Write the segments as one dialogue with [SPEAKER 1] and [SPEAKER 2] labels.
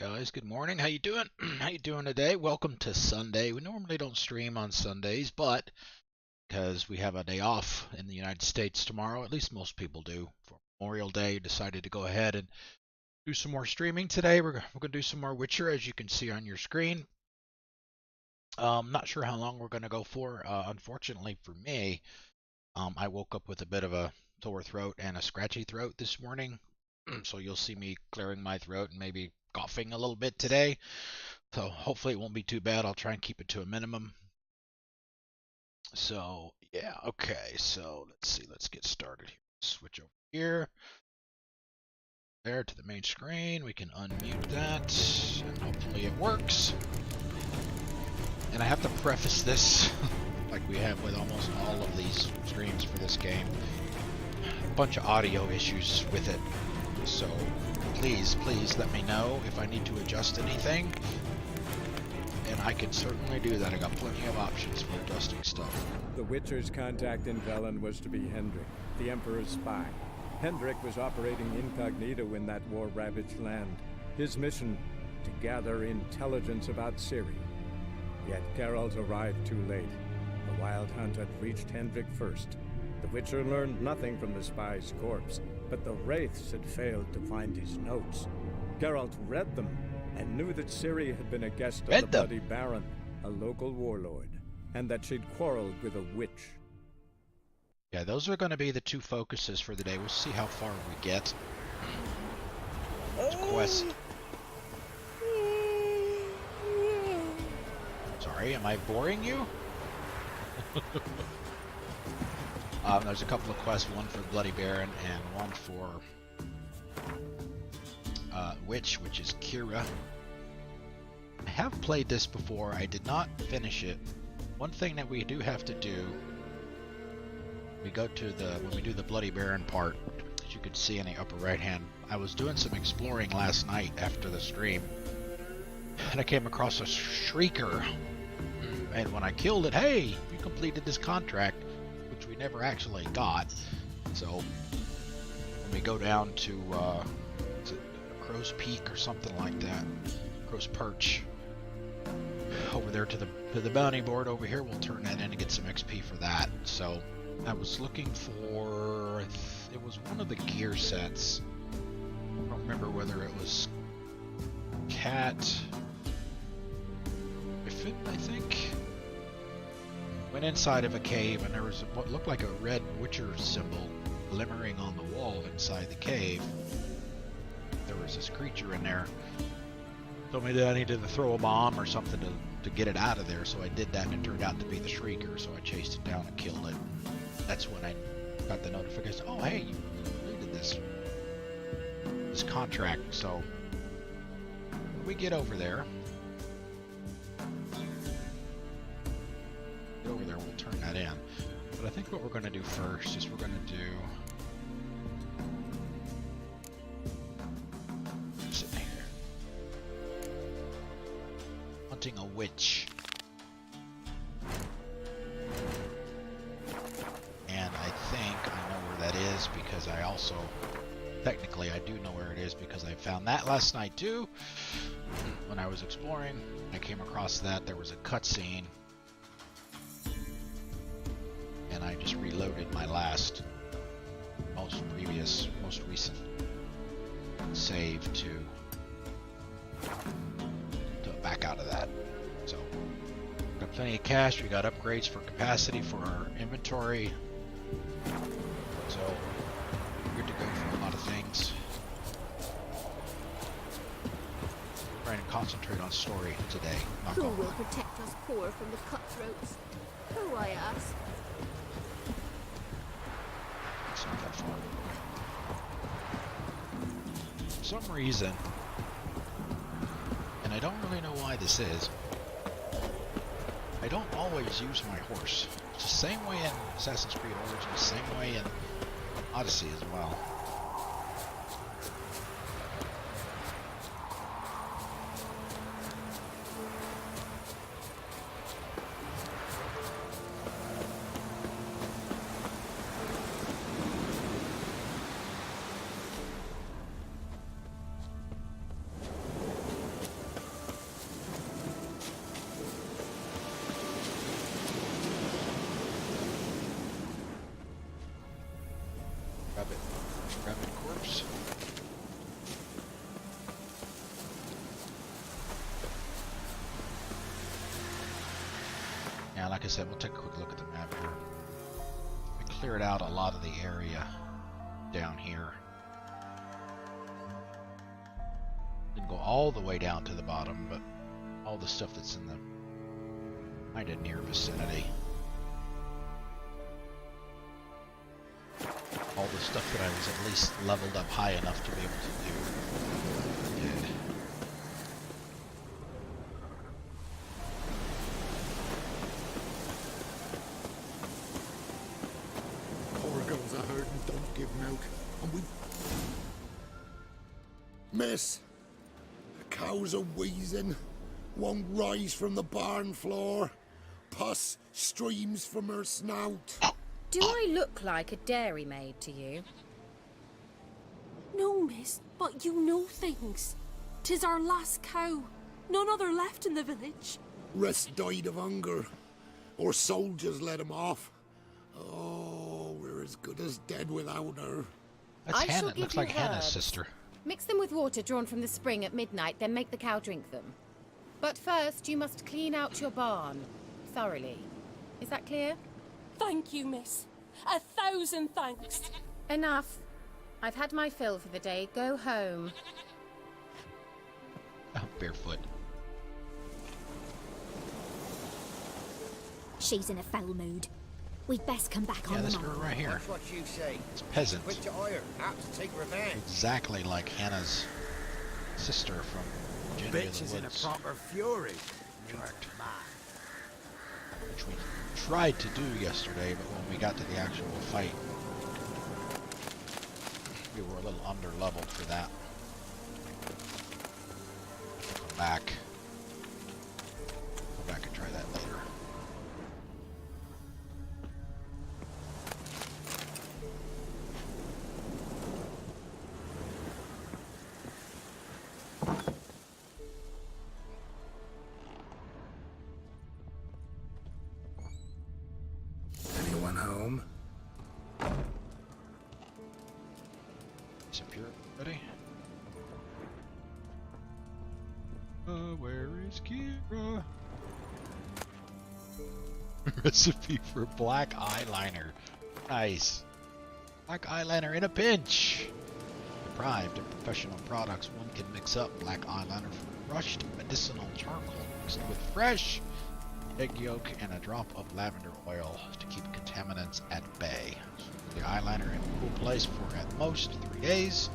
[SPEAKER 1] Guys, good morning. How you doing? How you doing today? Welcome to Sunday. We normally don't stream on Sundays, but because we have a day off in the United States tomorrow, at least most people do, for Memorial Day, decided to go ahead and do some more streaming today. We're going to do some more Witcher, as you can see on your screen. Not sure how long we're going to go for. Unfortunately for me, I woke up with a bit of a sore throat and a scratchy throat this morning. So you'll see me clearing my throat and maybe coughing a little bit today. So hopefully it won't be too bad. I'll try and keep it to a minimum. So yeah, okay. So let's see. Let's get started here. Switch over here. There to the main screen. We can unmute that, and hopefully it works. And I have to preface this, like we have with almost all of these streams for this game, a bunch of audio issues with it. So please let me know if I need to adjust anything, and I can certainly do that. I got plenty of options for adjusting stuff.
[SPEAKER 2] The Witcher's contact in Velen was to be Hendrik, the Emperor's spy. Hendrik was operating incognito in that war-ravaged land. His mission, to gather intelligence about Ciri. Yet Geralt arrived too late. The Wild Hunt had reached Hendrik first. The Witcher learned nothing from the spy's corpse, but the Wraiths had failed to find his notes. Geralt read them and knew that Ciri had been a guest of the Bloody Baron, a local warlord, and that she'd quarreled with a witch.
[SPEAKER 1] Yeah, those are going to be the two focuses for the day. We'll see how far we get. It's a quest. Sorry, am I boring you? There's a couple of quests, one for Bloody Baron and one for Witch, which is Keira. I have played this before. I did not finish it. One thing that we do have to do, we go to when we do the Bloody Baron part, as you can see in the upper right hand, I was doing some exploring last night after the stream, and I came across a Shrieker, and when I killed it, hey, you completed this contract, which we never actually got. So when we go down to is it Crow's Peak or something like that, Crow's Perch, over there to the bounty board over here, we'll turn that in and get some XP for that. So I was looking for, it was one of the gear sets. I don't remember whether it was Cat, I think. Went inside of a cave, and there was what looked like a red Witcher symbol glimmering on the wall inside the cave. There was this creature in there. Told me that I needed to throw a bomb or something to get it out of there, so I did that, and it turned out to be the Shrieker, so I chased it down and killed it. That's when I got the notification, oh hey, you completed this contract. So when we get over there, we'll turn that in. But I think what we're going to do first is we're going to do, sitting here, hunting a witch. And I think I know where that is, because I also, technically I do know where it is, because I found that last night too. When I was exploring, I came across that. There was a cutscene, and I just reloaded my most recent save to back out of that. So got plenty of cash. We got upgrades for capacity for our inventory, so good to go for a lot of things. Trying to concentrate on story today.
[SPEAKER 3] Who will protect us poor from the cutthroats? Who, I ask?
[SPEAKER 1] It's not that far. For some reason, and I don't really know why this is, I don't always use my horse. It's the same way in Assassin's Creed Origins, same way in Odyssey as well. Yeah, like I said, we'll take a quick look at the map here. We cleared out a lot of the area down here. Didn't go all the way down to the bottom, but all the stuff that's in the kind of near vicinity. All the stuff that I was at least leveled up high enough to be able to do. I did.
[SPEAKER 4] Poor girls are hurt and don't give milk. And we... Miss, the cows are wheezing, won't rise from the barn floor. Pus streams from her snout.
[SPEAKER 5] Do I look like a dairymaid to you?
[SPEAKER 6] No, miss, but you know things. 'Tis our last cow. None other left in the village.
[SPEAKER 4] Rest died of hunger, or soldiers let him off. Oh, we're as good as dead without her.
[SPEAKER 1] That's
[SPEAKER 5] I shall
[SPEAKER 1] Hannah.
[SPEAKER 5] give
[SPEAKER 1] Looks
[SPEAKER 5] you
[SPEAKER 1] like Hannah's
[SPEAKER 5] herbs.
[SPEAKER 1] sister.
[SPEAKER 5] Mix them with water drawn from the spring at midnight, then make the cow drink them. But first, you must clean out your barn thoroughly. Is that clear?
[SPEAKER 6] Thank you, miss. 1,000 thanks.
[SPEAKER 5] Enough. I've had my fill for the day. Go home.
[SPEAKER 1] Oh, barefoot.
[SPEAKER 7] She's in a foul mood. We'd best come back
[SPEAKER 1] Yeah,
[SPEAKER 7] on
[SPEAKER 1] this
[SPEAKER 7] the
[SPEAKER 1] girl
[SPEAKER 7] mine.
[SPEAKER 1] right here.
[SPEAKER 8] That's what you say.
[SPEAKER 1] It's peasant.
[SPEAKER 8] Quick to hire, apt to take revenge.
[SPEAKER 1] Exactly like Hannah's sister from Virginia
[SPEAKER 8] Bitch is
[SPEAKER 1] the
[SPEAKER 8] in a
[SPEAKER 1] Woods.
[SPEAKER 8] proper fury.
[SPEAKER 1] Correct. Which we tried to do yesterday, but when we got to the actual fight, we were a little under leveled for that. Come back. Go back and try that later.
[SPEAKER 8] Anyone home?
[SPEAKER 1] Disappear, buddy. Where is Keira? Recipe for black eyeliner. Nice. Black eyeliner in a pinch. Deprived of professional products, one can mix up black eyeliner from crushed medicinal charcoal mixed with fresh egg yolk and a drop of lavender oil to keep contaminants at bay. The eyeliner in a cool place for at most 3 days,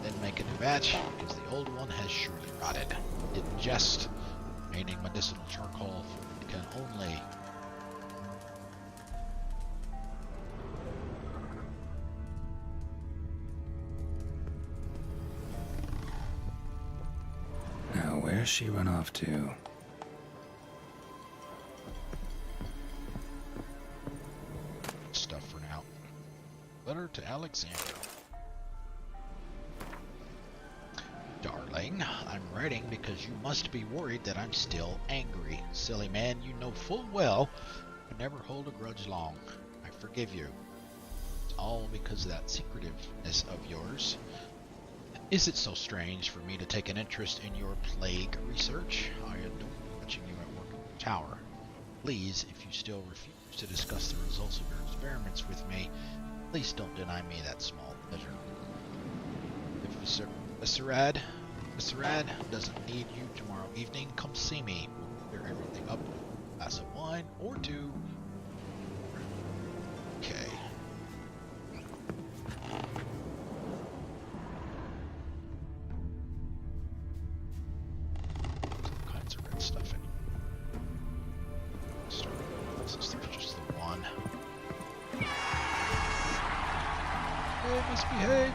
[SPEAKER 1] then make a new batch because the old one has surely rotted. Ingest remaining medicinal charcoal can only
[SPEAKER 8] Now, where's she run off to?
[SPEAKER 1] stuff for now. Letter to Alexander. Darling, I'm writing because you must be worried that I'm still angry. Silly man, you know full well I never hold a grudge long. I forgive you. It's all because of that secretiveness of yours. Is it so strange for me to take an interest in your plague research? I adore watching you at work in the tower. Please, if you still refuse to discuss the results of your experiments with me, please don't deny me that small pleasure. If Mr. Rad doesn't need you tomorrow evening, come see me. We'll clear everything up with a glass of wine or two. Okay. All kinds of red stuff in here. Start with since there's just the one. Hey, misbehave!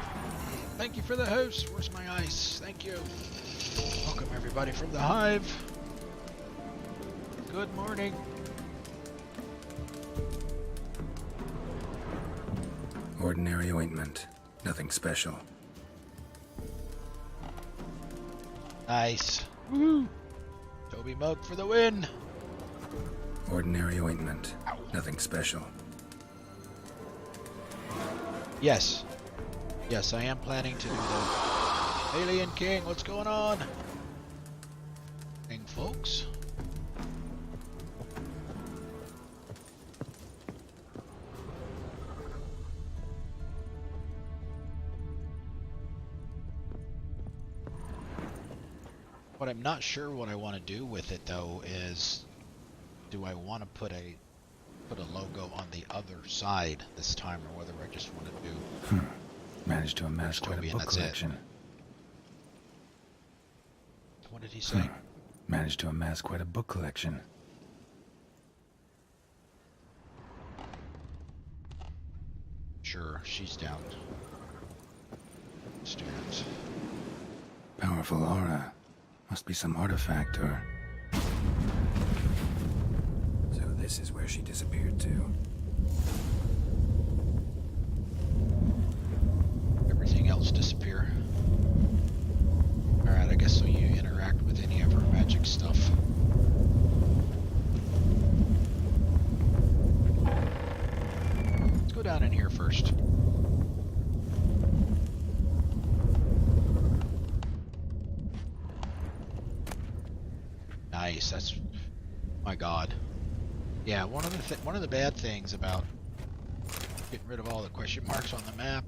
[SPEAKER 1] Thank you for the host. Where's my ice? Thank you. Welcome everybody from the hive. Good morning.
[SPEAKER 8] Ordinary ointment. Nothing special.
[SPEAKER 1] Nice. Woo! Toby Mug for the win.
[SPEAKER 8] Ordinary ointment. Nothing special.
[SPEAKER 1] Yes. Yes, I am planning to do that. Alien King, what's going on? King folks. What I'm not sure what I want to do with it though is, do I want to put a logo on the other side this time, or whether I just want to do
[SPEAKER 8] Managed to amass quite a
[SPEAKER 1] Toby, and
[SPEAKER 8] book
[SPEAKER 1] that's it.
[SPEAKER 8] collection.
[SPEAKER 1] What did he say?
[SPEAKER 8] Managed to amass quite a book collection.
[SPEAKER 1] Sure, she's down. Student.
[SPEAKER 8] Powerful aura. Must be some artifact or... So this is where she disappeared to.
[SPEAKER 1] Everything else disappear. Alright, I guess so you interact with any of her magic stuff. Let's go down in here first. Nice, that's... my god. Yeah, one of the bad things about getting rid of all the question marks on the map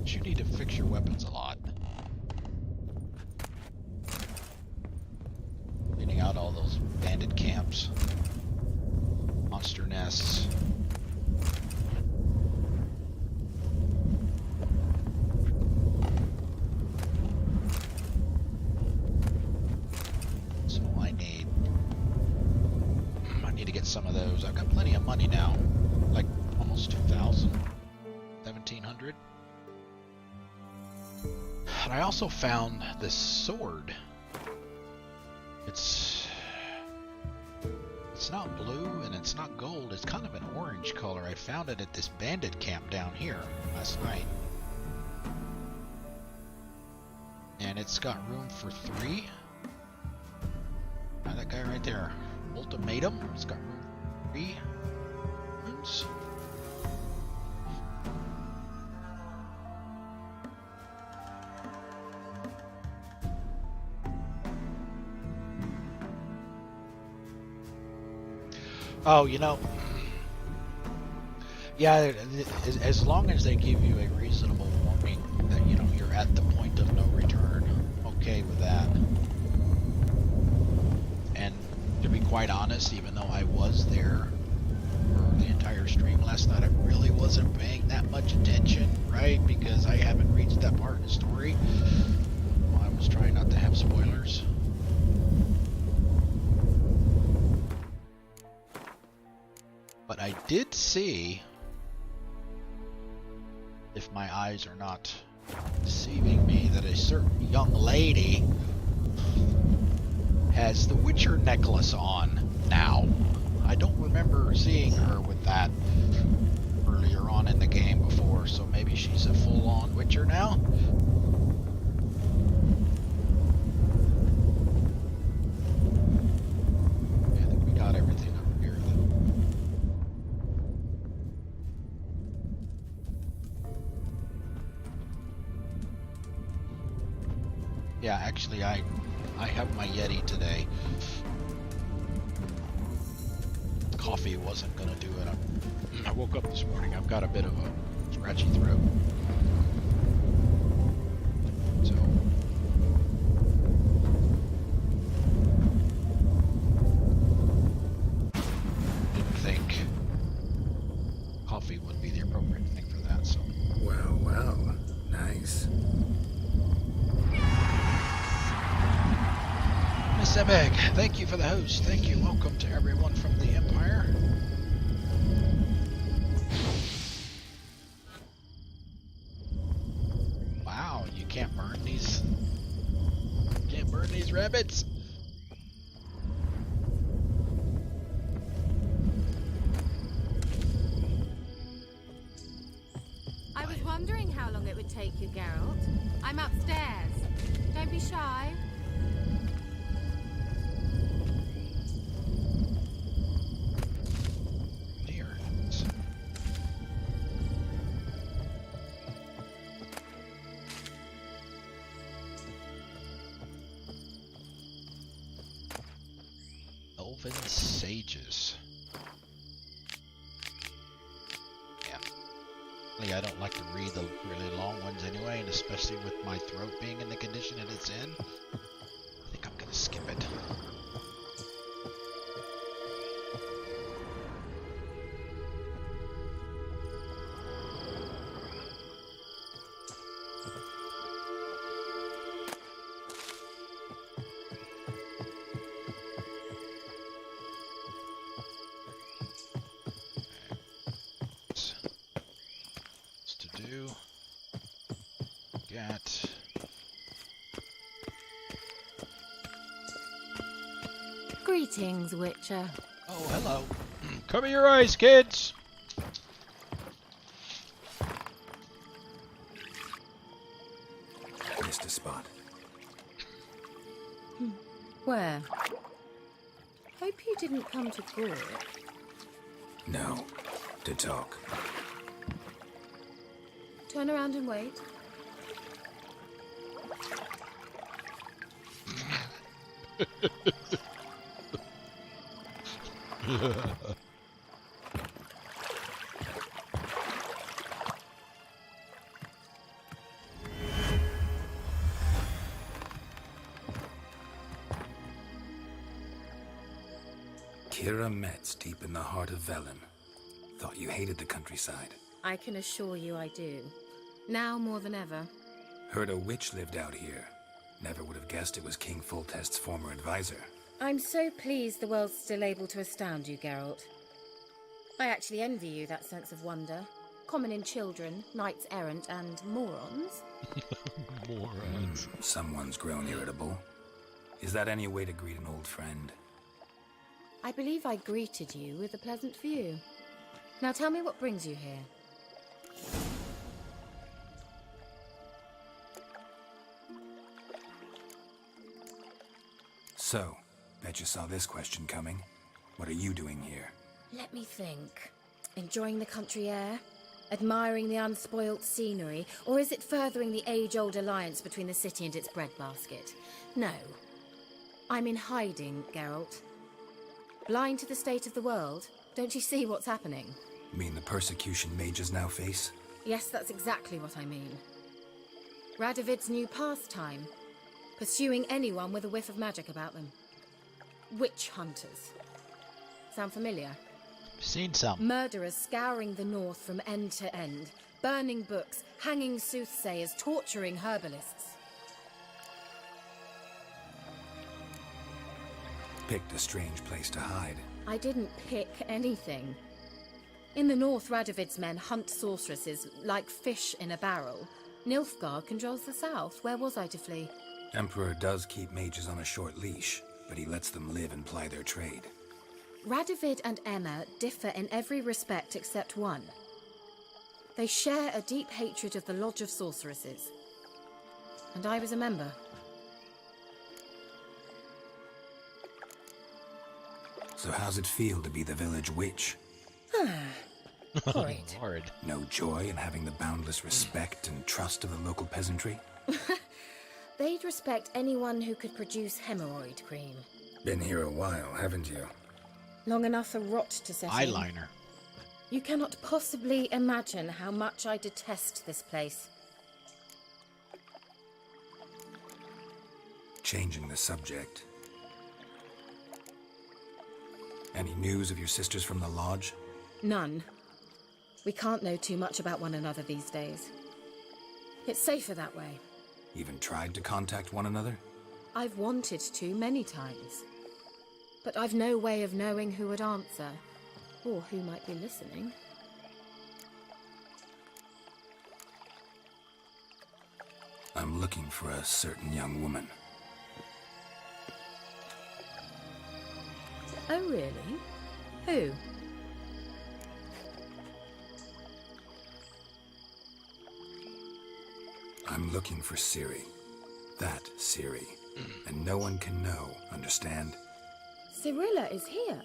[SPEAKER 1] is you need to fix your weapons a lot. Cleaning out all those bandit camps, monster nests. So I need to get some of those. I've got plenty of money now, like almost 2,000, 1,700. And I also found this sword. It's not blue and it's not gold. It's kind of an orange color. I found it at this bandit camp down here last night. And it's got room for 3. That guy right there. Ultimatum. It's got room for 3 rooms. Oh, you know, yeah, as long as they give you a reasonable warning that, you know, you're at the point of no return, I'm okay with that. And to be quite honest, even though I was there for the entire stream last night, I really wasn't paying that much attention, right? Because I haven't reached that part in the story. Well, I was trying not to have spoilers. But I did see, if my eyes are not deceiving me, that a certain young lady has the Witcher necklace on now. I don't remember seeing her with that earlier on in the game before, so maybe she's a full-on Witcher now? Yeah, I think we got everything up here. Yeah, actually, I have my Yeti today. Coffee wasn't gonna do it. I woke up this morning. I've got a bit of a scratchy throat. So didn't think coffee would be the appropriate thing for that. So
[SPEAKER 8] Well, well. Nice.
[SPEAKER 1] Miss Ebeg, thank you for the host. Thank you. Welcome to everyone from the Empire. Wow, you can't burn these. Can't burn these rabbits.
[SPEAKER 5] I was wondering how long it would take you, Geralt. I'm upstairs. Don't be shy.
[SPEAKER 1] Dear. Elven sages. Yeah. I don't like to read the really long ones anyway, and especially with my throat being in the condition that it's in. that.
[SPEAKER 5] Greetings, Witcher.
[SPEAKER 1] Oh, hello. Cover your eyes, kids!
[SPEAKER 8] Missed a spot.
[SPEAKER 5] Where? Hope you didn't come to gore.
[SPEAKER 8] No. To talk.
[SPEAKER 5] Turn around and wait.
[SPEAKER 8] Keira Metz, deep in the heart of Velen. Thought you hated the countryside.
[SPEAKER 5] I can assure you I do. Now more than ever.
[SPEAKER 8] Heard a witch lived out here. Never would have guessed it was King Foltest's former advisor.
[SPEAKER 5] I'm so pleased the world's still able to astound you, Geralt. I actually envy you that sense of wonder. Common in children, knights errant, and morons.
[SPEAKER 1] Morons.
[SPEAKER 8] Someone's grown irritable. Is that any way to greet an old friend?
[SPEAKER 5] I believe I greeted you with a pleasant view. Now tell me what brings you here.
[SPEAKER 8] So, bet you saw this question coming. What are you doing here?
[SPEAKER 5] Let me think. Enjoying the country air? Admiring the unspoilt scenery? Or is it furthering the age-old alliance between the city and its breadbasket? No. I'm in hiding, Geralt. Blind to the state of the world? Don't you see what's happening?
[SPEAKER 8] Mean the persecution mages now face?
[SPEAKER 5] Yes, that's exactly what I mean. Radovid's new pastime. Pursuing anyone with a whiff of magic about them. Witch hunters. Sound familiar?
[SPEAKER 1] Seen some.
[SPEAKER 5] Murderers scouring the north from end to end. Burning books, hanging soothsayers, torturing herbalists.
[SPEAKER 8] Picked a strange place to hide.
[SPEAKER 5] I didn't pick anything. In the north, Radovid's men hunt sorceresses like fish in a barrel. Nilfgaard controls the south. Where was I to flee?
[SPEAKER 8] Emperor does keep mages on a short leash, but he lets them live and ply their trade.
[SPEAKER 5] Radovid and Emma differ in every respect except one. They share a deep hatred of the Lodge of Sorceresses. And I was a member.
[SPEAKER 8] So how's it feel to be the village witch?
[SPEAKER 5] Horrid.
[SPEAKER 1] Horrid.
[SPEAKER 8] No joy in having the boundless respect and trust of the local peasantry?
[SPEAKER 5] They'd respect anyone who could produce hemorrhoid cream.
[SPEAKER 8] Been here a while, haven't you?
[SPEAKER 5] Long enough for rot to set in.
[SPEAKER 1] Eyeliner.
[SPEAKER 5] You cannot possibly imagine how much I detest this place.
[SPEAKER 8] Changing the subject. Any news of your sisters from the lodge?
[SPEAKER 5] None. We can't know too much about one another these days. It's safer that way.
[SPEAKER 8] Even tried to contact one another?
[SPEAKER 5] I've wanted to many times. But I've no way of knowing who would answer, or who might be listening.
[SPEAKER 8] I'm looking for a certain young woman.
[SPEAKER 5] Oh, really? Who?
[SPEAKER 8] I'm looking for Ciri. That Ciri. And no one can know, understand?
[SPEAKER 5] Cirilla is here.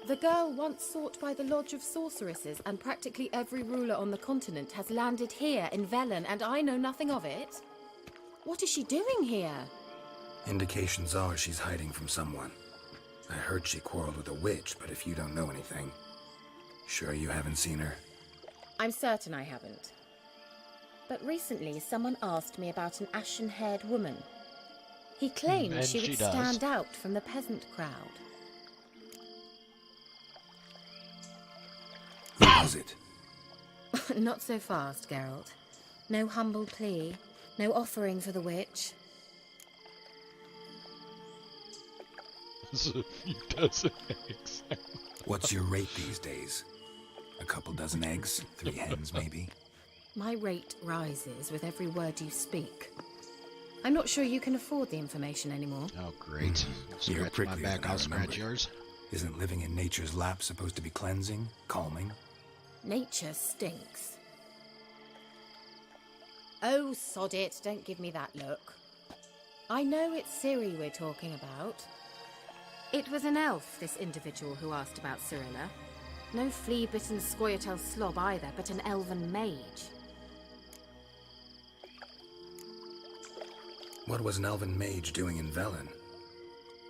[SPEAKER 5] The girl once sought by the Lodge of Sorceresses, and practically every ruler on the continent has landed here in Velen, and I know nothing of it. What is she doing here?
[SPEAKER 8] Indications are she's hiding from someone. I heard she quarreled with a witch, but if you don't know anything, sure you haven't seen her?
[SPEAKER 5] I'm certain I haven't. But recently, someone asked me about an ashen-haired woman. He claimed
[SPEAKER 1] And
[SPEAKER 5] she would
[SPEAKER 1] she does.
[SPEAKER 5] stand out from the peasant crowd.
[SPEAKER 8] Who was it?
[SPEAKER 5] Not so fast, Geralt. No humble plea, no offering for the witch.
[SPEAKER 1] A few dozen eggs.
[SPEAKER 8] What's your rate these days? A couple dozen eggs? 3 hens, maybe?
[SPEAKER 5] My rate rises with every word you speak. I'm not sure you can afford the information anymore.
[SPEAKER 1] Oh, great.
[SPEAKER 8] You're
[SPEAKER 1] Scratch my
[SPEAKER 8] pricklier
[SPEAKER 1] back,
[SPEAKER 8] than I
[SPEAKER 1] I'll scratch
[SPEAKER 8] remembered.
[SPEAKER 1] yours.
[SPEAKER 8] Isn't living in nature's lap supposed to be cleansing, calming?
[SPEAKER 5] Nature stinks. Oh, sod it, don't give me that look. I know it's Ciri we're talking about. It was an elf, this individual who asked about Cyrilla. No flea-bitten Scoia'tael slob either, but an elven mage.
[SPEAKER 8] What was an elven mage doing in Velen?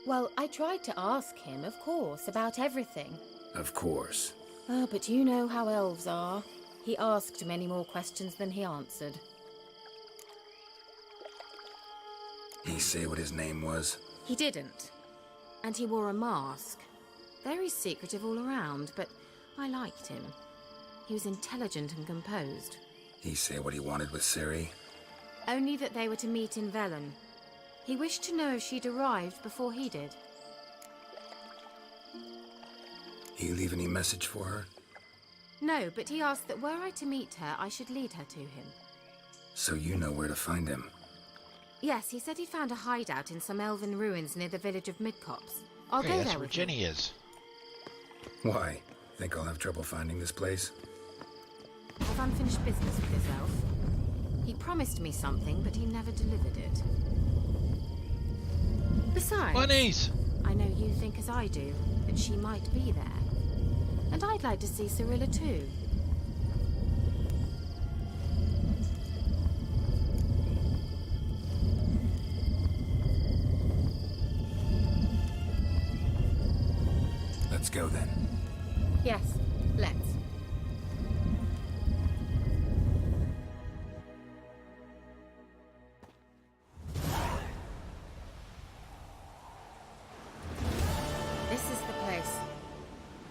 [SPEAKER 5] Well, I tried to ask him, of course, about everything.
[SPEAKER 8] Of course.
[SPEAKER 5] Oh, but you know how elves are. He asked many more questions than he answered.
[SPEAKER 8] He say what his name was?
[SPEAKER 5] He didn't. And he wore a mask. Very secretive all around, but I liked him. He was intelligent and composed.
[SPEAKER 8] He say what he wanted with Ciri?
[SPEAKER 5] Only that they were to meet in Velen. He wished to know if she'd arrived before he did.
[SPEAKER 8] He leave any message for her?
[SPEAKER 5] No, but he asked that were I to meet her, I should lead her to him.
[SPEAKER 8] So you know where to find him?
[SPEAKER 5] Yes, he said he'd found a hideout in some elven ruins near the village of Midcopse. I'll
[SPEAKER 1] Hey,
[SPEAKER 5] go
[SPEAKER 1] that's
[SPEAKER 5] there
[SPEAKER 1] where
[SPEAKER 5] with you.
[SPEAKER 1] Jenny is.
[SPEAKER 8] Why? Think I'll have trouble finding this place?
[SPEAKER 5] I've unfinished business with this elf. He promised me something, but he never delivered it. Besides,
[SPEAKER 1] Bunnies!
[SPEAKER 5] I know you think as I do, that she might be there. And I'd like to see Cyrilla too.
[SPEAKER 8] Let's go then.
[SPEAKER 5] Yes, let's. This is the place.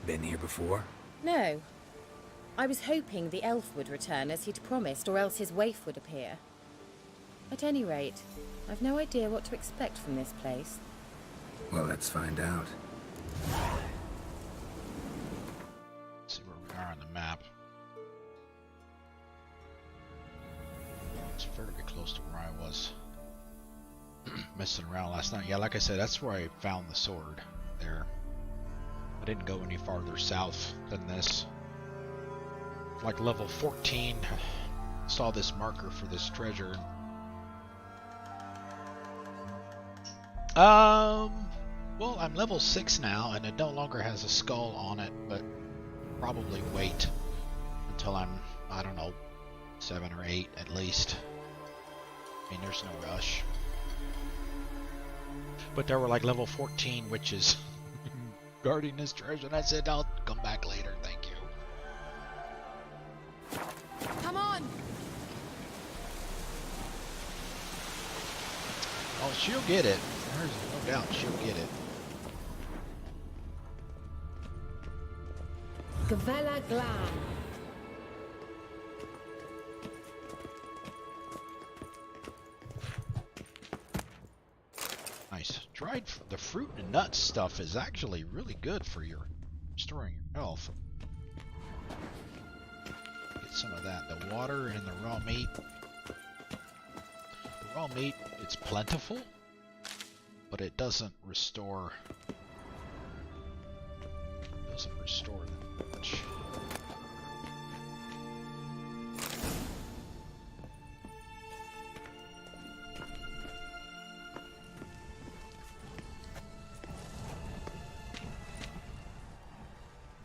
[SPEAKER 8] Been here before?
[SPEAKER 5] No. I was hoping the elf would return as he'd promised, or else his waif would appear. At any rate, I've no idea what to expect from this place.
[SPEAKER 8] Well, let's find out.
[SPEAKER 1] Let's see where we are on the map. It's fairly close to where I was messing around last night. Yeah, like I said, that's where I found the sword there. I didn't go any farther south than this. Like level 14, saw this marker for this treasure. Well, I'm level 6 now, and it no longer has a skull on it, but probably wait until I'm, I don't know, 7 or 8 at least. I mean, there's no rush. But there were like level 14 witches guarding this treasure, and I said, I'll come back later, thank you.
[SPEAKER 5] Come on!
[SPEAKER 1] Oh, she'll get it. There's no doubt she'll get it.
[SPEAKER 5] Gavella Glan.
[SPEAKER 1] Nice. The fruit and nuts stuff is actually really good for your restoring your health. Get some of that. The water and the raw meat. The raw meat, it's plentiful, but it doesn't restore. Them much.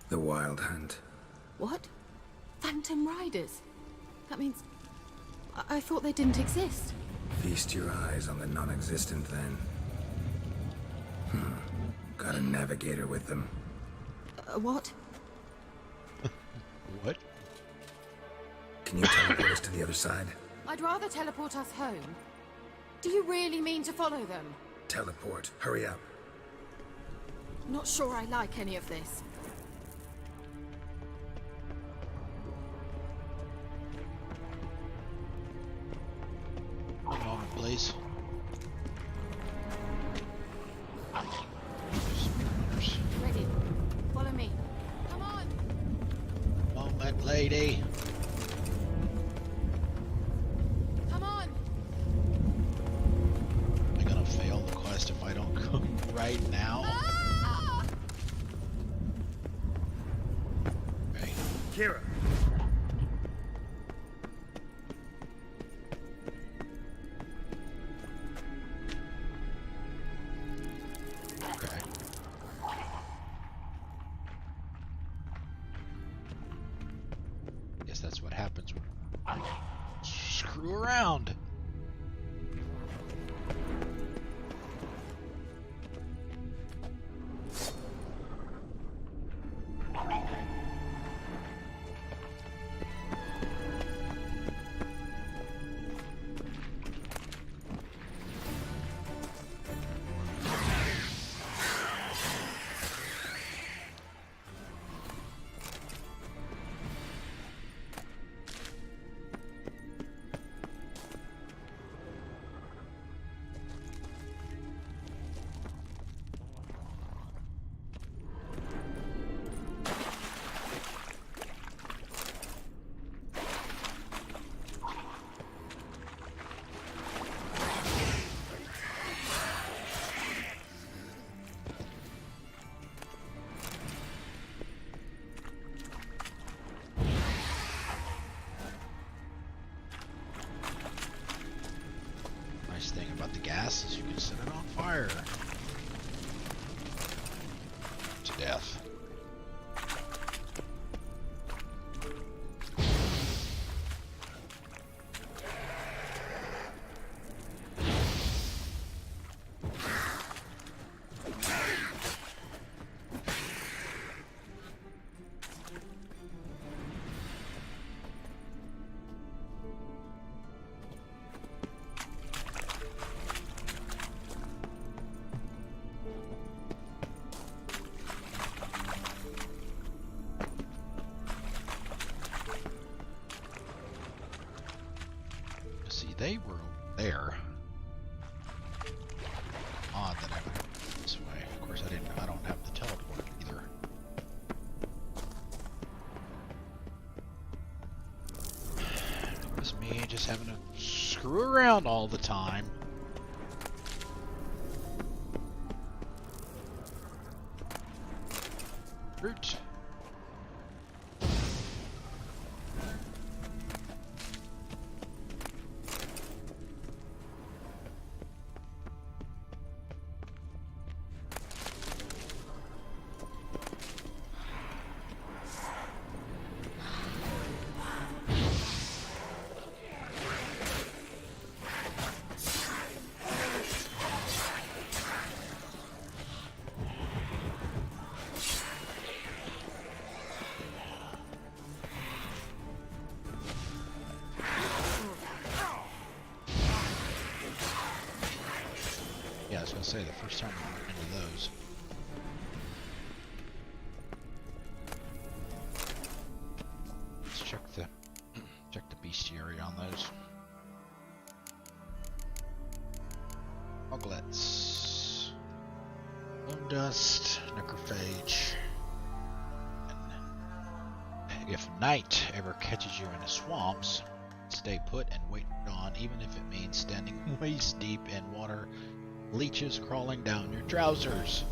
[SPEAKER 8] The Wild Hunt.
[SPEAKER 6] What? Phantom Riders? That means... I thought they didn't exist.
[SPEAKER 8] Feast your eyes on the non-existent then. Got a navigator with them.
[SPEAKER 6] What?
[SPEAKER 1] What?
[SPEAKER 8] Can you teleport us to the other side?
[SPEAKER 5] I'd rather teleport us home. Do you really mean to follow them?
[SPEAKER 8] Teleport. Hurry up.
[SPEAKER 6] Not sure I like any of this.
[SPEAKER 1] One moment, please.
[SPEAKER 5] Ready. Follow me. Come on!
[SPEAKER 1] Moment, lady.
[SPEAKER 9] Keira.
[SPEAKER 1] Okay. Guess that's what happens when screw around. Nice thing about the gas is you can set it on fire to death. They were there. Odd that I would go this way. Of course, I don't have the teleport either. It was me just having to screw around all the time. Root. Yeah, I was gonna say the first time we went into those. Let's check the bestiary on those. Hoglets, bone dust, necrophage. And if night ever catches you in the swamps, stay put and wait on, even if it means standing waist deep in water. Leeches crawling down your trousers.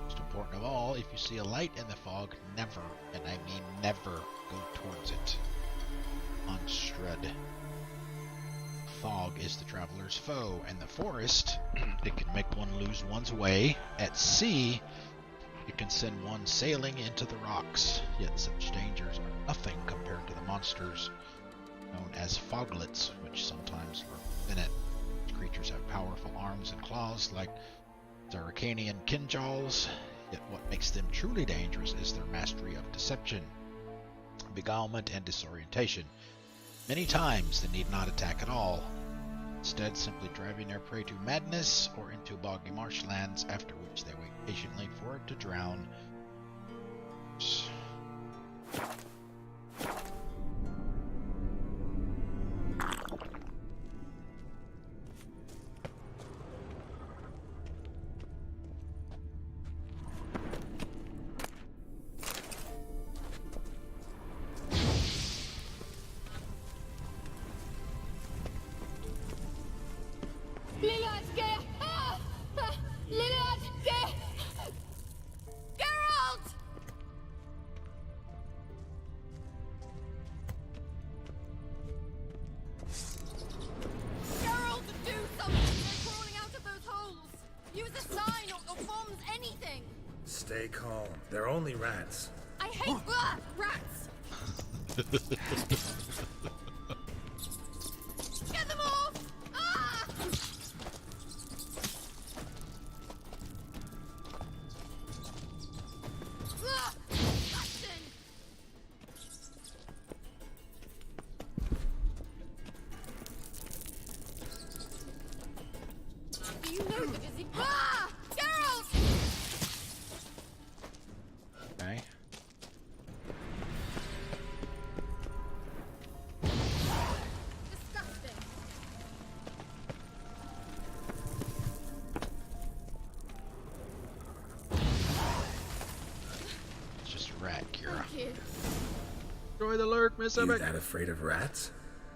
[SPEAKER 1] Most important of all, if you see a light in the fog, never, and I mean never, go towards it. Unstrud. Fog is the traveler's foe, and the forest, it can make one lose one's way. At sea, it can send one sailing into the rocks, yet such dangers are nothing compared to the monsters known as foglets, which sometimes lurk within it. Creatures have powerful arms and claws like Zaracanian kinjals, yet what makes them truly dangerous is their mastery of deception, beguilement, and disorientation. Many times they need not attack at all, instead simply driving their prey to madness or into boggy marshlands, after which they wait patiently for it to drown.
[SPEAKER 3] Lillard's gear! Ah! Lillard's gear! Geralt!
[SPEAKER 8] Stay calm. They're only rats.
[SPEAKER 3] I hate rats! Get them off! Ah! Disgusting! Do you know that is girls!
[SPEAKER 1] Okay.
[SPEAKER 3] Disgusting!
[SPEAKER 1] It's just a rat, Keira.
[SPEAKER 3] Thank you.
[SPEAKER 1] Destroy the lurk, Miss
[SPEAKER 8] You
[SPEAKER 1] Epic.
[SPEAKER 8] that afraid of rats?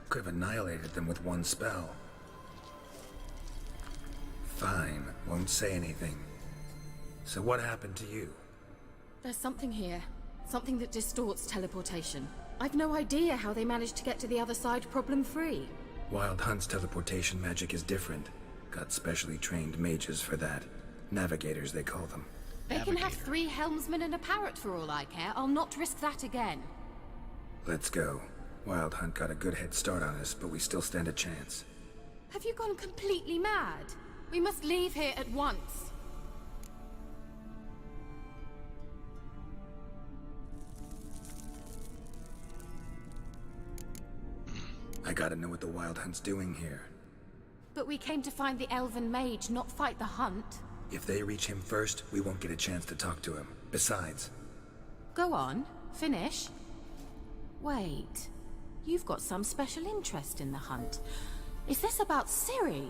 [SPEAKER 8] Could have annihilated them with one spell. Fine, won't say anything. So what happened to you?
[SPEAKER 5] There's something here. Something that distorts teleportation. I've no idea how they managed to get to the other side problem-free.
[SPEAKER 8] Wild Hunt's teleportation magic is different. Got specially trained mages for that. Navigators, they call them.
[SPEAKER 5] They can have
[SPEAKER 1] Navigator.
[SPEAKER 5] 3 helmsmen and a parrot for all I care. I'll not risk that again.
[SPEAKER 8] Let's go. Wild Hunt got a good head start on us, but we still stand a chance.
[SPEAKER 5] Have you gone completely mad? We must leave here at once.
[SPEAKER 8] I gotta know what the Wild Hunt's doing here.
[SPEAKER 5] But we came to find the elven mage, not fight the hunt.
[SPEAKER 8] If they reach him first, we won't get a chance to talk to him. Besides,
[SPEAKER 5] Go on, finish. Wait, you've got some special interest in the hunt. Is this about Ciri?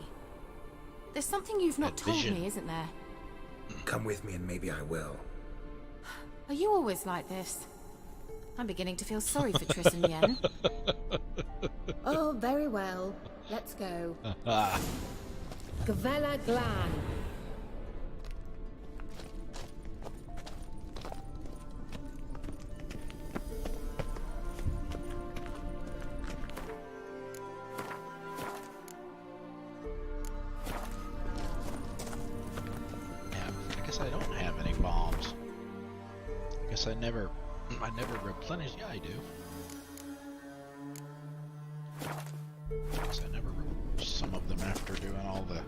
[SPEAKER 5] There's something you've not
[SPEAKER 1] That
[SPEAKER 5] told
[SPEAKER 1] vision.
[SPEAKER 5] me, isn't there?
[SPEAKER 8] come with me and maybe I will.
[SPEAKER 5] Are you always like this? I'm beginning to feel sorry for Triss and Yen. Oh, very well. Let's go. Gavella Glan.
[SPEAKER 1] Yeah, I guess I don't have any bombs. I guess I never replenish. Yeah, I do. I guess I never some of them after doing all the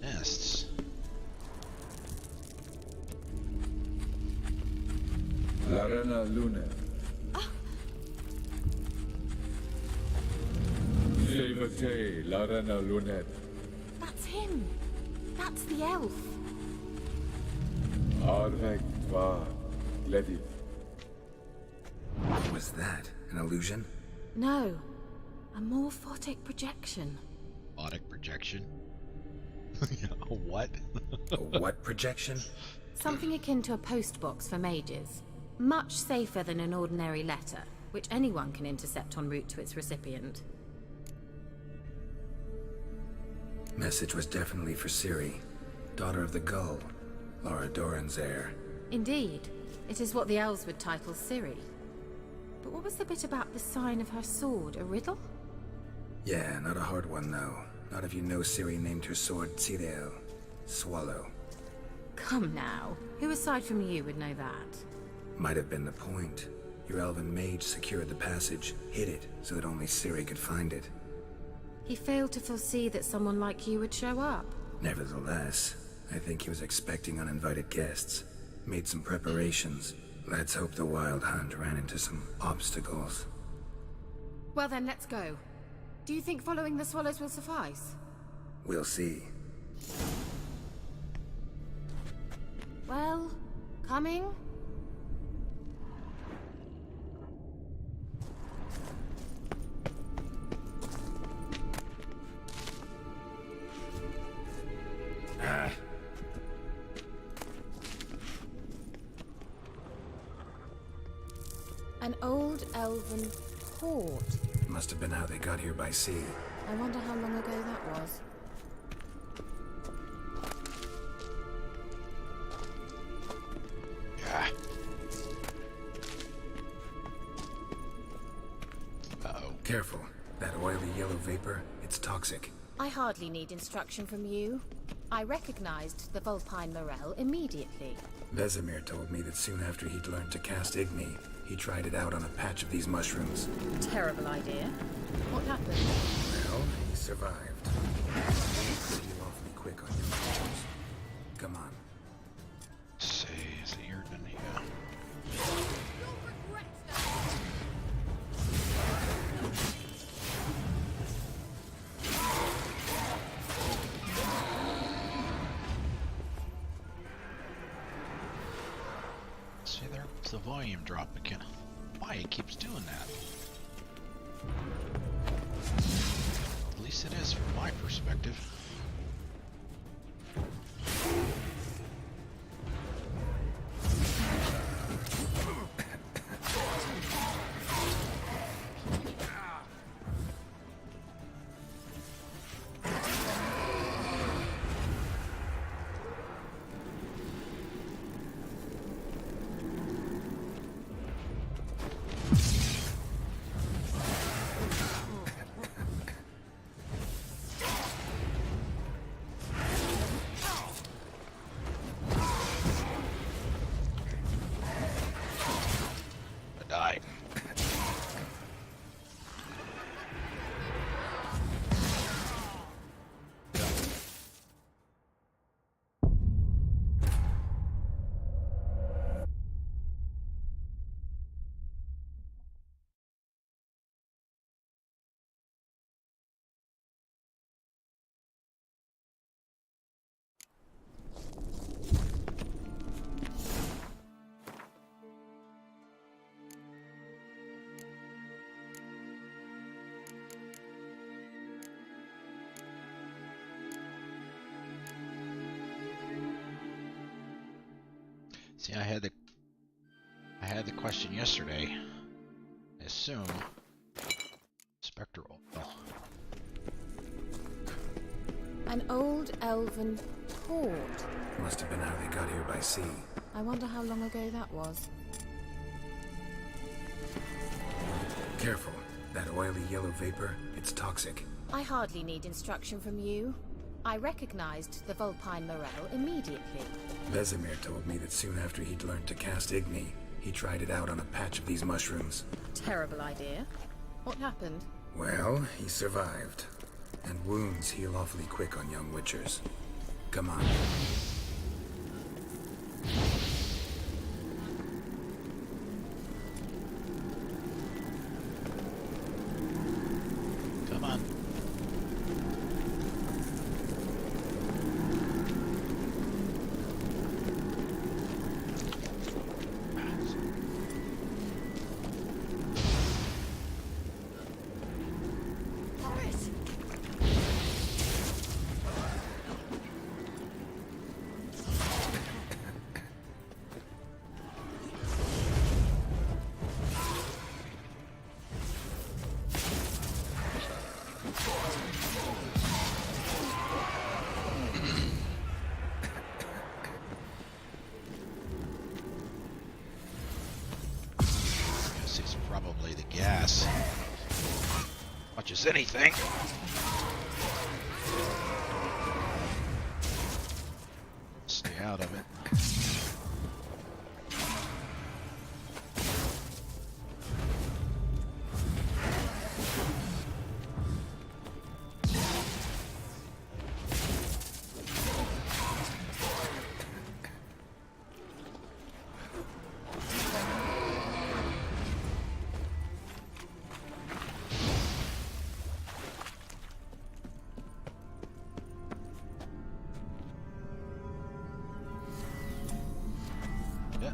[SPEAKER 1] nests.
[SPEAKER 9] Larena Lune. Sevate Larena Lunet.
[SPEAKER 5] That's him. That's the elf.
[SPEAKER 9] Arvek Va Ledi.
[SPEAKER 8] What was that? An illusion?
[SPEAKER 5] No. A morphotic projection.
[SPEAKER 1] Automatic projection. A what?
[SPEAKER 8] A what projection?
[SPEAKER 5] Something akin to a postbox for mages. Much safer than an ordinary letter, which anyone can intercept en route to its recipient.
[SPEAKER 8] Message was definitely for Ciri, daughter of the Gull, Laura Doran's heir.
[SPEAKER 5] Indeed. It is what the elves would title Ciri. But what was the bit about the sign of her sword? A riddle?
[SPEAKER 8] Yeah, not a hard one though. Not if you know Ciri named her sword Cirel, Swallow.
[SPEAKER 5] Come now. Who aside from you would know that?
[SPEAKER 8] Might have been the point. Your elven mage secured the passage, hid it, so that only Ciri could find it.
[SPEAKER 5] He failed to foresee that someone like you would show up.
[SPEAKER 8] Nevertheless, I think he was expecting uninvited guests. Made some preparations. Let's hope the Wild Hunt ran into some obstacles.
[SPEAKER 5] Well then, let's go. Do you think following the swallows will suffice?
[SPEAKER 8] We'll see.
[SPEAKER 5] Well, coming? An old elven port.
[SPEAKER 8] Must have been how they got here by sea.
[SPEAKER 5] I wonder how long ago that was.
[SPEAKER 1] Yeah. Uh-oh.
[SPEAKER 8] Careful. That oily yellow vapor, it's toxic.
[SPEAKER 5] I hardly need instruction from you. I recognized the Vulpine Morel immediately.
[SPEAKER 8] Vesemir told me that soon after he'd learned to cast Igni, he tried it out on a patch of these mushrooms.
[SPEAKER 5] Terrible idea. What happened?
[SPEAKER 8] Well, he survived. Heal awfully quick on your mushrooms. Come on.
[SPEAKER 1] See, is it your done here? See, there's the volume drop again. Why it keeps doing that? At least it is from my perspective. See, I had the question yesterday. I assume spectral.
[SPEAKER 5] An old elven port.
[SPEAKER 8] Must have been how they got here by sea.
[SPEAKER 5] I wonder how long ago that was.
[SPEAKER 8] Careful. That oily yellow vapor, it's toxic.
[SPEAKER 5] I hardly need instruction from you. I recognized the Vulpine Morel immediately.
[SPEAKER 8] Vesemir told me that soon after he'd learned to cast Igni, he tried it out on a patch of these mushrooms.
[SPEAKER 5] Terrible idea. What happened?
[SPEAKER 8] Well, he survived. And wounds heal awfully quick on young witchers. Come on.
[SPEAKER 1] Come on. It's probably the gas. Much as anything. Stay out of it. Yeah.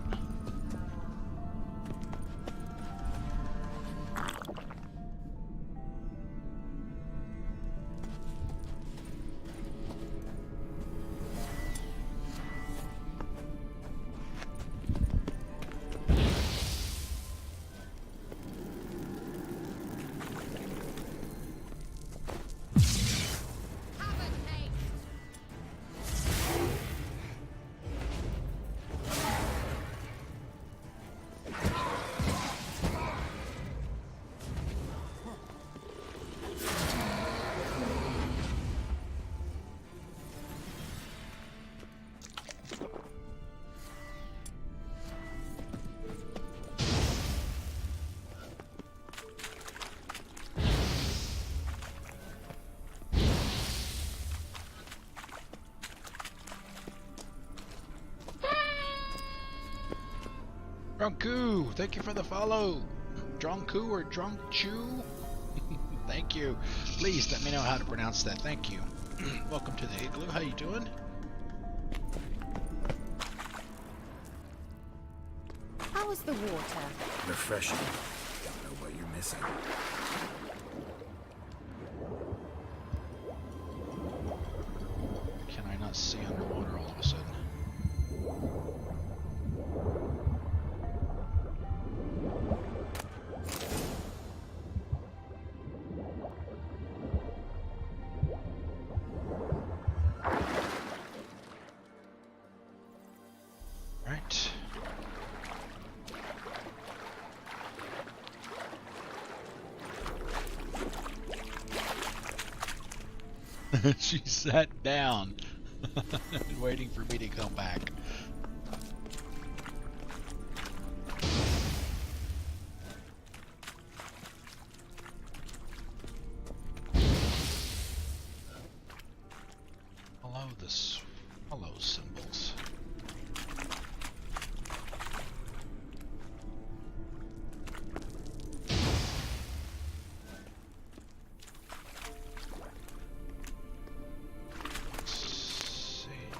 [SPEAKER 1] Drunku, thank you for the follow. Drunku or Drunk Chew? Thank you. Please let me know how to pronounce that. Thank you. Welcome to the igloo. How you doing?
[SPEAKER 5] How is the water?
[SPEAKER 8] Refreshing. Don't know what you're missing.
[SPEAKER 1] Can I not see underwater all of a sudden? Right. She sat down, waiting for me to come back. Hello symbols.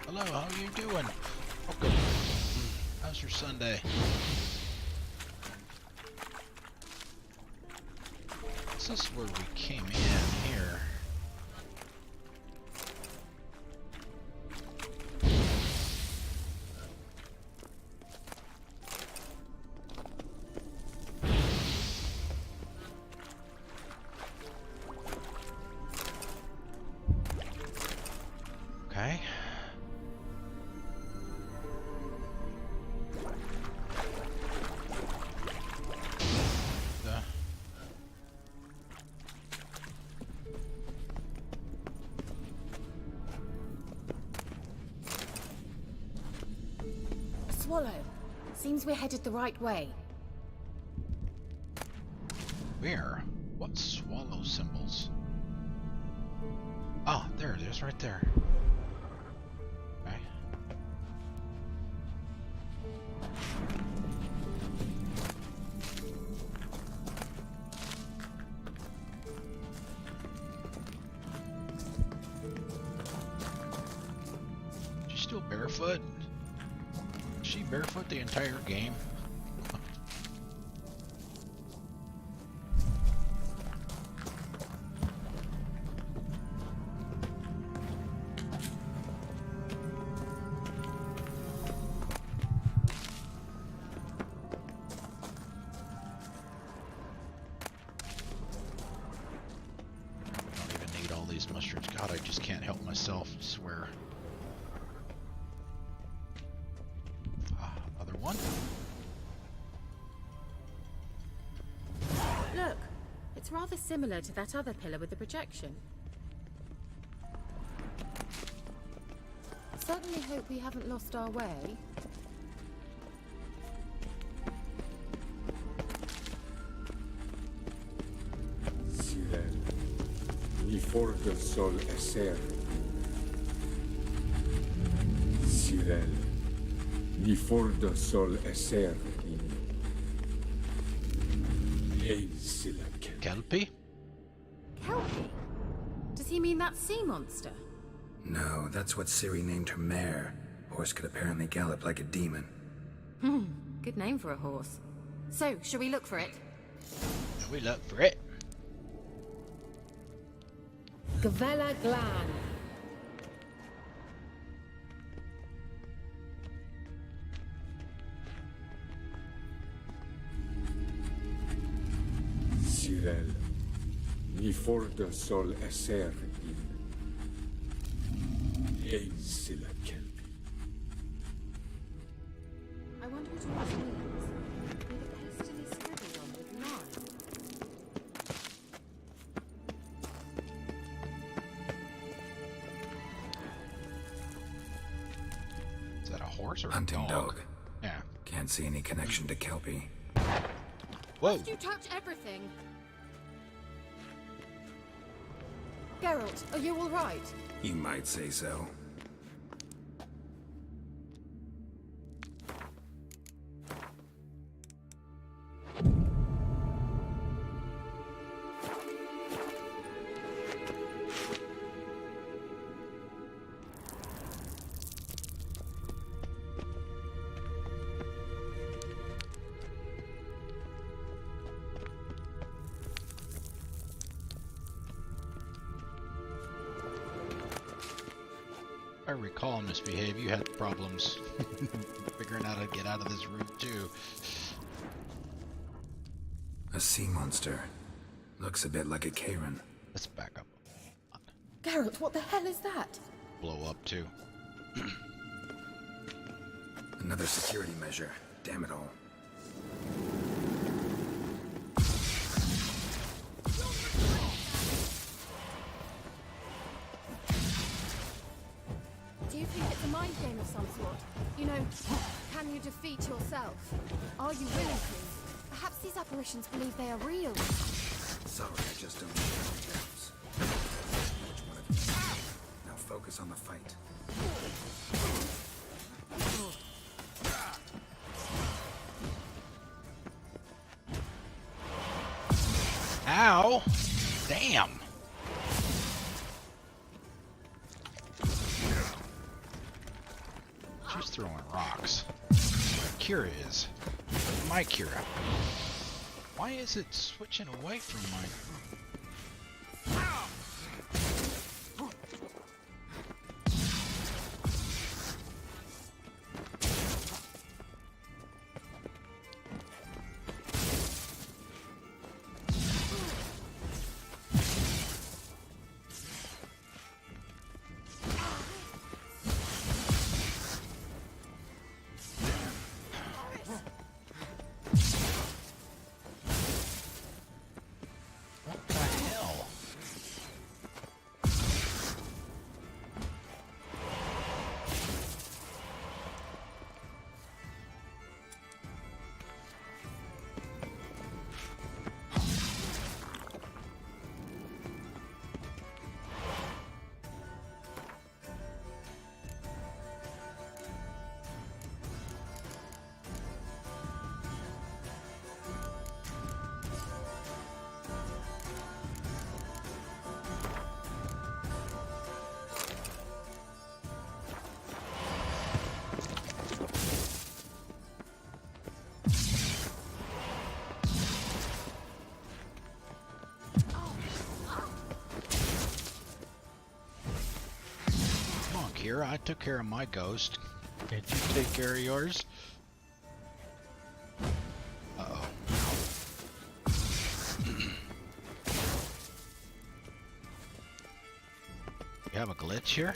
[SPEAKER 1] Hello, how are you doing? Welcome. How's your Sunday? This is where we came in here. Okay.
[SPEAKER 5] Swallow. Seems we're headed the right way.
[SPEAKER 1] Where? What swallow symbols? Oh, there it is, right there. Okay. She's still barefoot? Is she barefoot the entire game? Mushrooms. God, I just can't help myself, I swear. Another one.
[SPEAKER 5] Look, it's rather similar to that other pillar with the projection. Certainly hope we haven't lost our way.
[SPEAKER 9] Ni for de sol esser. Cyril, ni for de sol esser. Hey, Silak.
[SPEAKER 1] Kelpie?
[SPEAKER 5] Kelpie? Does he mean that sea monster?
[SPEAKER 8] No, that's what Ciri named her mare. Horse could apparently gallop like a demon.
[SPEAKER 5] Good name for a horse. So, shall we look for it?
[SPEAKER 1] We look for it.
[SPEAKER 5] Gavella Glan.
[SPEAKER 9] Cyril, ni for de sol esser. Hey, Silak.
[SPEAKER 5] I wonder what all this means. With it hastily scribbled on with lime.
[SPEAKER 1] Is that a horse or
[SPEAKER 8] Hunting
[SPEAKER 1] a
[SPEAKER 8] dog.
[SPEAKER 1] Yeah.
[SPEAKER 8] Can't see any connection to Kelpie.
[SPEAKER 1] Whoa!
[SPEAKER 5] Did you touch everything? Geralt, are you all right?
[SPEAKER 8] You might say so.
[SPEAKER 1] recall, Misbehave, you had problems figuring out how to get out of this room too.
[SPEAKER 8] A sea monster. Looks a bit like a Karen.
[SPEAKER 1] Let's back up.
[SPEAKER 5] Geralt, what the hell is that?
[SPEAKER 1] Blow up too.
[SPEAKER 8] Another security measure. Damn it all.
[SPEAKER 3] Do you think it's a mind game of some sort? You know, can you defeat yourself? Are you willing to? Perhaps these apparitions believe they are real.
[SPEAKER 8] Sorry, I just don't know anything else. Which one of you? Now focus on the fight.
[SPEAKER 1] Ow! Damn! She's throwing rocks. Keira is. My Keira. Why is it switching away from mine? What the hell? Come on, Keira, I took care of my ghost. Can't you take care of yours? Uh-oh. You have a glitch here?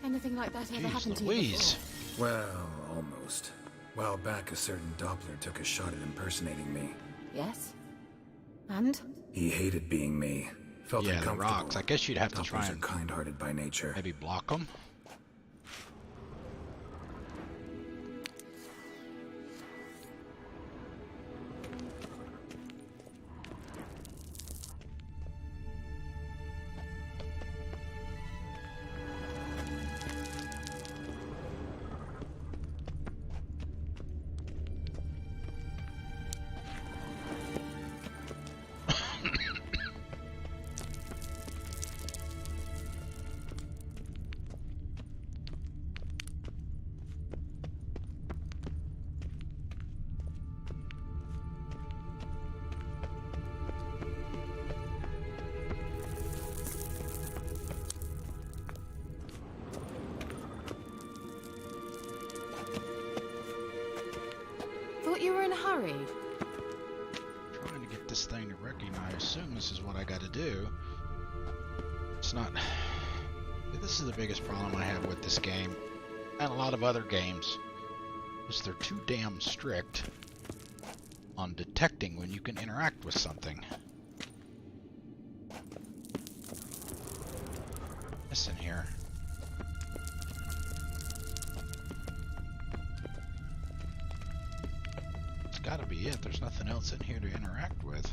[SPEAKER 3] Anything like that ever
[SPEAKER 1] Jeez
[SPEAKER 3] happened to you
[SPEAKER 1] Louise.
[SPEAKER 3] before?
[SPEAKER 8] Well, almost. A while back, a certain Doppler took a shot at impersonating me.
[SPEAKER 5] Yes? And?
[SPEAKER 8] He hated being me. Felt
[SPEAKER 1] Yeah, the
[SPEAKER 8] uncomfortable.
[SPEAKER 1] rocks. I guess you'd have to try
[SPEAKER 8] Dopplers are
[SPEAKER 1] and
[SPEAKER 8] kind-hearted by nature.
[SPEAKER 1] maybe block them.
[SPEAKER 5] Thought you were in a hurry.
[SPEAKER 1] Trying to get this thing to recognize. I assume this is what I gotta do. It's not... This is the biggest problem I have with this game, and a lot of other games, is they're too damn strict on detecting when you can interact with something. What's in here? It's gotta be it. There's nothing else in here to interact with.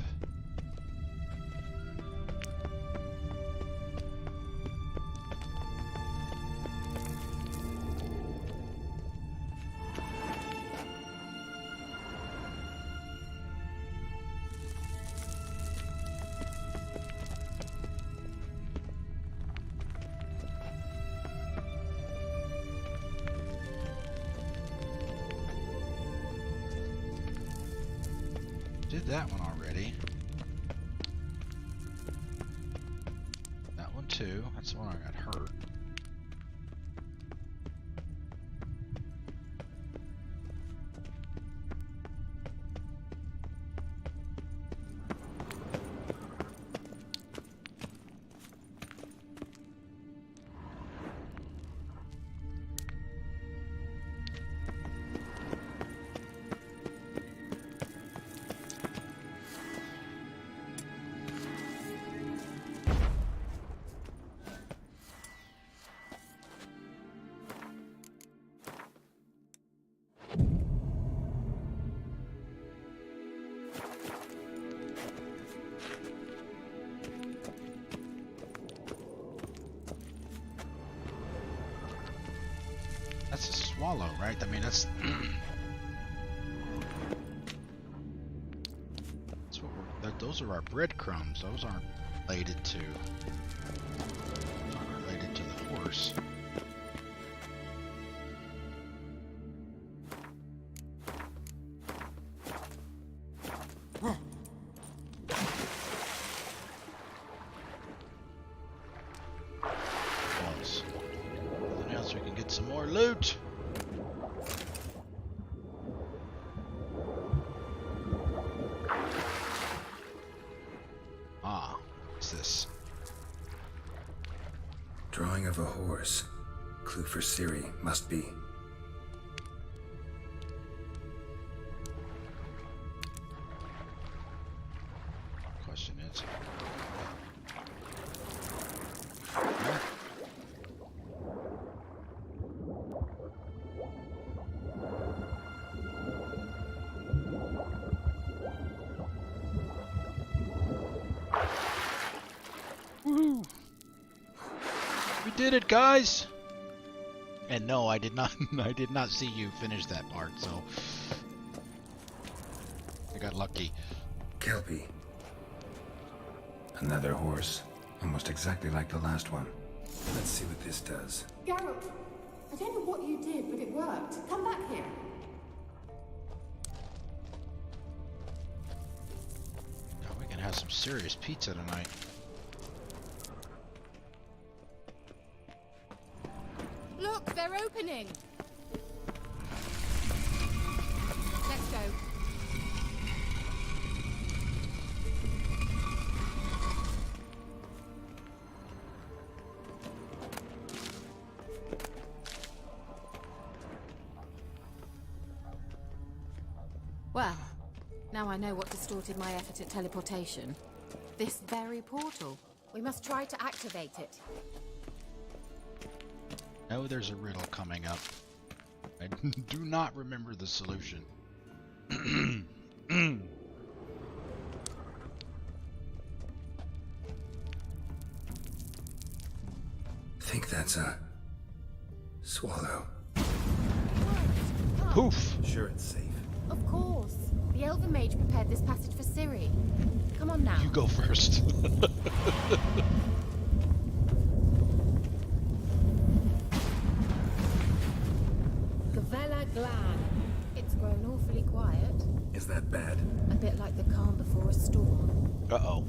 [SPEAKER 1] did that one already. That one too. That's the one I got hurt. That's a swallow, right? I mean, that's that's what those are our breadcrumbs. Those aren't related to the horse. Nothing else, we can get some more loot. Ah, what's this?
[SPEAKER 8] Drawing of a horse. Clue for Ciri, must be.
[SPEAKER 1] Question is. Woohoo! We did it, guys! And no, I did not I did not see you finish that part, so I got lucky.
[SPEAKER 8] Kelpie. Another horse. Almost exactly like the last one. Let's see what this does.
[SPEAKER 3] Geralt, I don't know what you did, but it worked. Come back here.
[SPEAKER 1] Now we can have some serious pizza tonight.
[SPEAKER 3] Look, they're opening. Let's go. Well, now I know what distorted my effort at teleportation. This very portal. We must try to activate it.
[SPEAKER 1] No, there's a riddle coming up. I do not remember the solution.
[SPEAKER 8] Think that's a swallow.
[SPEAKER 1] Poof!
[SPEAKER 8] Sure it's safe.
[SPEAKER 3] Of course. The Elven Mage prepared this passage for Ciri. Come on now.
[SPEAKER 1] You go first.
[SPEAKER 5] Gavella Glan.
[SPEAKER 3] It's grown awfully quiet.
[SPEAKER 8] Is that bad?
[SPEAKER 3] A bit like the calm before a storm.
[SPEAKER 1] Uh-oh.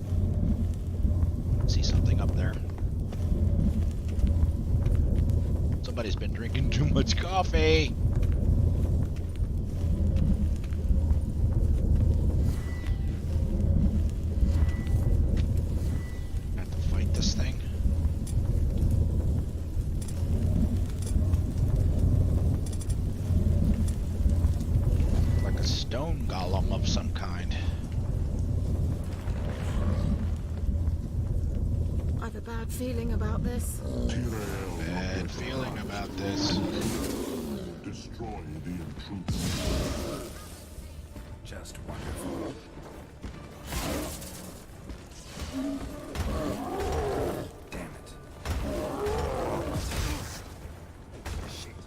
[SPEAKER 1] See something up there. Somebody's been drinking too much coffee. Have to fight this thing. Like a stone golem of some kind.
[SPEAKER 3] I've a bad feeling about this.
[SPEAKER 1] Bad feeling about this.
[SPEAKER 9] Destroy the intruder.
[SPEAKER 8] Just wonderful. Damn it. Shit.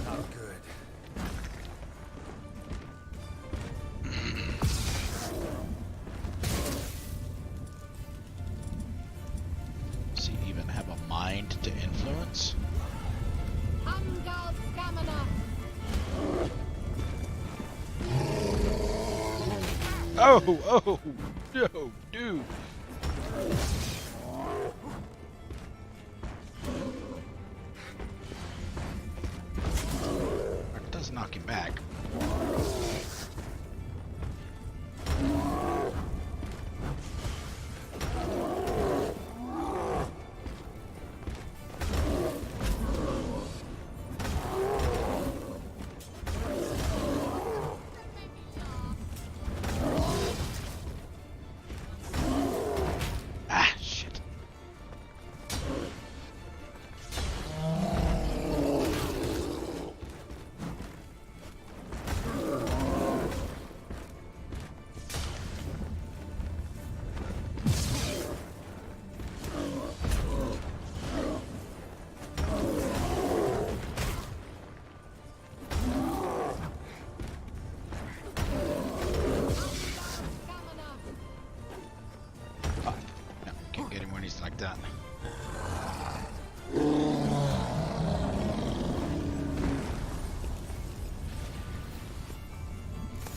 [SPEAKER 8] Not good.
[SPEAKER 1] Oh, no, dude. It does knock him back. Ah, shit. Oh, no, can't get him when he's like that.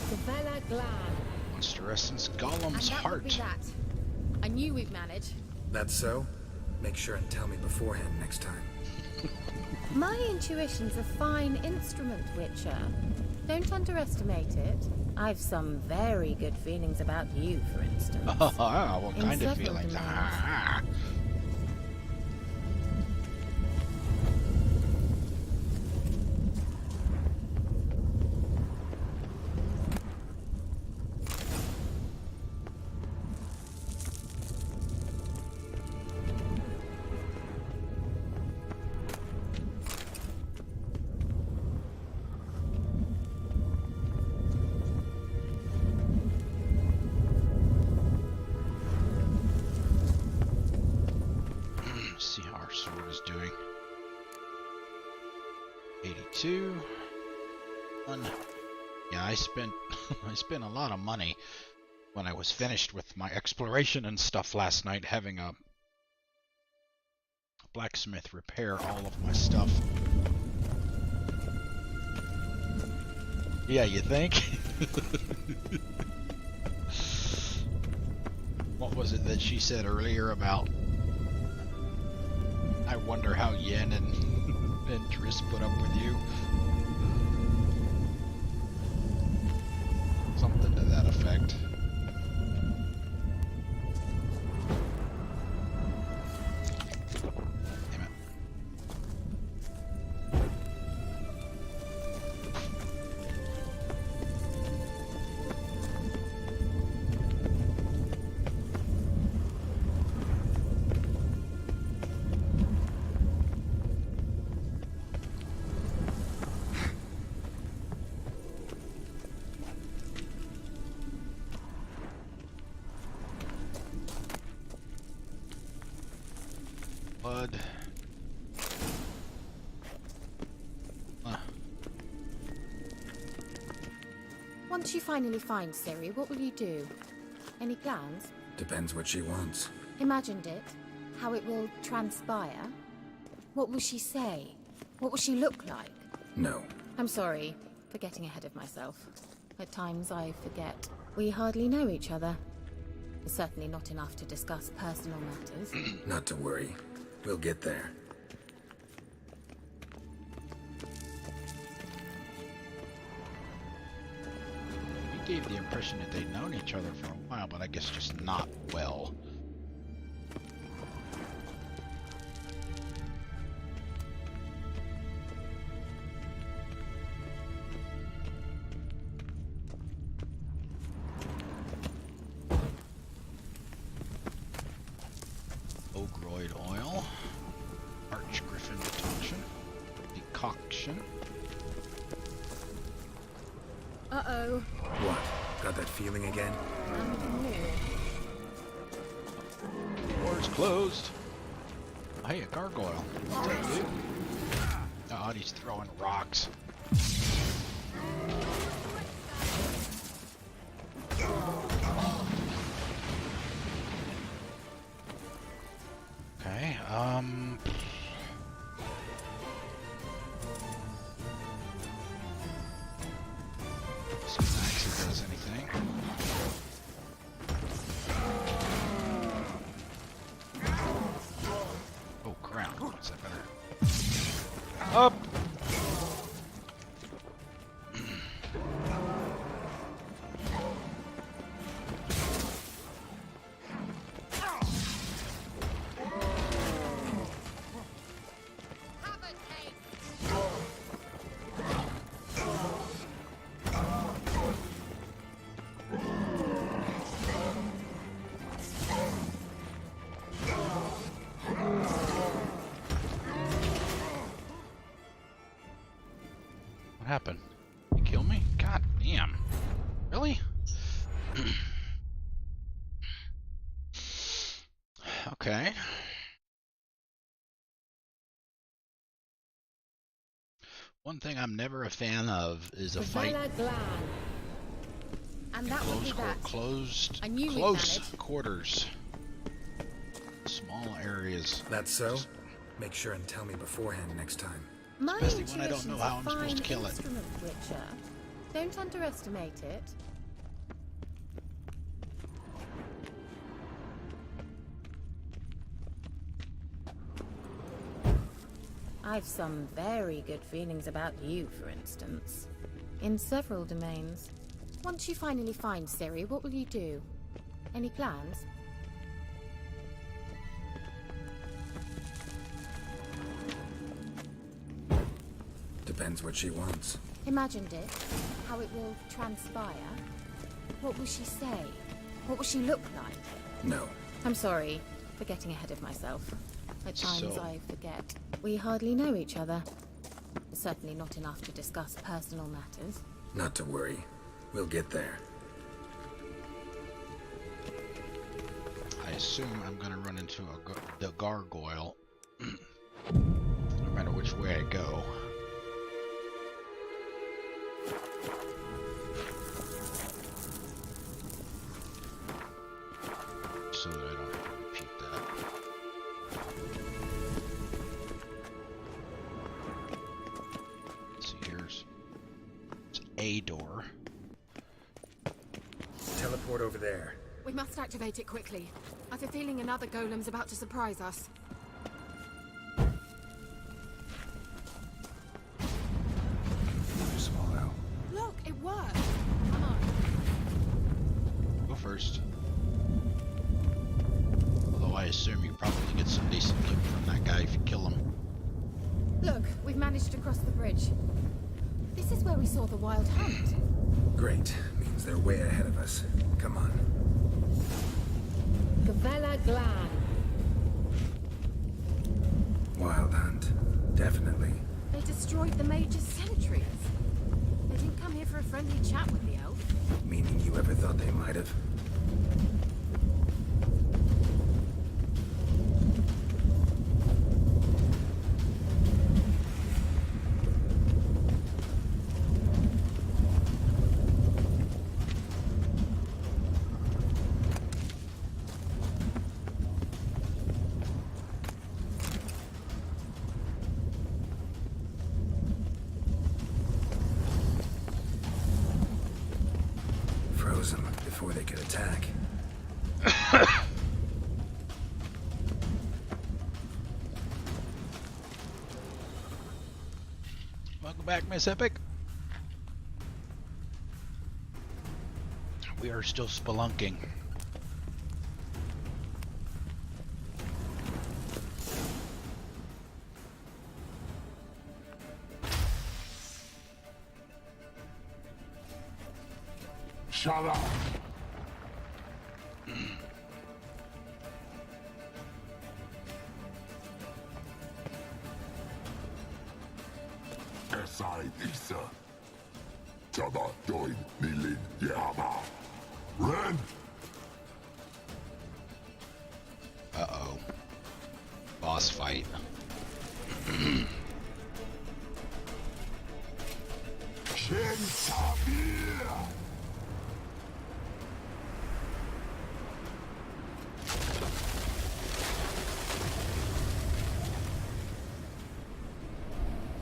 [SPEAKER 5] Savella Glad.
[SPEAKER 1] Monster Essence
[SPEAKER 5] And
[SPEAKER 1] Golem's
[SPEAKER 5] that would be
[SPEAKER 1] Heart.
[SPEAKER 5] that. I knew we'd manage.
[SPEAKER 8] That's so? Make sure and tell me beforehand next time.
[SPEAKER 5] My intuition's a fine instrument, Witcher. Don't underestimate it. I've some very good feelings about you, for instance.
[SPEAKER 1] Oh, what
[SPEAKER 5] In
[SPEAKER 1] kind of
[SPEAKER 5] several
[SPEAKER 1] feelings?
[SPEAKER 5] domains.
[SPEAKER 1] Ah. See how our sword is doing. 82. One. Yeah, I spent I spent a lot of money when I was finished with my exploration and stuff last night, having a blacksmith repair all of my stuff. Yeah, you think? What was it that she said earlier about? I wonder how Yen and Triss put up with you. Something to that effect. Damn it. Blood.
[SPEAKER 5] Once you finally find Ciri, what will you do? Any plans?
[SPEAKER 8] Depends what she wants.
[SPEAKER 5] Imagined it? How it will transpire? What will she say? What will she look like?
[SPEAKER 8] No.
[SPEAKER 5] I'm sorry for getting ahead of myself. At times I forget. We hardly know each other. Certainly not enough to discuss personal matters.
[SPEAKER 8] Not to worry. We'll get there.
[SPEAKER 1] You gave the impression that they'd known each other for a while, but I guess just not well. Ogroid oil, Archgriffin decoction.
[SPEAKER 5] Uh-oh.
[SPEAKER 8] What? Got that feeling again?
[SPEAKER 1] Door's closed. Hey, a gargoyle. What's up, dude? Oh, he's throwing rocks. Okay, see if Maxie does anything. kill me? God damn. Really? Okay. One thing I'm never a fan of is a fight
[SPEAKER 5] And
[SPEAKER 1] in
[SPEAKER 5] that would be that.
[SPEAKER 1] close
[SPEAKER 5] I knew we'd
[SPEAKER 1] close
[SPEAKER 5] manage.
[SPEAKER 1] quarters. Small areas.
[SPEAKER 8] That's so? Make sure and tell me beforehand next time.
[SPEAKER 5] My
[SPEAKER 1] Especially when I don't know
[SPEAKER 5] intuition's
[SPEAKER 1] how
[SPEAKER 5] a
[SPEAKER 1] I'm supposed to
[SPEAKER 5] fine
[SPEAKER 1] kill it.
[SPEAKER 5] instrument, Witcher. Don't underestimate it. I've some very good feelings about you, for instance. In several domains. Once you finally find Ciri, what will you do? Any plans?
[SPEAKER 8] Depends what she wants.
[SPEAKER 5] Imagined it. How it will transpire. What will she say? What will she look like?
[SPEAKER 8] No.
[SPEAKER 5] I'm sorry for getting ahead of myself. At times
[SPEAKER 1] So-
[SPEAKER 5] I forget. We hardly know each other. Certainly not enough to discuss personal matters.
[SPEAKER 8] Not to worry. We'll get there.
[SPEAKER 1] I assume I'm gonna run into the gargoyle, no matter which way I go. So that I don't have to repeat that. Let's see, here's it's a door.
[SPEAKER 8] Teleport over there.
[SPEAKER 3] We must activate it quickly. I have a feeling another golem's about to surprise us.
[SPEAKER 8] Swallow.
[SPEAKER 3] Look, it worked. Come on.
[SPEAKER 1] Go first. Although I assume you probably get some decent loot from that guy if you kill him.
[SPEAKER 5] Look, we've managed to cross the bridge. This is where we saw the wild hunt.
[SPEAKER 8] Great. Means they're way ahead of us. Come on.
[SPEAKER 5] Gavella Glan.
[SPEAKER 8] Wild hunt. Definitely.
[SPEAKER 3] They destroyed the Major's sentries. They didn't come here for a friendly chat with the elf.
[SPEAKER 8] Meaning you ever thought they might have? Froze them before they could attack.
[SPEAKER 1] Welcome back, Miss Epic. We are still spelunking.
[SPEAKER 4] Shut up! Esai Isa. Taba doin nilin yama. Ren!
[SPEAKER 1] Uh-oh. Boss fight.
[SPEAKER 4] Shin Tabir!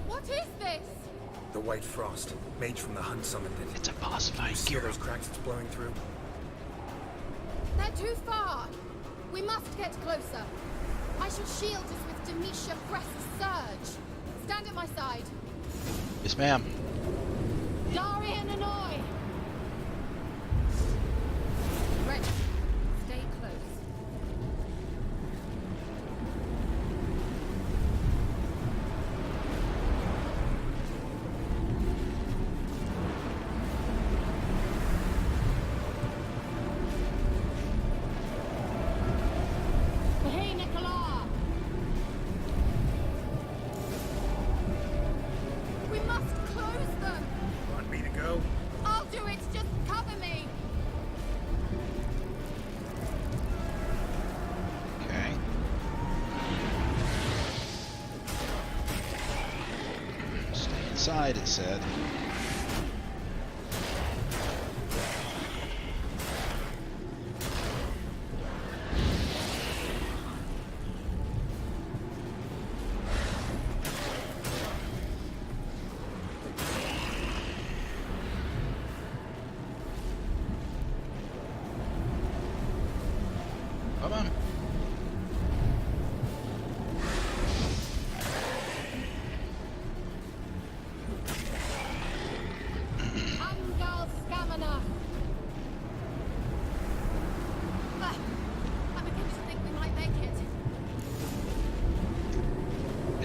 [SPEAKER 3] What is this?
[SPEAKER 8] The White Frost. Mage from the Hunt summoned it.
[SPEAKER 1] It's a boss fight,
[SPEAKER 8] See
[SPEAKER 1] Kira.
[SPEAKER 8] those cracks it's blowing through?
[SPEAKER 3] They're too far. We must get closer. I shall shield us with Demetia Press's surge. Stand at my side.
[SPEAKER 1] Yes, ma'am.
[SPEAKER 3] Darian Annoy! Ready. Stay close. Hey, Nicola! We must close
[SPEAKER 1] side, it said. Come on.
[SPEAKER 3] Angal Stamina. I'm beginning to think we might make it.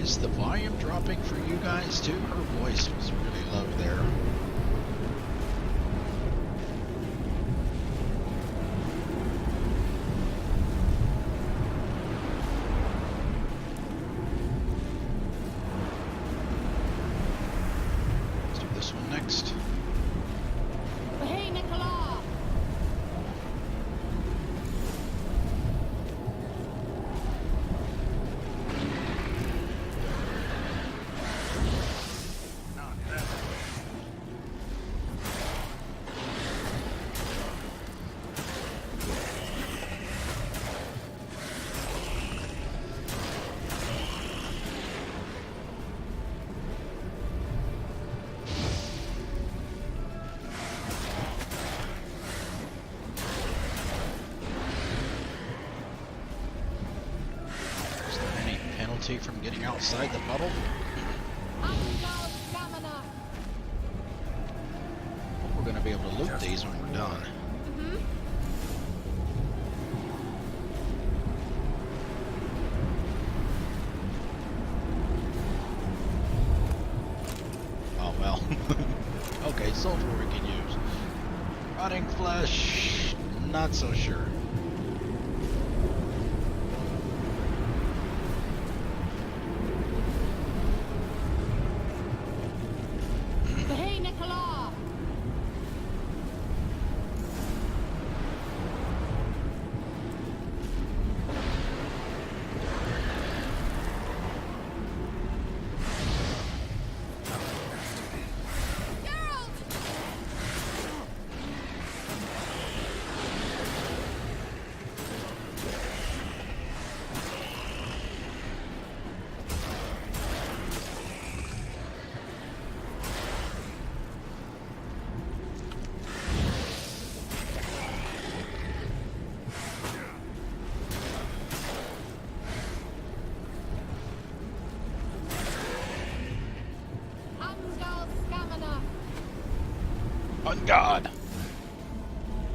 [SPEAKER 1] Is the volume dropping for you guys too? Her voice was really low there. Let's do this one next.
[SPEAKER 3] Hey, Nicola!
[SPEAKER 1] Is there any penalty from getting outside the bubble?
[SPEAKER 3] Angal Stamina.
[SPEAKER 1] We're going to be able to loot these when we're done. Oh well. Okay, sulfur we can use. Rotting flesh, not so sure.
[SPEAKER 3] Hey, Nicola! Angal Stamina.
[SPEAKER 1] On God!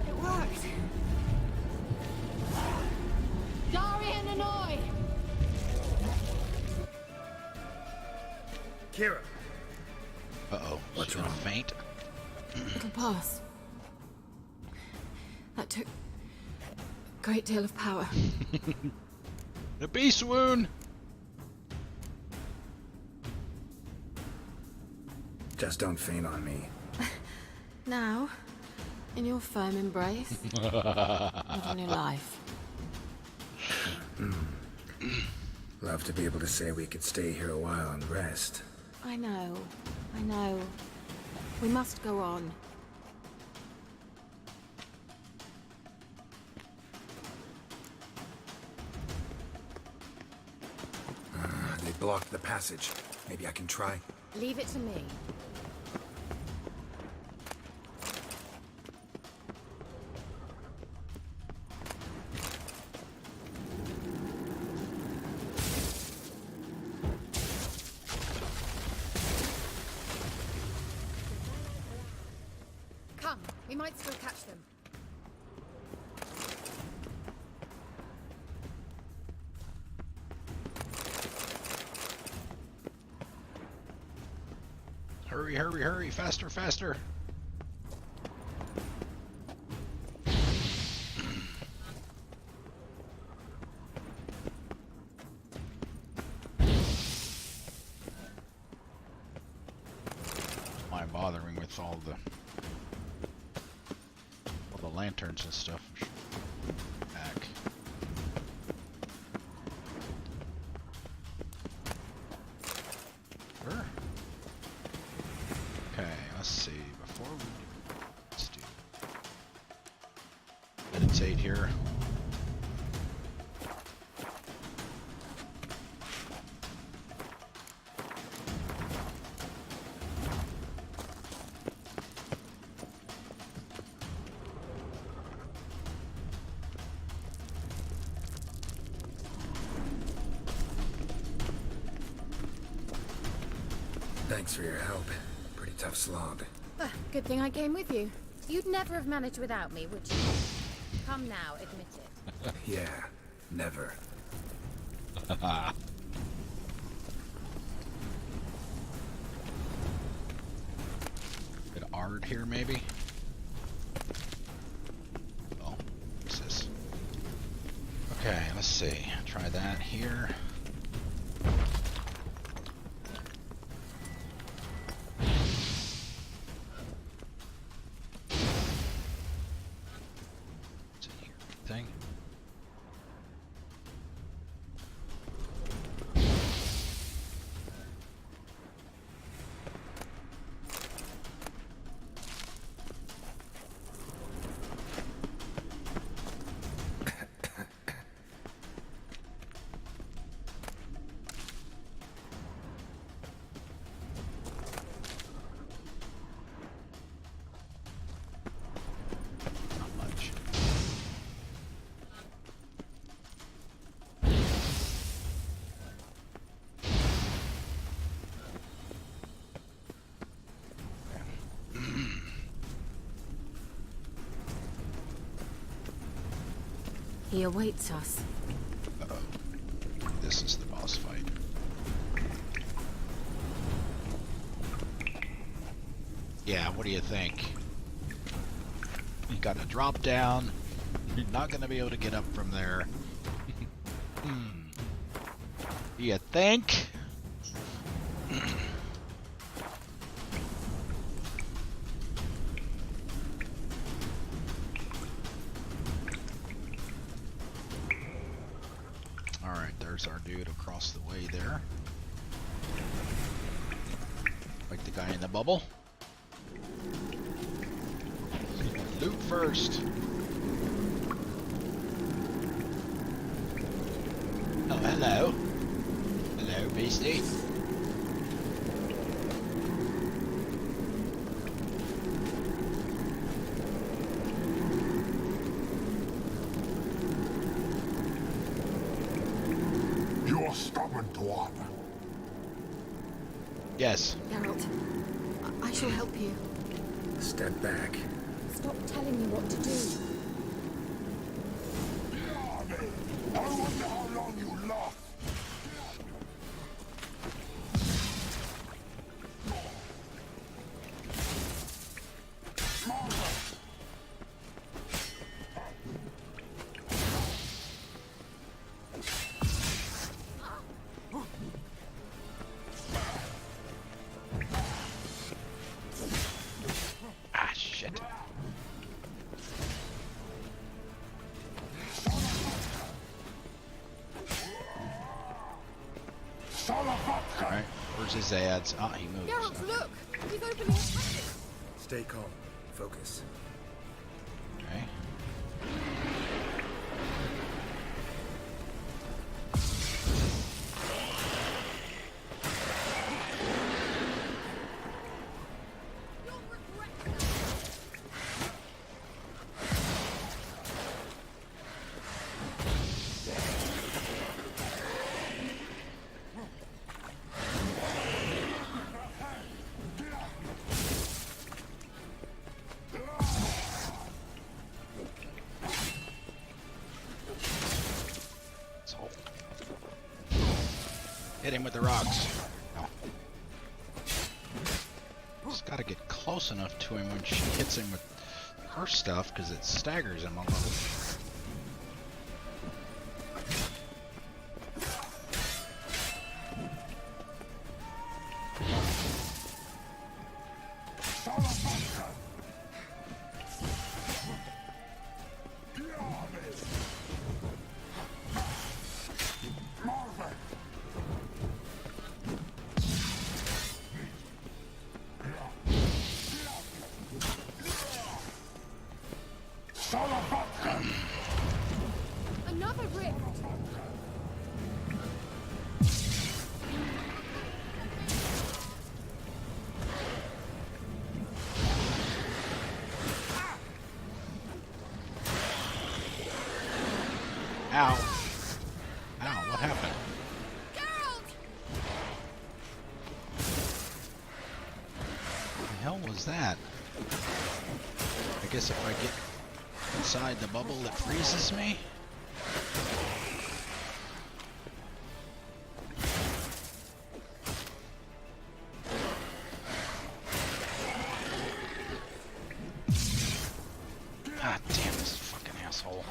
[SPEAKER 3] It worked. Darian Annoy.
[SPEAKER 8] Keira!
[SPEAKER 1] Uh-oh.
[SPEAKER 8] What's
[SPEAKER 1] She gonna
[SPEAKER 8] wrong?
[SPEAKER 1] faint?
[SPEAKER 6] It'll pass. That took a great deal of power.
[SPEAKER 1] The bee swoon!
[SPEAKER 8] Just don't faint on me.
[SPEAKER 6] Now, in your firm embrace, and on your life.
[SPEAKER 8] Love to be able to say we could stay here a while and rest.
[SPEAKER 6] I know. We must go on.
[SPEAKER 8] They blocked the passage. Maybe I can try.
[SPEAKER 5] Leave it to me. Come, we might still catch them.
[SPEAKER 1] Hurry, hurry, hurry! Faster, faster! Why bothering with all the lanterns and stuff? Back. Sure. compensate here.
[SPEAKER 8] Thanks for your help. Pretty tough slog.
[SPEAKER 5] Good thing I came with you. You'd never have managed without me, would you? Come now, admit it.
[SPEAKER 8] Yeah, never.
[SPEAKER 1] Bit of art here, maybe? Oh, what's this? Okay, let's see. Try that here. Thing. Not much.
[SPEAKER 5] He awaits us.
[SPEAKER 1] Uh-oh. This is the boss fight. Yeah, what do you think? You got a drop down. You're not gonna be able to get up from there. Do you think? Alright, there's our dude across the way there. Like the guy in the bubble. Loot first. Oh, hello. Hello, beastie.
[SPEAKER 4] You're stubborn, Dwarf.
[SPEAKER 1] Yes.
[SPEAKER 3] Geralt, I shall help you.
[SPEAKER 8] Step back.
[SPEAKER 3] Stop telling me what to do.
[SPEAKER 4] I wonder how long you last.
[SPEAKER 1] Ah, shit. Alright, where's his ads? Ah, he moves.
[SPEAKER 3] Geralt, look! He's opening a passage!
[SPEAKER 8] Stay calm. Focus.
[SPEAKER 1] Okay. So, hit him with the rocks. No. Just gotta get close enough to him when she hits him with her stuff, because it staggers him a little. Ow. Ow, what happened?
[SPEAKER 3] Geralt!
[SPEAKER 1] What the hell was that? I guess if I get inside the bubble, it freezes me? God damn this fucking asshole.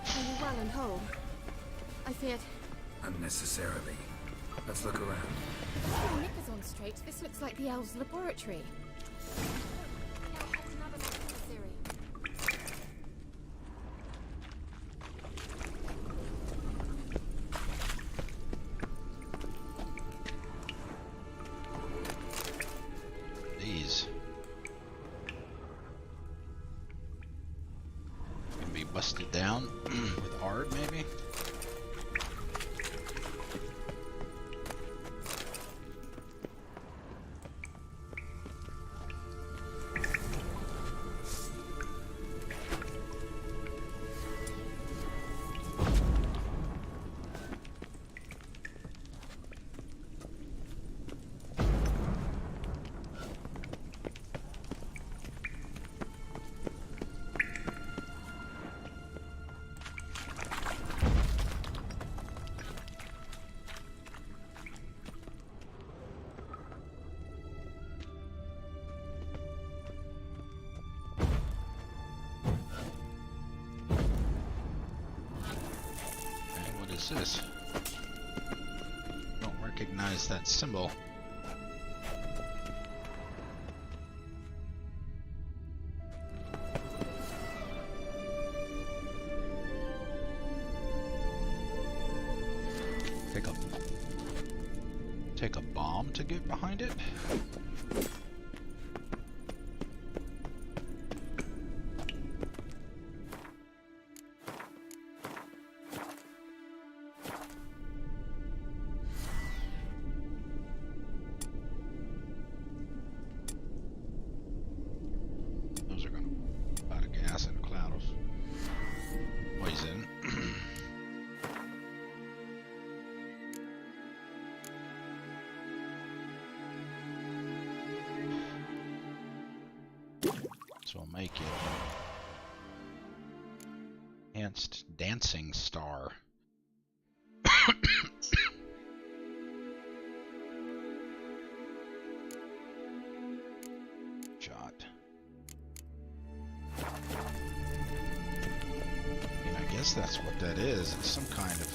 [SPEAKER 3] Are you well and whole? I feared.
[SPEAKER 8] Unnecessarily. Let's look around.
[SPEAKER 3] Put your knickers on straight. This looks like the elves' laboratory. Now here's another necessary.
[SPEAKER 1] These can be busted down with ard, maybe? This? Don't recognize that symbol. Take a bomb to get behind it? So I'll make it enhanced dancing star. Shot. I mean, I guess that's what that is. It's some kind of,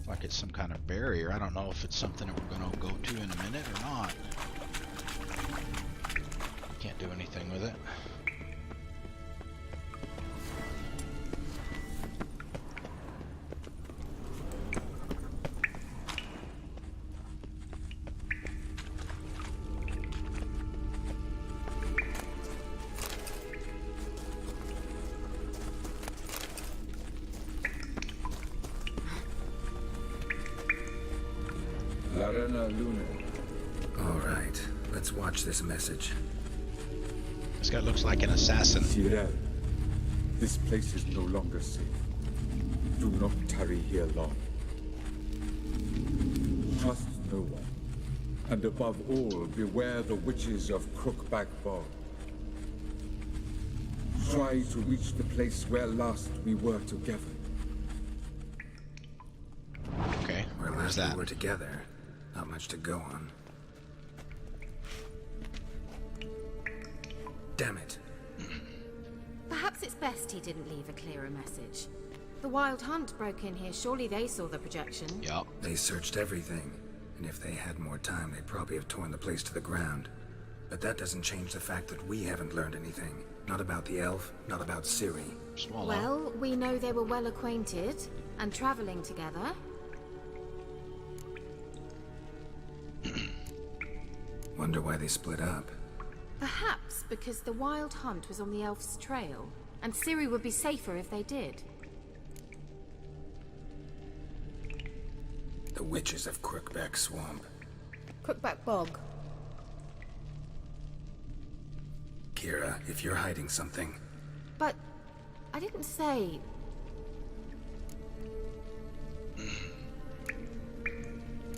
[SPEAKER 1] like it's some kind of barrier. I don't know if it's something that we're going to go to in a minute or not. Can't do anything with it.
[SPEAKER 8] All right, let's watch this message.
[SPEAKER 1] This guy looks like an assassin.
[SPEAKER 9] Tyrell, this place is no longer safe. Do not tarry here long. Trust no one. And above all, beware the witches of Crookback Bog. Try to reach the place where last we were together.
[SPEAKER 1] Okay,
[SPEAKER 8] Where
[SPEAKER 1] where's
[SPEAKER 8] last
[SPEAKER 1] that?
[SPEAKER 8] we were together. Not much to go on. Damn it.
[SPEAKER 5] Perhaps it's best he didn't leave a clearer message. The Wild Hunt broke in here. Surely they saw the projection.
[SPEAKER 1] Yup.
[SPEAKER 8] They searched everything, and if they had more time, they'd probably have torn the place to the ground. But that doesn't change the fact that we haven't learned anything. Not about the elf, not about Ciri.
[SPEAKER 1] Small.
[SPEAKER 5] Well, we know they were well acquainted and traveling together.
[SPEAKER 8] Wonder why they split up.
[SPEAKER 5] Perhaps because the Wild Hunt was on the elf's trail, and Ciri would be safer if they did.
[SPEAKER 8] The witches of Crookback Swamp.
[SPEAKER 5] Crookback Bog.
[SPEAKER 8] Keira, if you're hiding something...
[SPEAKER 5] But I didn't say...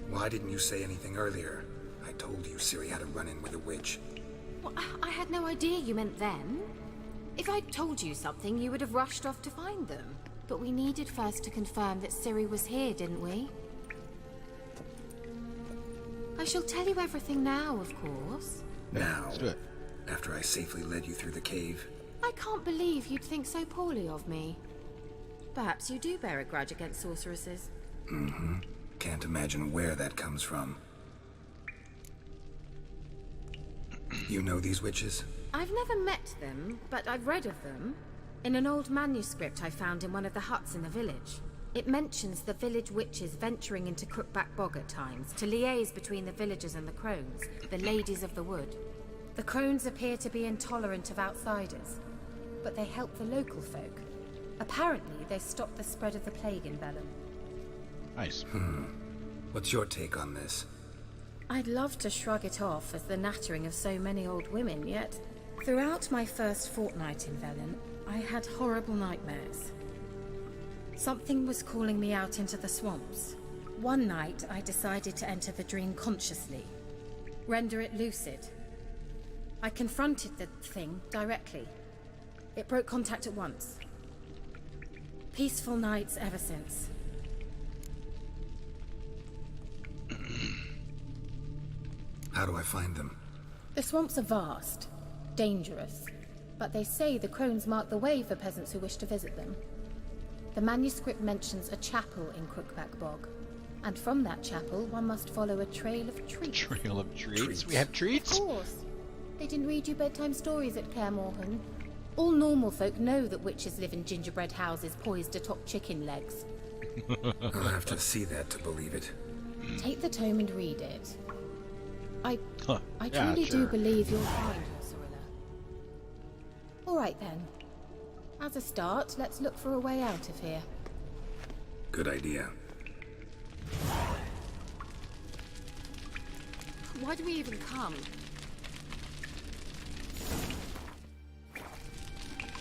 [SPEAKER 8] Why didn't you say anything earlier? I told you Ciri had a run-in with a witch.
[SPEAKER 5] Well, I had no idea you meant then. If I'd told you something, you would have rushed off to find them. But we needed first to confirm that Ciri was here, didn't we? I shall tell you everything now, of course.
[SPEAKER 8] Now,
[SPEAKER 1] Let's do it.
[SPEAKER 8] after I safely led you through the cave.
[SPEAKER 5] I can't believe you'd think so poorly of me. Perhaps you do bear a grudge against sorceresses.
[SPEAKER 8] Mm-hmm. Can't imagine where that comes from. You know these witches?
[SPEAKER 5] I've never met them, but I've read of them. In an old manuscript I found in one of the huts in the village. It mentions the village witches venturing into Crookback Bog at times to liaise between the villagers and the crones, the ladies of the wood. The crones appear to be intolerant of outsiders, but they help the local folk. Apparently, they stopped the spread of the plague in Velen.
[SPEAKER 1] Nice.
[SPEAKER 8] What's your take on this?
[SPEAKER 5] I'd love to shrug it off as the nattering of so many old women, yet throughout my first fortnight in Velen, I had horrible nightmares. Something was calling me out into the swamps. One night, I decided to enter the dream consciously, render it lucid. I confronted the thing directly. It broke contact at once. Peaceful nights ever since.
[SPEAKER 8] How do I find them?
[SPEAKER 5] The swamps are vast, dangerous, but they say the crones mark the way for peasants who wish to visit them. The manuscript mentions a chapel in Crookback Bog, and from that chapel one must follow a trail of treats.
[SPEAKER 1] Trail of treats? We have treats?
[SPEAKER 5] Of course. They didn't read you bedtime stories at Kaer Morhen. All normal folk know that witches live in gingerbread houses poised atop chicken legs.
[SPEAKER 8] I'll have to see that to believe it.
[SPEAKER 5] Take the tome and read it. I
[SPEAKER 1] Yeah,
[SPEAKER 5] truly
[SPEAKER 1] sure.
[SPEAKER 5] do believe you'll find her, Cirilla. All right then. As a start, let's look for a way out of here.
[SPEAKER 8] Good idea.
[SPEAKER 5] Why do we even come?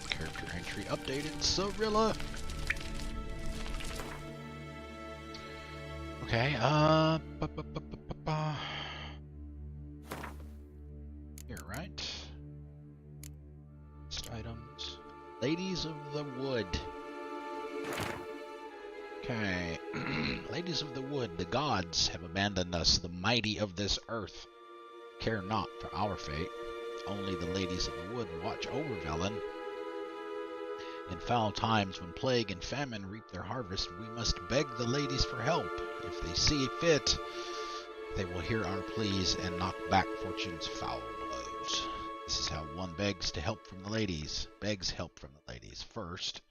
[SPEAKER 1] Character entry updated. Cirilla. Okay, Here, right? List items. Ladies of the Wood. Okay. Ladies of the Wood, the gods have abandoned us, the mighty of this earth. Care not for our fate. Only the ladies of the wood watch over Velen. In foul times, when plague and famine reap their harvest, we must beg the ladies for help. If they see fit, they will hear our pleas and knock back fortune's foul blows. This is how one begs to help from the ladies. Begs help from the ladies. First,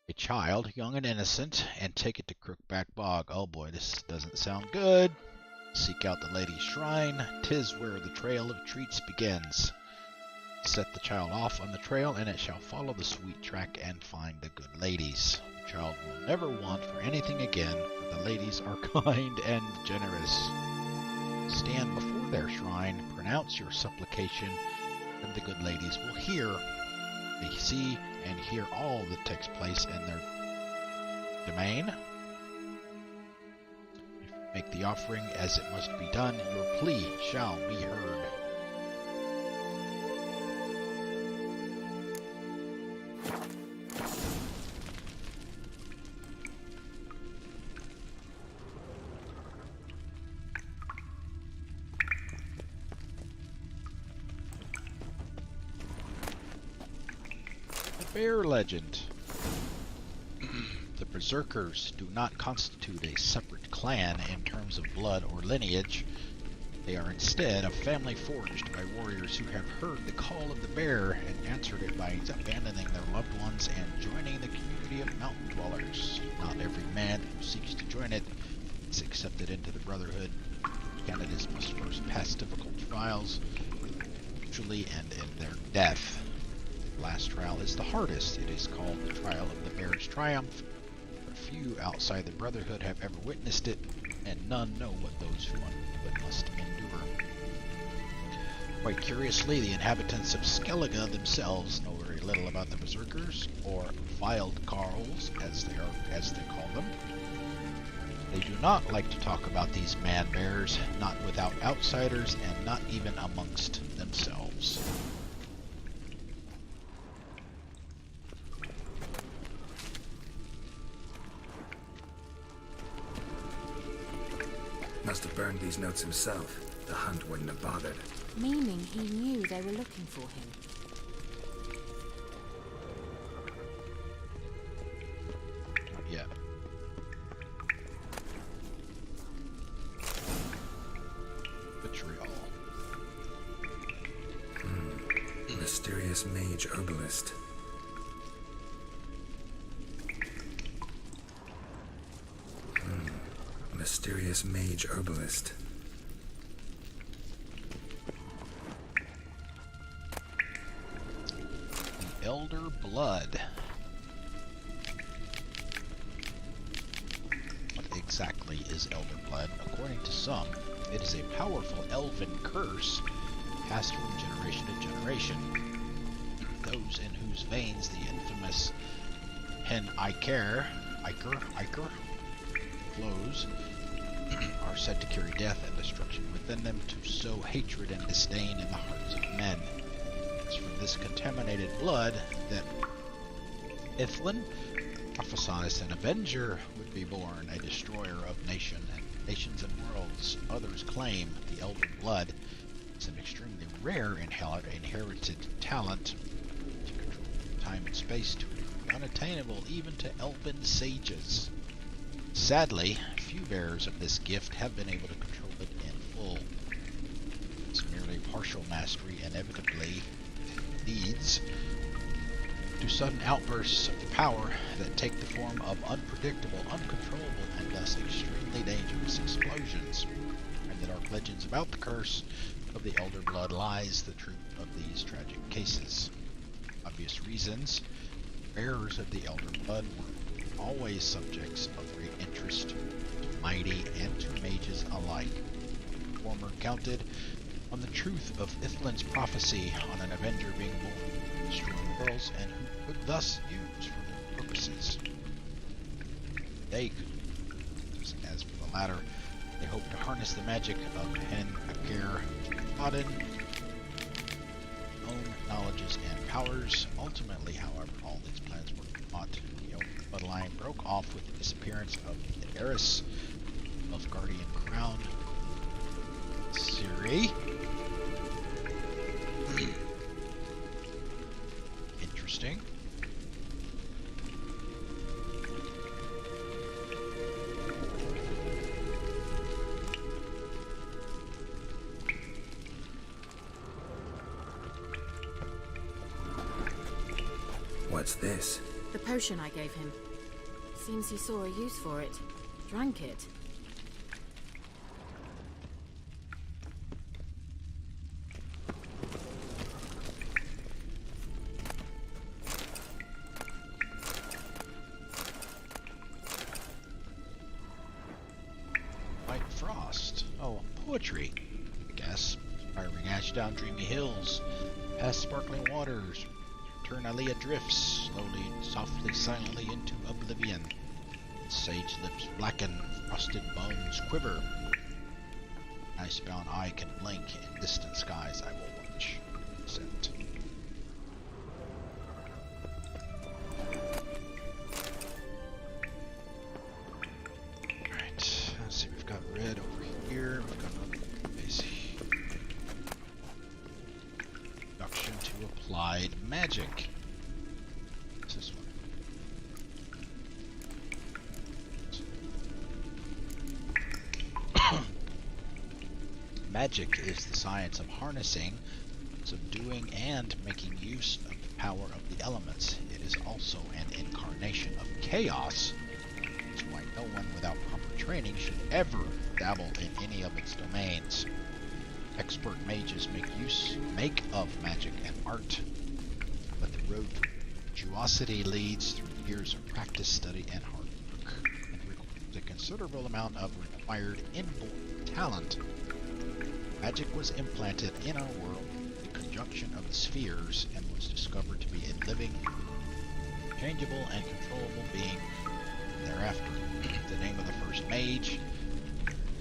[SPEAKER 1] a child, young and innocent, and take it to Crookback Bog. Oh boy, this doesn't sound good. Seek out the lady's shrine. 'Tis where the trail of treats begins. Set the child off on the trail, and it shall follow the sweet track and find the good ladies. The child will never want for anything again, for the ladies are kind and generous. Stand before their shrine, pronounce your supplication, and the good ladies will hear. They see and hear all that takes place in their domain. If you make the offering as it must be done, your plea shall be heard. Bear legend. Berserkers do not constitute a separate clan in terms of blood or lineage. They are instead a family forged by warriors who have heard the call of the bear and answered it by abandoning their loved ones and joining the community of mountain dwellers. Not every man who seeks to join it is accepted into the Brotherhood. Candidates must first pass difficult trials, usually end in their death. The last trial is the hardest. It is called the Trial of the Bear's Triumph. But few outside the Brotherhood have ever witnessed it, and none know what those who must endure. Quite curiously, the inhabitants of Skellige themselves know very little about the Berserkers, or Wild Carls, as they call them. They do not like to talk about these man-bears, not without outsiders, and not even amongst themselves.
[SPEAKER 8] Must have burned these notes himself. The hunt wouldn't have bothered.
[SPEAKER 6] Meaning he knew they were looking for him.
[SPEAKER 1] Not yet. Vitriol.
[SPEAKER 8] Mysterious mage herbalist. Mysterious mage herbalist.
[SPEAKER 1] The Elder Blood. What exactly is Elder Blood? According to some, it is a powerful elven curse passed from generation to generation. Those in whose veins the infamous Hen Iker flows are said to carry death and destruction within them, to sow hatred and disdain in the hearts of men. It's from this contaminated blood that Ithlin prophesied an avenger would be born, a destroyer of nations and worlds. Others claim the Elder Blood is an extremely rare inherited talent to control time and space to a degree unattainable even to elven sages. Sadly, few bearers of this gift have been able to control it in full. Its merely partial mastery inevitably leads to sudden outbursts of power that take the form of unpredictable, uncontrollable, and thus extremely dangerous explosions. And the dark legends about the curse of the Elder Blood lies the truth of these tragic cases. Obvious reasons, bearers of the Elder Blood were always subjects of great interest to mighty and to mages alike. The former counted on the truth of Ithlin's prophecy on an avenger being born, destroying worlds, and who could thus use for their purposes. They could, as for the latter, they hoped to harness the magic of Hen Iker Odin, own knowledges and powers. Ultimately, however, all these plans were not. The bloodline broke off with the disappearance of the heiress of Guardian Crown, Ciri. Interesting.
[SPEAKER 8] What's this?
[SPEAKER 5] The potion I gave him. Seems he saw a use for it. Drank it.
[SPEAKER 1] White frost. Oh, poetry, I guess. Firing ash down dreamy hills, past sparkling waters. Turn Aliyah drifts, slowly, softly, silently into oblivion. Sage lips blacken, frosted bones quiver. Icebound eye can blink, in distant skies I will watch. Scent. Alright, let's see, we've got red over here, we've got another base. Reduction to applied magic. What's this one? Magic is the science of harnessing, subduing, and making use of the power of the elements. It is also an incarnation of chaos. That's why no one without proper training should ever dabble in any of its domains. Expert mages make of magic and art, but the road to virtuosity leads through years of practice, study, and hard work, and requires a considerable amount of required inborn talent. Magic was implanted in our world, the conjunction of the spheres, and was discovered to be a living, changeable, and controllable being. Thereafter, the name of the first mage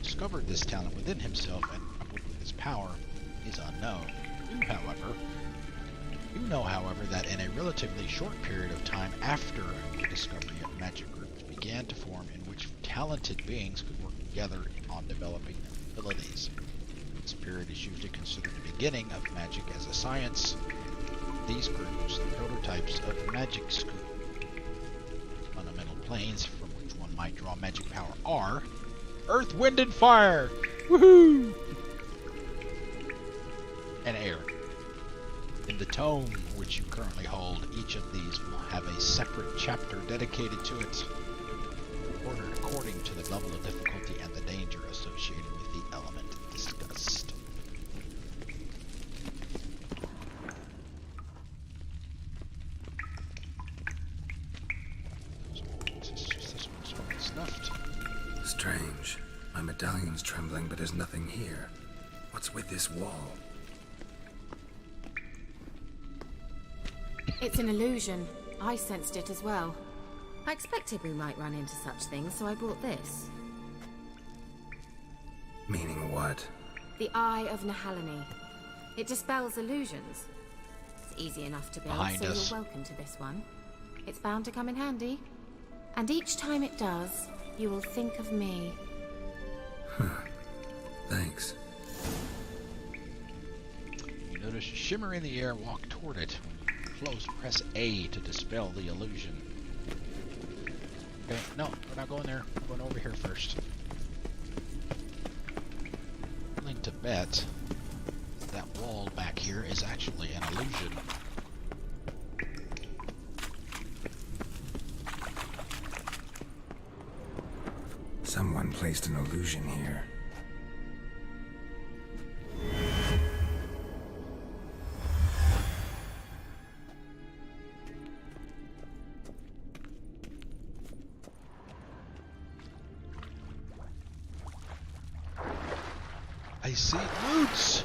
[SPEAKER 1] discovered this talent within himself and grappled with his power is unknown. You know, however, that in a relatively short period of time after the discovery of magic groups began to form in which talented beings could work together on developing their abilities. This period is usually considered the beginning of magic as a science. These groups, the prototypes of magic school. Fundamental planes from which one might draw magic power are Earth, Wind, and Fire! Woohoo! And Air. In the tome which you currently hold, each of these will have a separate chapter dedicated to it, ordered according to the level of difficulty and the danger associated with the element discussed.
[SPEAKER 8] Strange. My medallion's trembling, but there's nothing here. What's with this wall?
[SPEAKER 5] It's an illusion. I sensed it as well. I expected we might run into such things, so I brought this.
[SPEAKER 8] Meaning what?
[SPEAKER 5] The Eye of Nehaleni. It dispels illusions. It's easy enough to build,
[SPEAKER 1] Behind
[SPEAKER 5] so
[SPEAKER 1] us.
[SPEAKER 5] you're welcome to this one. It's bound to come in handy. And each time it does, you will think of me.
[SPEAKER 8] Thanks.
[SPEAKER 1] You notice a shimmer in the air, walk toward it. When you close, press A to dispel the illusion. Okay, no, we're not going there. We're going over here first. I'm willing to bet that wall back here is actually an illusion.
[SPEAKER 8] Someone placed an illusion here.
[SPEAKER 1] I see roots!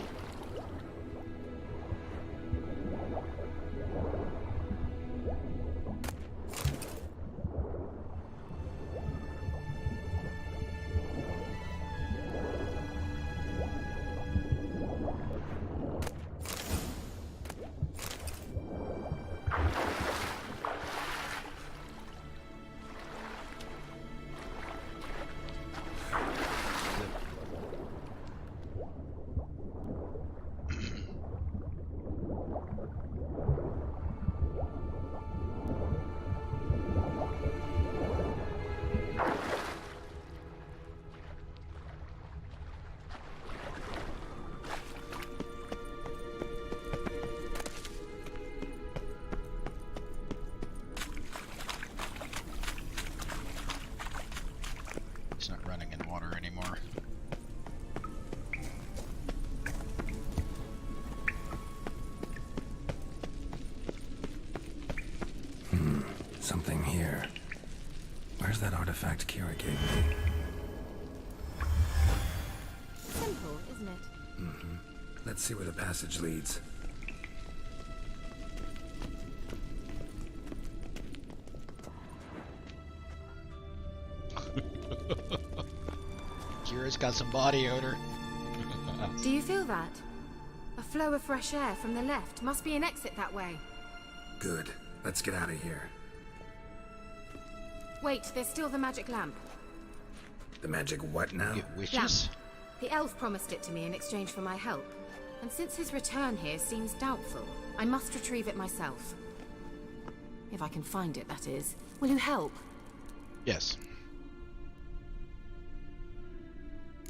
[SPEAKER 1] It's not running in water anymore.
[SPEAKER 8] Something here. Where's that artifact Keira gave me?
[SPEAKER 5] Simple, isn't it?
[SPEAKER 8] Let's see where the passage leads.
[SPEAKER 1] Kira's got some body odor.
[SPEAKER 5] Do you feel that? A flow of fresh air from the left. Must be an exit that way.
[SPEAKER 8] Good. Let's get out of here.
[SPEAKER 5] Wait, there's still the magic lamp.
[SPEAKER 8] The magic what now?
[SPEAKER 1] Get witches?
[SPEAKER 5] The elf promised it to me in exchange for my help. And since his return here seems doubtful, I must retrieve it myself. If I can find it, that is. Will you help?
[SPEAKER 1] Yes.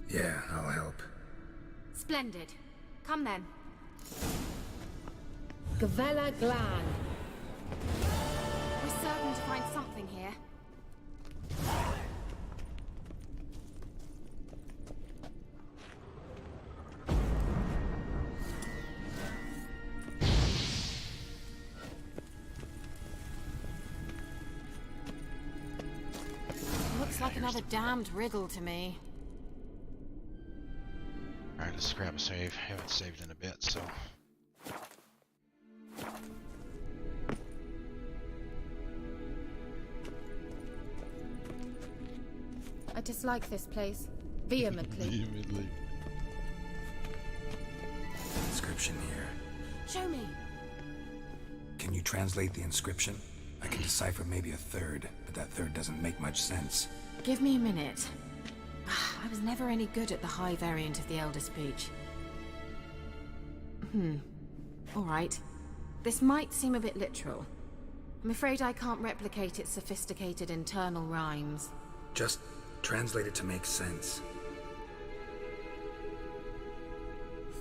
[SPEAKER 8] Yeah, I'll help.
[SPEAKER 3] Splendid. Come then.
[SPEAKER 5] Gavella Glan.
[SPEAKER 3] We're certain to find something here.
[SPEAKER 5] Looks like another damned riddle to me.
[SPEAKER 1] Alright, let's grab a save. Haven't saved in a bit, so.
[SPEAKER 3] I dislike this place. Vehemently.
[SPEAKER 8] Inscription here.
[SPEAKER 5] Show me.
[SPEAKER 8] Can you translate the inscription? I can decipher maybe a third, but that third doesn't make much sense.
[SPEAKER 5] Give me a minute. I was never any good at the high variant of the Elder Speech. Alright. This might seem a bit literal. I'm afraid I can't replicate its sophisticated internal rhymes.
[SPEAKER 8] Just translate it to make sense.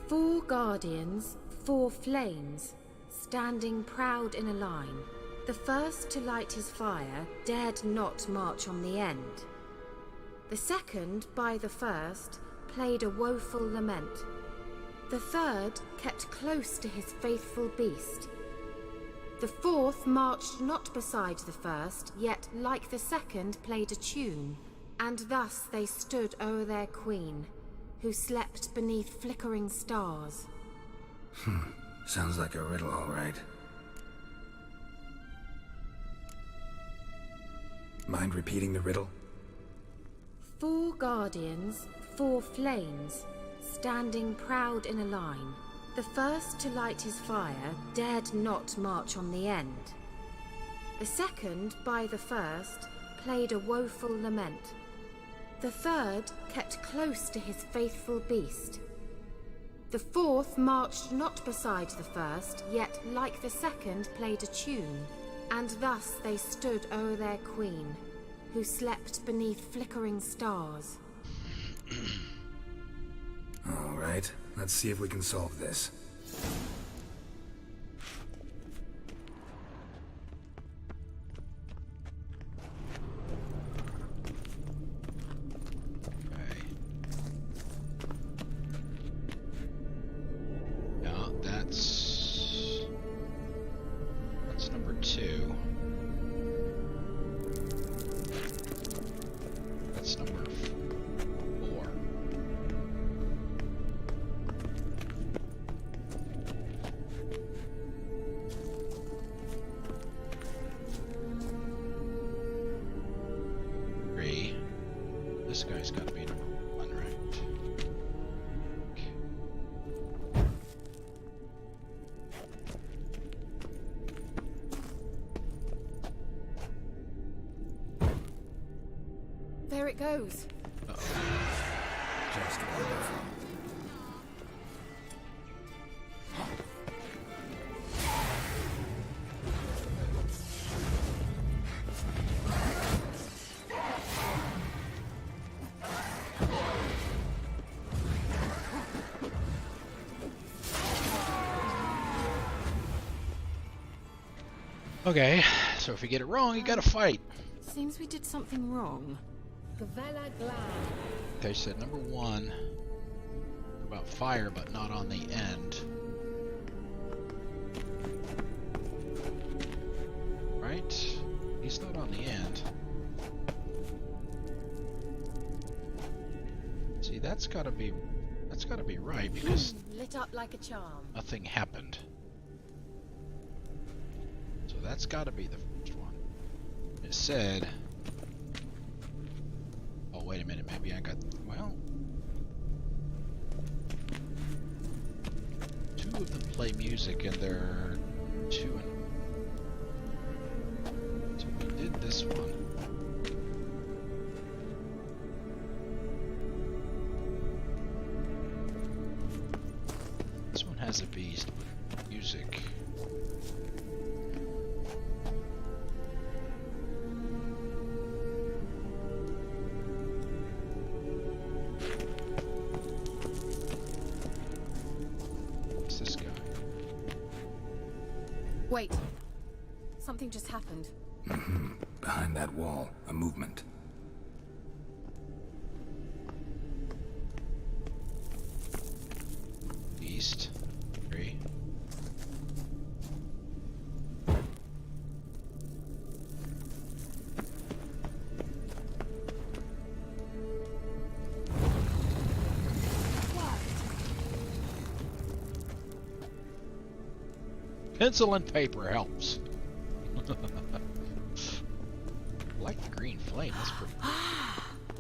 [SPEAKER 5] 4 guardians, 4 flames, standing proud in a line. The first to light his fire dared not march on the end. The second, by the first, played a woeful lament. The third kept close to his faithful beast. The fourth marched not beside the first, yet like the second played a tune. And thus they stood o'er their queen, who slept beneath flickering stars.
[SPEAKER 8] Sounds like a riddle, all right. Mind repeating the riddle?
[SPEAKER 5] 4 guardians, 4 flames, standing proud in a line. The first to light his fire dared not march on the end. The second, by the first, played a woeful lament. The third kept close to his faithful beast. The fourth marched not beside the first, yet like the second played a tune. And thus they stood o'er their queen, who slept beneath flickering stars.
[SPEAKER 8] All right, let's see if we can solve this.
[SPEAKER 1] Okay. Yeah, that's number 2. That's number 4. This guy's got to be number 1, right?
[SPEAKER 3] There it goes.
[SPEAKER 1] Uh-oh.
[SPEAKER 8] Just wonderful.
[SPEAKER 1] Okay, so if you get it wrong, you gotta fight.
[SPEAKER 5] Seems we did something wrong.
[SPEAKER 3] Gavella Glan.
[SPEAKER 1] They said number 1 about fire, but not on the end. Right? He's not on the end. See, that's gotta be right, because
[SPEAKER 3] Lit up like a charm.
[SPEAKER 1] nothing happened. So that's gotta be the first one. It said, oh wait a minute, maybe I got, well, 2 of them play music and they're 2 and, so we did this one. This one has a beast with music.
[SPEAKER 5] Wait. Something just happened.
[SPEAKER 8] Behind that wall, a movement.
[SPEAKER 1] East. 3. Pencil and paper helps. I like the green flame. That's pretty cool.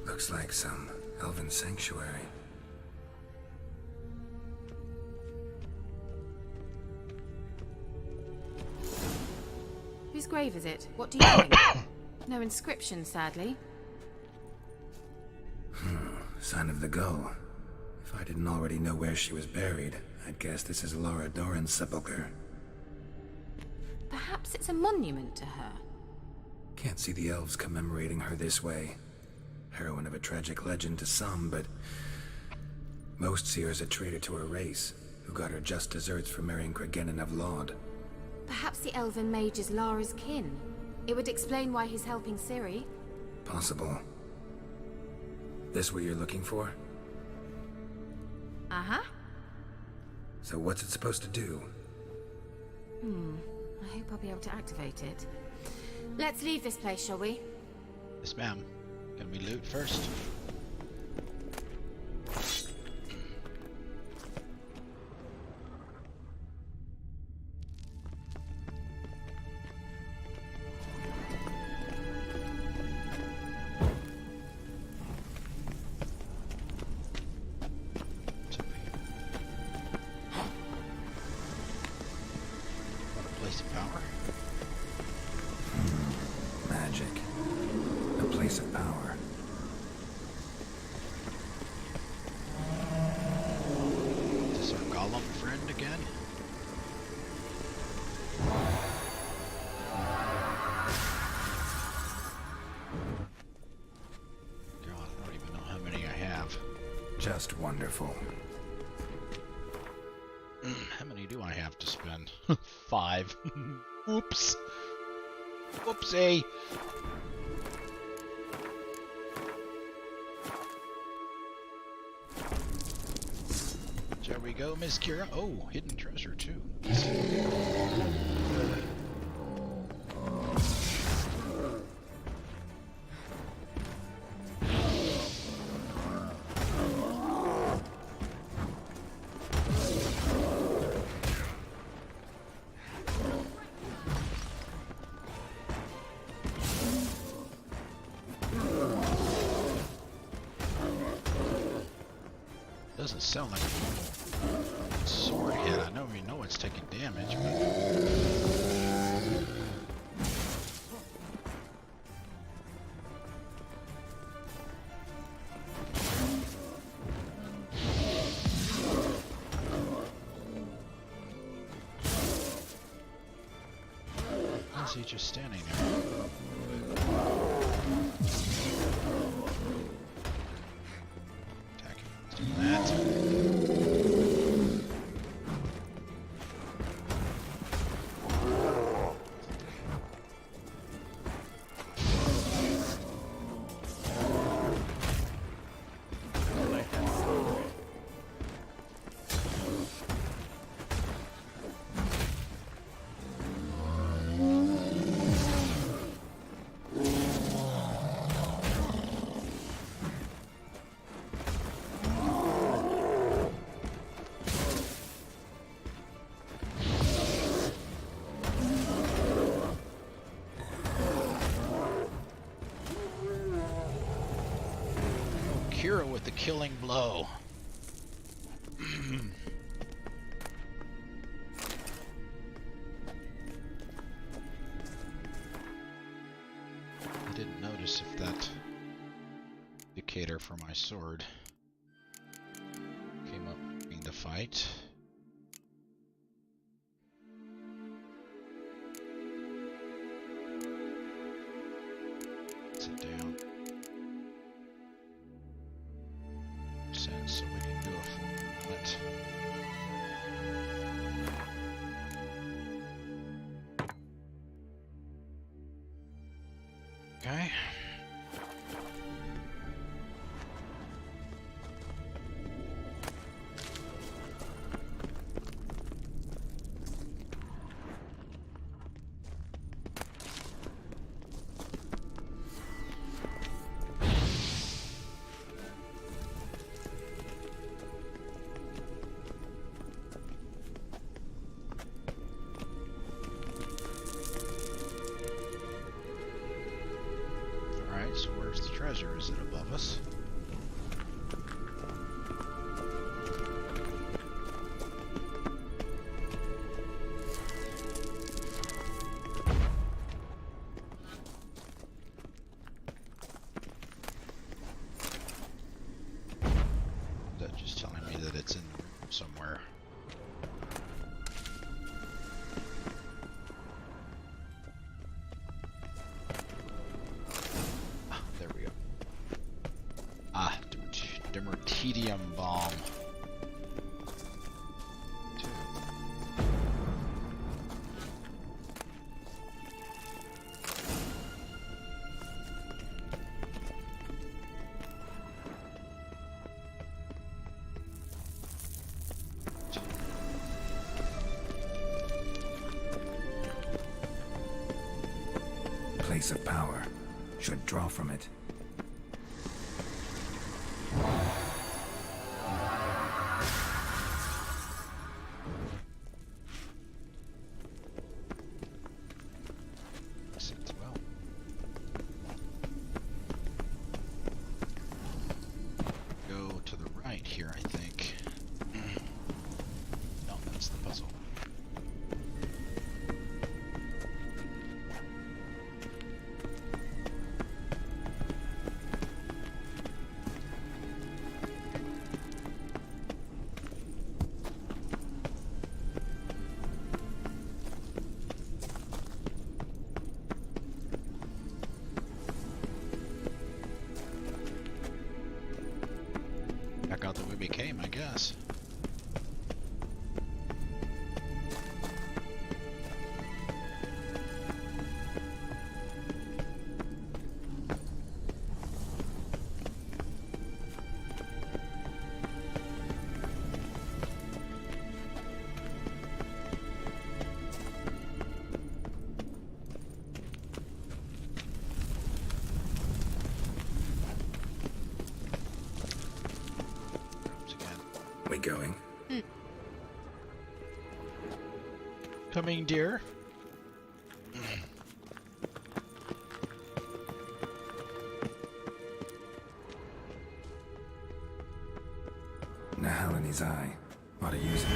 [SPEAKER 8] Looks like some elven sanctuary.
[SPEAKER 5] Whose grave is it? What do you think? No inscription, sadly.
[SPEAKER 8] Sign of the gull. If I didn't already know where she was buried, I'd guess this is Laura Doran's sepulcher.
[SPEAKER 5] Perhaps it's a monument to her.
[SPEAKER 8] Can't see the elves commemorating her this way. Heroine of a tragic legend to some, but most see her as a traitor to her race, who got her just desserts for marrying Cregennan of Laud.
[SPEAKER 5] Perhaps the elven mage is Lara's kin. It would explain why he's helping Ciri.
[SPEAKER 8] Possible. This what you're looking for?
[SPEAKER 5] Uh-huh.
[SPEAKER 8] So what's it supposed to do?
[SPEAKER 5] I hope I'll be able to activate it. Let's leave this place, shall we?
[SPEAKER 1] Yes, ma'am. Can we loot first? What's up here? What a place of power.
[SPEAKER 8] Magic. A place of power.
[SPEAKER 1] Is this our golem friend again? God, I don't even know how many I have.
[SPEAKER 8] Just wonderful.
[SPEAKER 1] How many do I have to spend? 5. Oops. Whoopsie. Shall we go, Miss Keira? Oh, hidden treasure too. Doesn't sound like a normal sword hit. I know we know it's taking damage, but why is he just standing there? Attacking. Let's do that. Keira with the killing blow. I didn't notice if that indicator for my sword came up during the fight. Sit down. Sense so we can do a full movement. Okay. So where's the treasure? Is it above us? Is that just telling me that it's in the room somewhere? Tedium bomb.
[SPEAKER 8] Place of power. Should draw from it.
[SPEAKER 1] Here, I think. No, that's the puzzle. Back out the way we came, I guess.
[SPEAKER 8] We going?
[SPEAKER 1] Coming, dear.
[SPEAKER 8] Nahal in his eye. Ought to use it.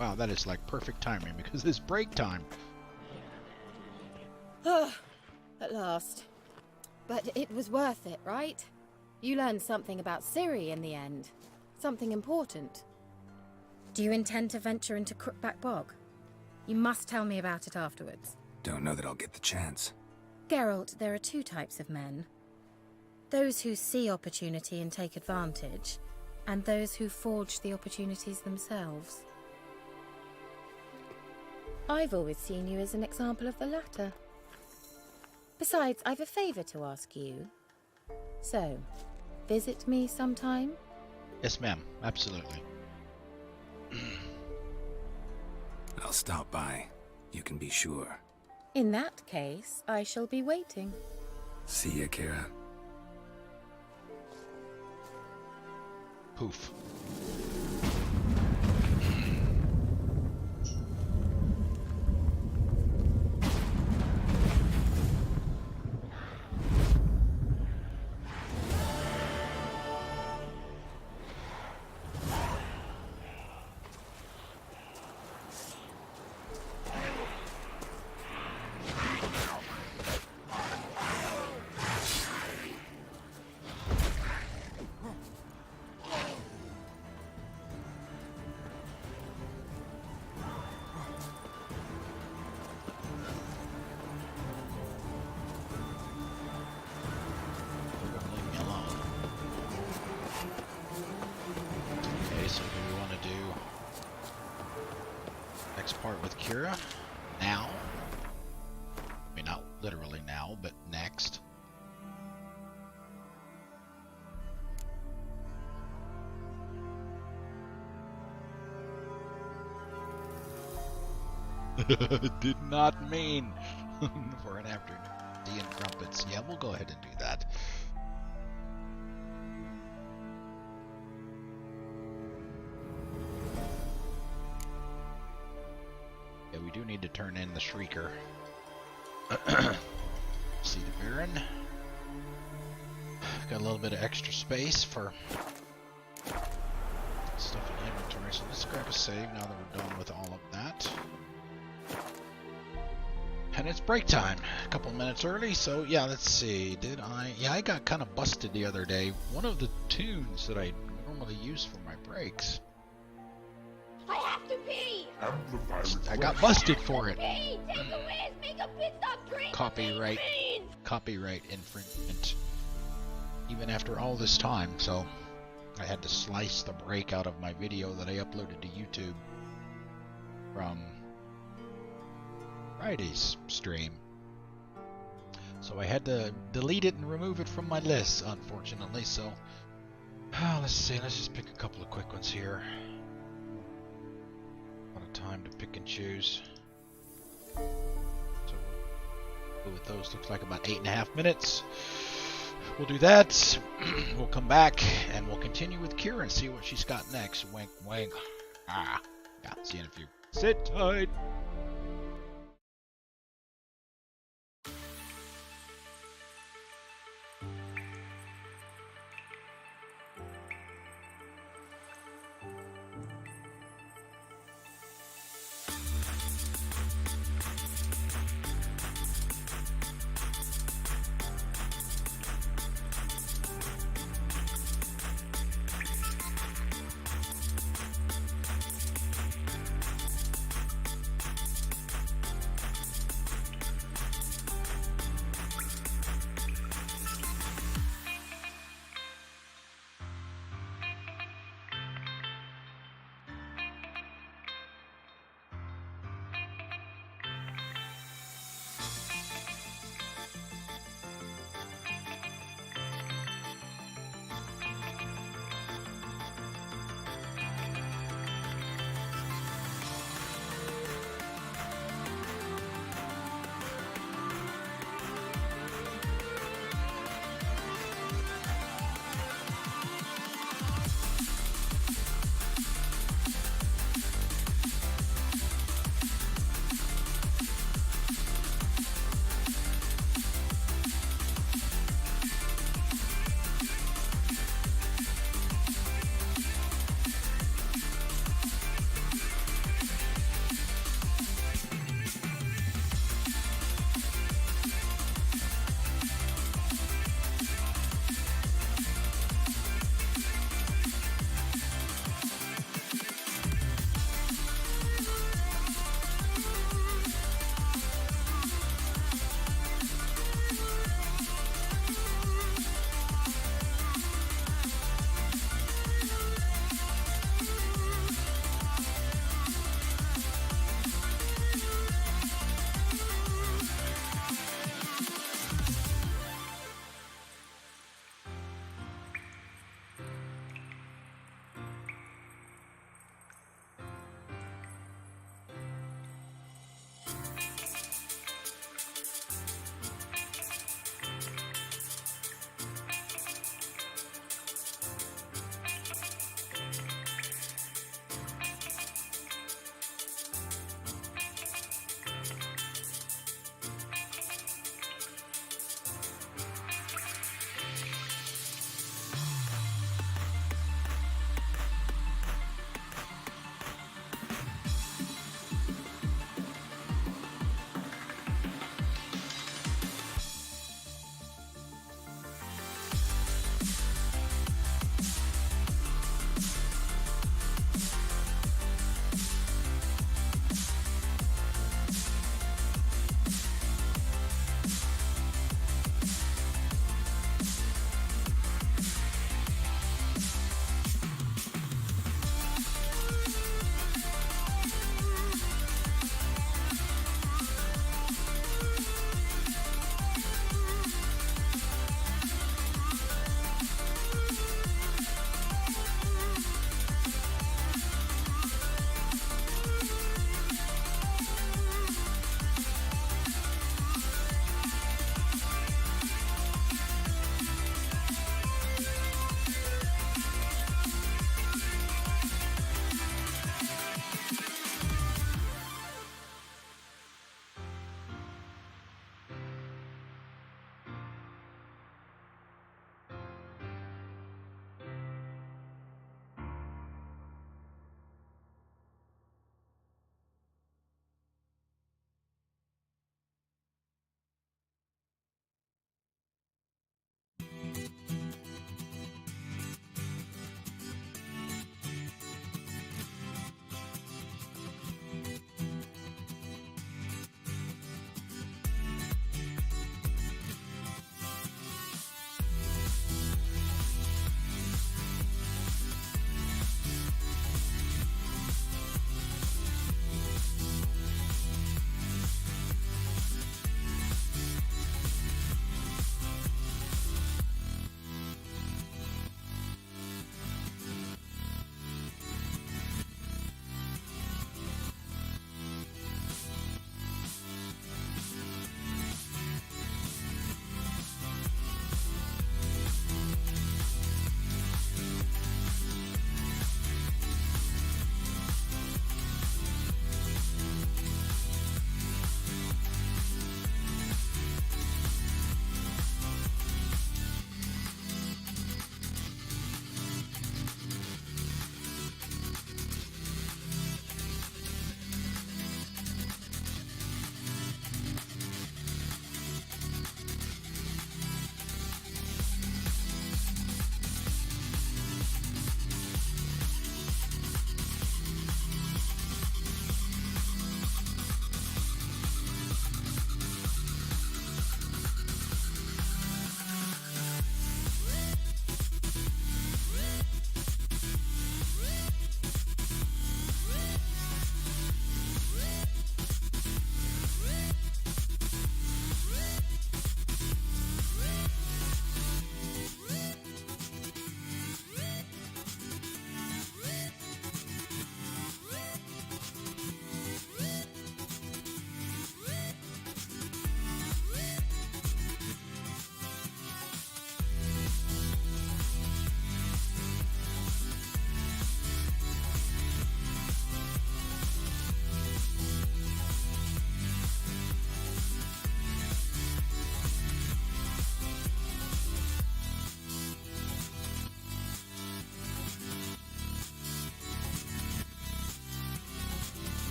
[SPEAKER 1] Wow, that is like perfect timing because it's break time.
[SPEAKER 5] At last. But it was worth it, right? You learned something about Ciri in the end. Something important. Do you intend to venture into Crookback Bog? You must tell me about it afterwards.
[SPEAKER 8] Don't know that I'll get the chance.
[SPEAKER 5] Geralt, there are two types of men. Those who see opportunity and take advantage, and those who forge the opportunities themselves. I've always seen you as an example of the latter. Besides, I've a favor to ask you. So, visit me sometime?
[SPEAKER 1] Yes, ma'am. Absolutely.
[SPEAKER 8] I'll stop by. You can be sure.
[SPEAKER 5] In that case, I shall be waiting.
[SPEAKER 8] See ya, Keira.
[SPEAKER 1] Poof. part with Keira now. I mean, not literally now, but next. Did not mean for an afternoon tea and crumpets. Yeah, we'll go ahead and do that. Yeah, we do need to turn in the Shrieker. See the Baron. Got a little bit of extra space for stuff in inventory, so let's grab a save now that we're done with all of that. And it's break time, a couple minutes early, so yeah, let's see, I got kind of busted the other day. One of the tunes that I normally use for my breaks,
[SPEAKER 3] I have to pee!
[SPEAKER 1] I got busted for it.
[SPEAKER 3] Pee! Take a whiz! Make a pit stop! Drink!
[SPEAKER 1] Copyright infringement. Even after all this time, so I had to slice the break out of my video that I uploaded to YouTube from Friday's stream. So I had to delete it and remove it from my list, unfortunately. So let's see, let's just pick a couple of quick ones here. A lot of time to pick and choose. So we'll go with those. Looks like about 8.5 minutes. We'll do that. We'll come back and we'll continue with Keira and see what she's got next. Wink, wink. Yeah, see you in a few. Sit tight.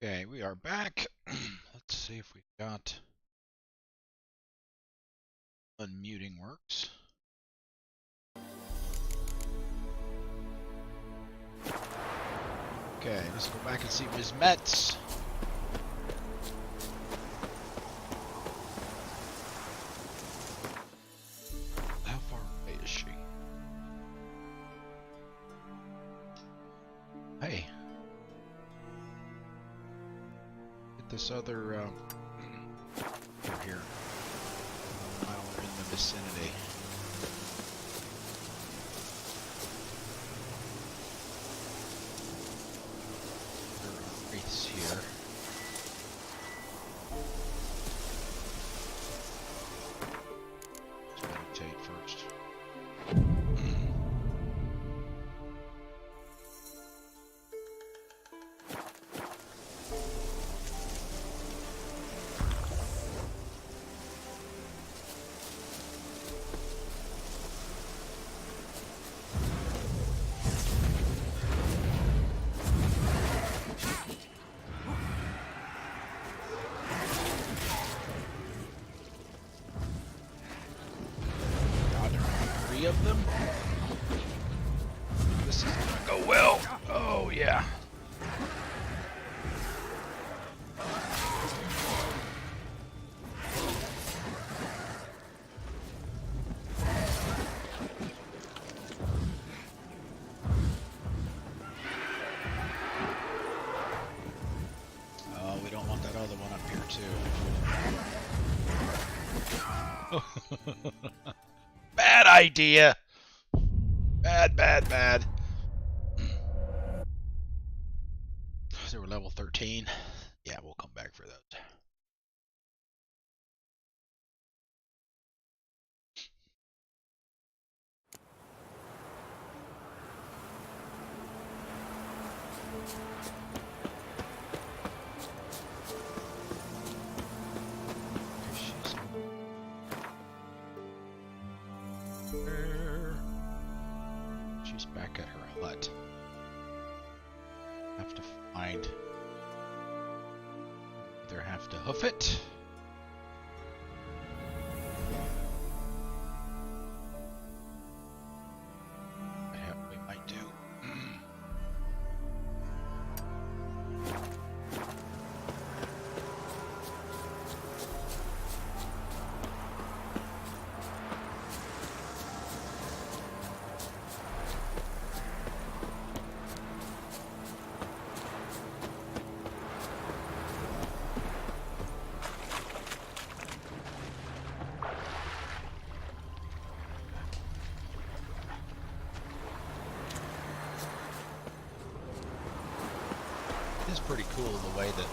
[SPEAKER 1] Okay, we are back. Let's see if we got unmuting works. Okay, let's go back and see Ms. Metz. How far away is she? Hey. Get this other, here. While we're in the vicinity. Wraiths here. Let's meditate first. Of them. This is gonna go well. Oh yeah. Oh, we don't want that other one up here too. Bad idea. Bad. So we're level 13. Yeah, we'll come back for those. She's back at her hut. Have to find. Either have to hoof it. We might do. It's pretty cool the way that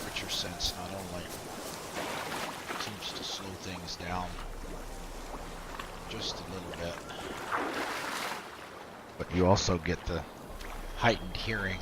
[SPEAKER 1] Richer Sense not only seems to slow things down just a little bit, but you also get the heightened hearing.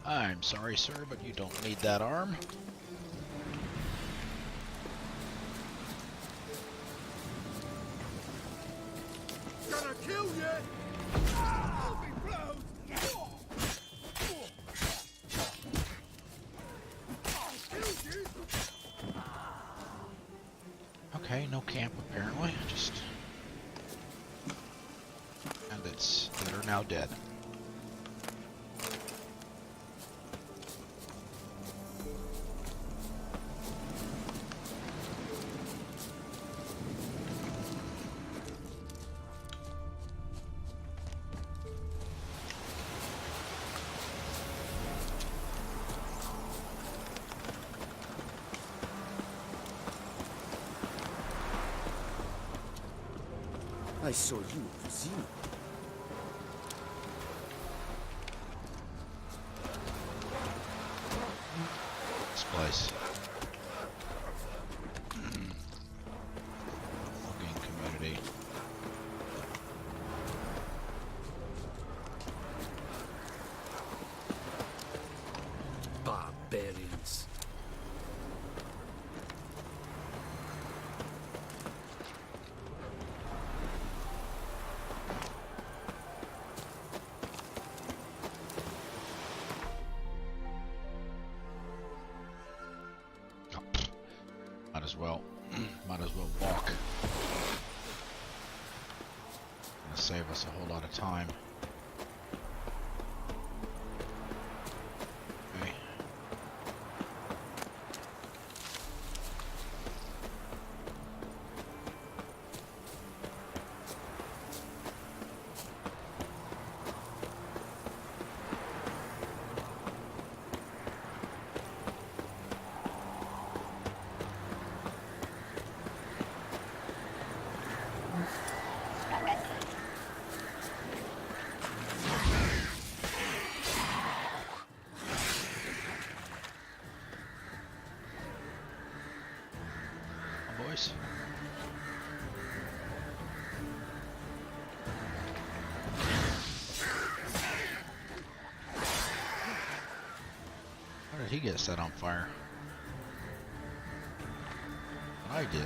[SPEAKER 1] I'm sorry, sir, but you don't need that arm.
[SPEAKER 4] Gonna kill you!
[SPEAKER 1] Okay, no camp apparently. Just bandits that are now dead.
[SPEAKER 10] I saw you at the zoo.
[SPEAKER 1] This place. Looking community.
[SPEAKER 10] Barbarians.
[SPEAKER 1] Might as well walk. Gonna save us a whole lot of time. Okay. Boys. How did he get set on fire? I did.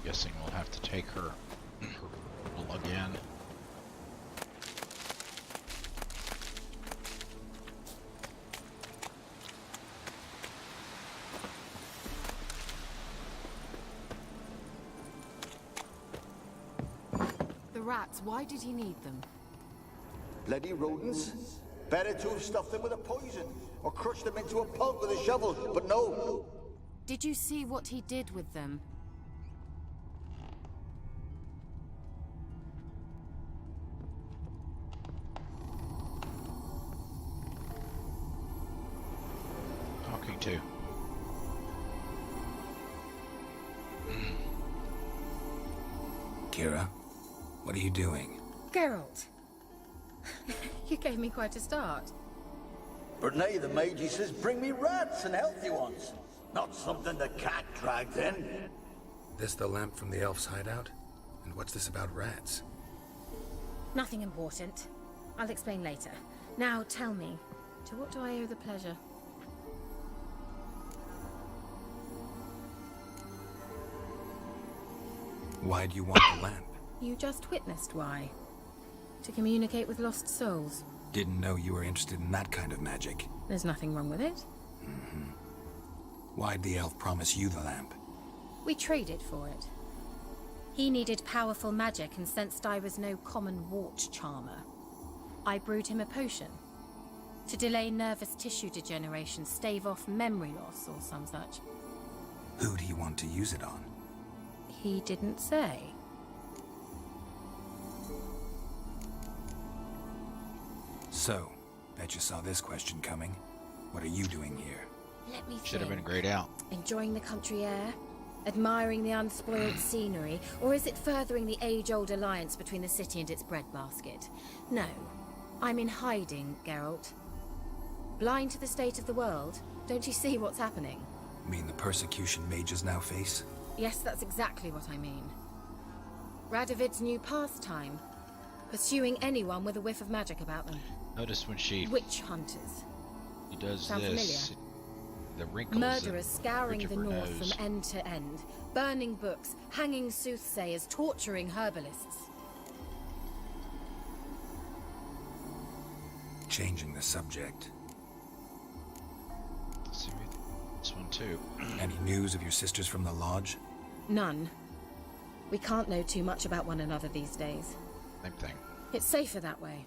[SPEAKER 1] Guessing we'll have to take her roll again.
[SPEAKER 3] The rats, why did he need them?
[SPEAKER 11] Bloody rodents. Better to have stuffed them with a poison, or crushed them into a pulp with a shovel, but no.
[SPEAKER 3] Did you see what he did with them?
[SPEAKER 1] Talking to.
[SPEAKER 8] Keira, what are you doing?
[SPEAKER 5] Geralt! You gave me quite a start.
[SPEAKER 11] But nay, the mage, he says, bring me rats and healthy ones. Not something the cat dragged in.
[SPEAKER 8] This the lamp from the elf's hideout? And what's this about rats?
[SPEAKER 5] Nothing important. I'll explain later. Now tell me, to what do I owe the pleasure?
[SPEAKER 8] Why do you want the lamp?
[SPEAKER 5] You just witnessed why. To communicate with lost souls.
[SPEAKER 8] Didn't know you were interested in that kind of magic.
[SPEAKER 5] There's nothing wrong with it.
[SPEAKER 8] Why'd the elf promise you the lamp?
[SPEAKER 5] We traded for it. He needed powerful magic and sensed I was no common wart charmer. I brewed him a potion. To delay nervous tissue degeneration, stave off memory loss or some such.
[SPEAKER 8] Who do you want to use it on?
[SPEAKER 5] He didn't say.
[SPEAKER 8] So, bet you saw this question coming. What are you doing here?
[SPEAKER 5] Let me
[SPEAKER 1] Should have
[SPEAKER 5] think.
[SPEAKER 1] been grayed out.
[SPEAKER 5] Enjoying the country air? Admiring the unspoiled scenery? Or is it furthering the age-old alliance between the city and its breadbasket? No. I'm in hiding, Geralt. Blind to the state of the world? Don't you see what's happening?
[SPEAKER 8] Mean the persecution mages now face?
[SPEAKER 5] Yes, that's exactly what I mean. Radovid's new pastime. Pursuing anyone with a whiff of magic about them.
[SPEAKER 1] Notice when she
[SPEAKER 5] Witch hunters.
[SPEAKER 1] does
[SPEAKER 5] Sound
[SPEAKER 1] this, the wrinkles.
[SPEAKER 5] Murderers
[SPEAKER 1] in
[SPEAKER 5] scouring
[SPEAKER 1] bridge
[SPEAKER 5] the
[SPEAKER 1] of her
[SPEAKER 5] north
[SPEAKER 1] nose.
[SPEAKER 5] from end to end. Burning books, hanging soothsayers, torturing herbalists.
[SPEAKER 8] Changing the subject.
[SPEAKER 1] Let's see, this one too.
[SPEAKER 8] Any news of your sisters from the lodge?
[SPEAKER 5] None. We can't know too much about one another these days.
[SPEAKER 1] Same thing.
[SPEAKER 5] It's safer that way.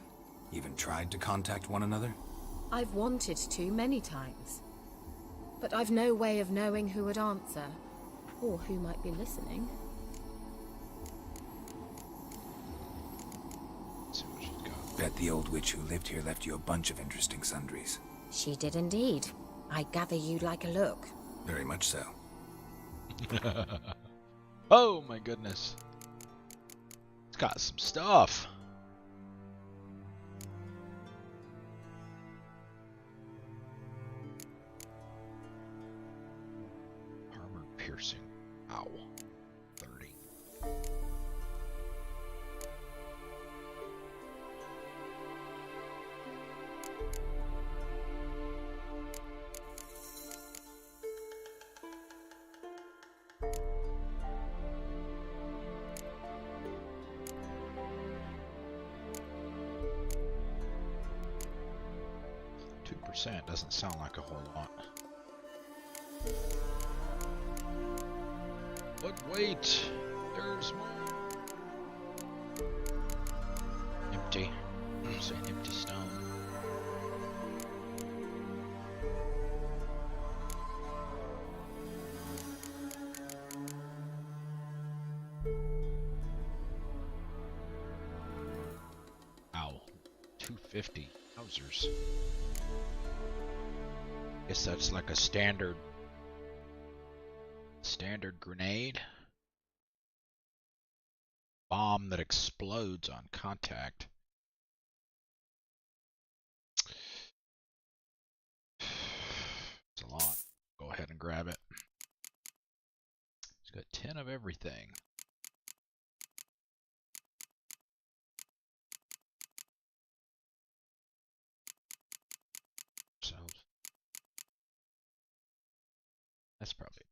[SPEAKER 8] Even tried to contact one another?
[SPEAKER 5] I've wanted to many times. But I've no way of knowing who would answer, or who might be listening.
[SPEAKER 1] Let's see what she's got.
[SPEAKER 8] Bet the old witch who lived here left you a bunch of interesting sundries.
[SPEAKER 5] She did indeed. I gather you'd like a look.
[SPEAKER 8] Very much so.
[SPEAKER 1] Oh my goodness. It's got some stuff. Armor piercing. Ow. 30. Doesn't sound like a whole lot. But wait, there's more. Empty. It's an empty stone. Ow. 250. Wowzers. Guess that's like a standard grenade. Bomb that explodes on contact. It's a lot. Go ahead and grab it. It's got 10 of everything. So that's probably.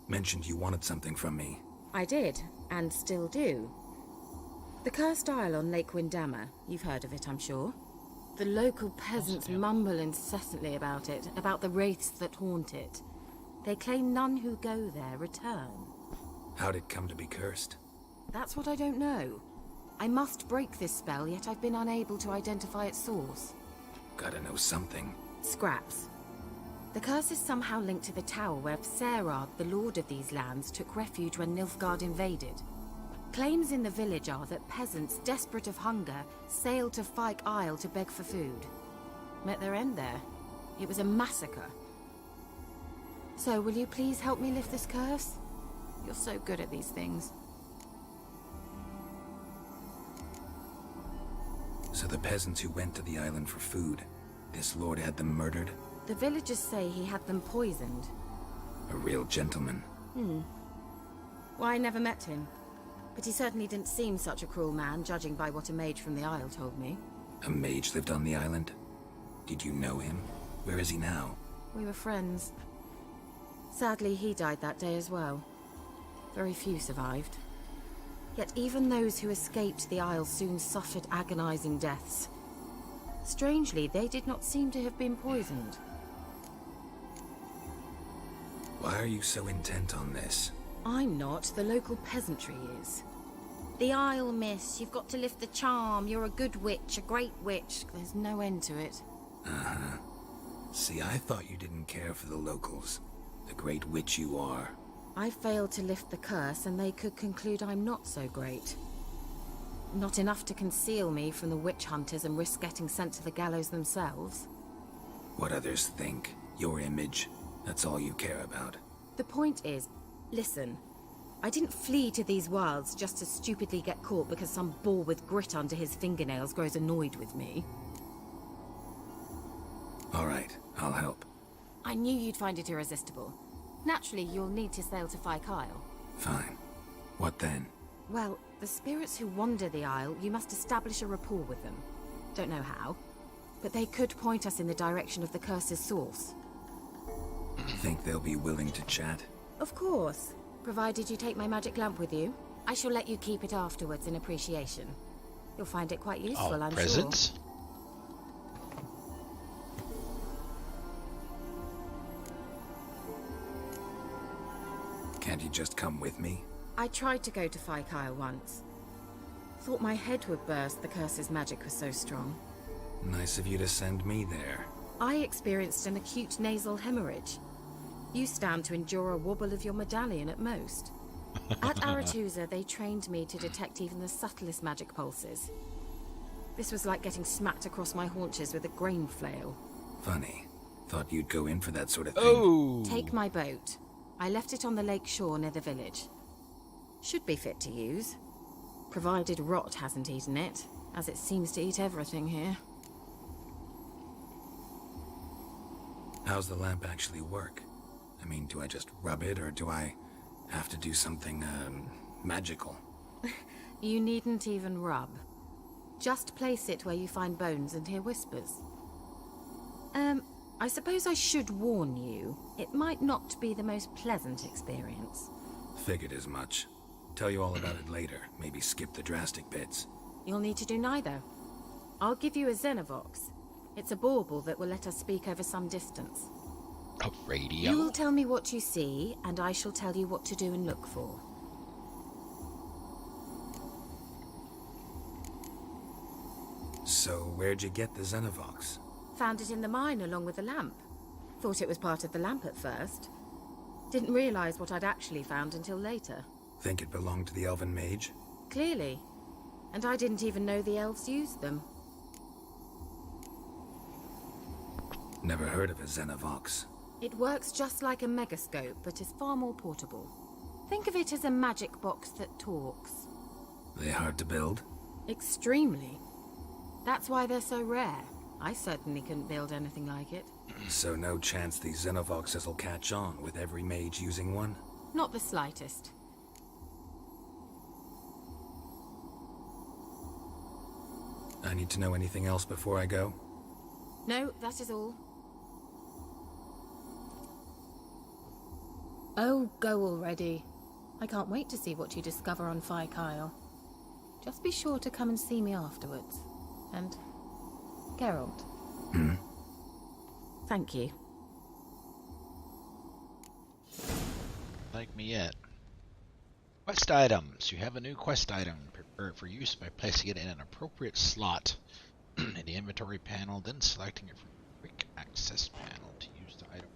[SPEAKER 8] Mentioned you wanted something from me.
[SPEAKER 5] I did, and still do. The Cursed Isle on Lake Windammer. You've heard of it, I'm sure. The local peasants mumble incessantly about it, about the wraiths that haunt it. They claim none who go there return.
[SPEAKER 8] How'd it come to be cursed?
[SPEAKER 5] That's what I don't know. I must break this spell, yet I've been unable to identify its source.
[SPEAKER 8] Gotta know something.
[SPEAKER 5] Scraps. The curse is somehow linked to the tower where Serard, the lord of these lands, took refuge when Nilfgaard invaded. Claims in the village are that peasants, desperate of hunger, sailed to Fyke Isle to beg for food. Met their end there. It was a massacre. So, will you please help me lift this curse? You're so good at these things.
[SPEAKER 8] So the peasants who went to the island for food, this lord had them murdered?
[SPEAKER 5] The villagers say he had them poisoned.
[SPEAKER 8] A real gentleman.
[SPEAKER 5] Well, I never met him. But he certainly didn't seem such a cruel man, judging by what a mage from the Isle told me.
[SPEAKER 8] A mage lived on the island? Did you know him? Where is he now?
[SPEAKER 5] We were friends. Sadly, he died that day as well. Very few survived. Yet even those who escaped the Isle soon suffered agonizing deaths. Strangely, they did not seem to have been poisoned.
[SPEAKER 8] Why are you so intent on this?
[SPEAKER 5] I'm not. The local peasantry is. The Isle, miss. You've got to lift the charm. You're a good witch, a great witch. There's no end to it.
[SPEAKER 8] Uh-huh. See, I thought you didn't care for the locals. The great witch you are.
[SPEAKER 5] I failed to lift the curse, and they could conclude I'm not so great. Not enough to conceal me from the witch hunters and risk getting sent to the gallows themselves.
[SPEAKER 8] What others think, your image, that's all you care about.
[SPEAKER 5] The point is, listen, I didn't flee to these wilds just to stupidly get caught because some boar with grit under his fingernails grows annoyed with me.
[SPEAKER 8] All right, I'll help.
[SPEAKER 5] I knew you'd find it irresistible. Naturally, you'll need to sail to Phi Kyle.
[SPEAKER 8] Fine. What then?
[SPEAKER 5] Well, the spirits who wander the Isle, you must establish a rapport with them. Don't know how, but they could point us in the direction of the curse's source.
[SPEAKER 8] Think they'll be willing to chat?
[SPEAKER 5] Of course. Provided you take my magic lamp with you. I shall let you keep it afterwards in appreciation. You'll find it quite useful, I'm
[SPEAKER 1] presents?
[SPEAKER 5] sure.
[SPEAKER 8] Can't you just come with me?
[SPEAKER 5] I tried to go to Phi Kyle once. Thought my head would burst, the curse's magic was so strong.
[SPEAKER 8] Nice of you to send me there.
[SPEAKER 5] I experienced an acute nasal hemorrhage. You stand to endure a wobble of your medallion at most. At Aretusa, they trained me to detect even the subtlest magic pulses. This was like getting smacked across my haunches with a grain flail.
[SPEAKER 8] Funny. Thought you'd go in for that sort of thing.
[SPEAKER 1] Oh!
[SPEAKER 5] Take my boat. I left it on the lake shore near the village. Should be fit to use. Provided rot hasn't eaten it, as it seems to eat everything here.
[SPEAKER 8] How's the lamp actually work? I mean, do I just rub it, or do I have to do something, magical?
[SPEAKER 5] You needn't even rub. Just place it where you find bones and hear whispers. I suppose I should warn you, it might not be the most pleasant experience.
[SPEAKER 8] Figured as much. Tell you all about it later, maybe skip the drastic bits.
[SPEAKER 5] You'll need to do neither. I'll give you a Xenovox. It's a bauble that will let us speak over some distance.
[SPEAKER 1] A radio?
[SPEAKER 5] You will tell me what you see, and I shall tell you what to do and look for.
[SPEAKER 8] So, where'd you get the Xenovox?
[SPEAKER 5] Found it in the mine along with the lamp. Thought it was part of the lamp at first. Didn't realize what I'd actually found until later.
[SPEAKER 8] Think it belonged to the Elven Mage?
[SPEAKER 5] Clearly. And I didn't even know the elves used them.
[SPEAKER 8] Never heard of a Xenovox.
[SPEAKER 5] It works just like a megascope, but is far more portable. Think of it as a magic box that talks.
[SPEAKER 8] They hard to build?
[SPEAKER 5] Extremely. That's why they're so rare. I certainly couldn't build anything like it.
[SPEAKER 8] So no chance these Xenovoxes will catch on with every mage using one?
[SPEAKER 5] Not the slightest.
[SPEAKER 8] I need to know anything else before I go?
[SPEAKER 5] No, that is all. Oh, go already. I can't wait to see what you discover on Phi Kyle. Just be sure to come and see me afterwards. And Geralt. Thank you.
[SPEAKER 1] Like me yet. Quest items. You have a new quest item prepared for use by placing it in an appropriate slot in the inventory panel, then selecting it from the quick access panel to use the item.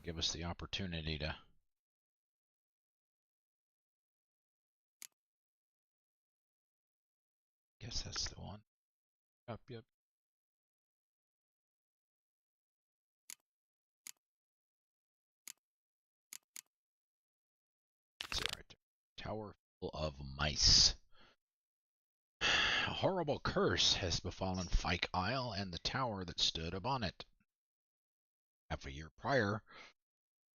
[SPEAKER 1] Give us the opportunity to guess that's the one. Yep. That's it right there. Tower of Mice. A horrible curse has befallen Fyke Isle and the tower that stood upon it. Half a year prior,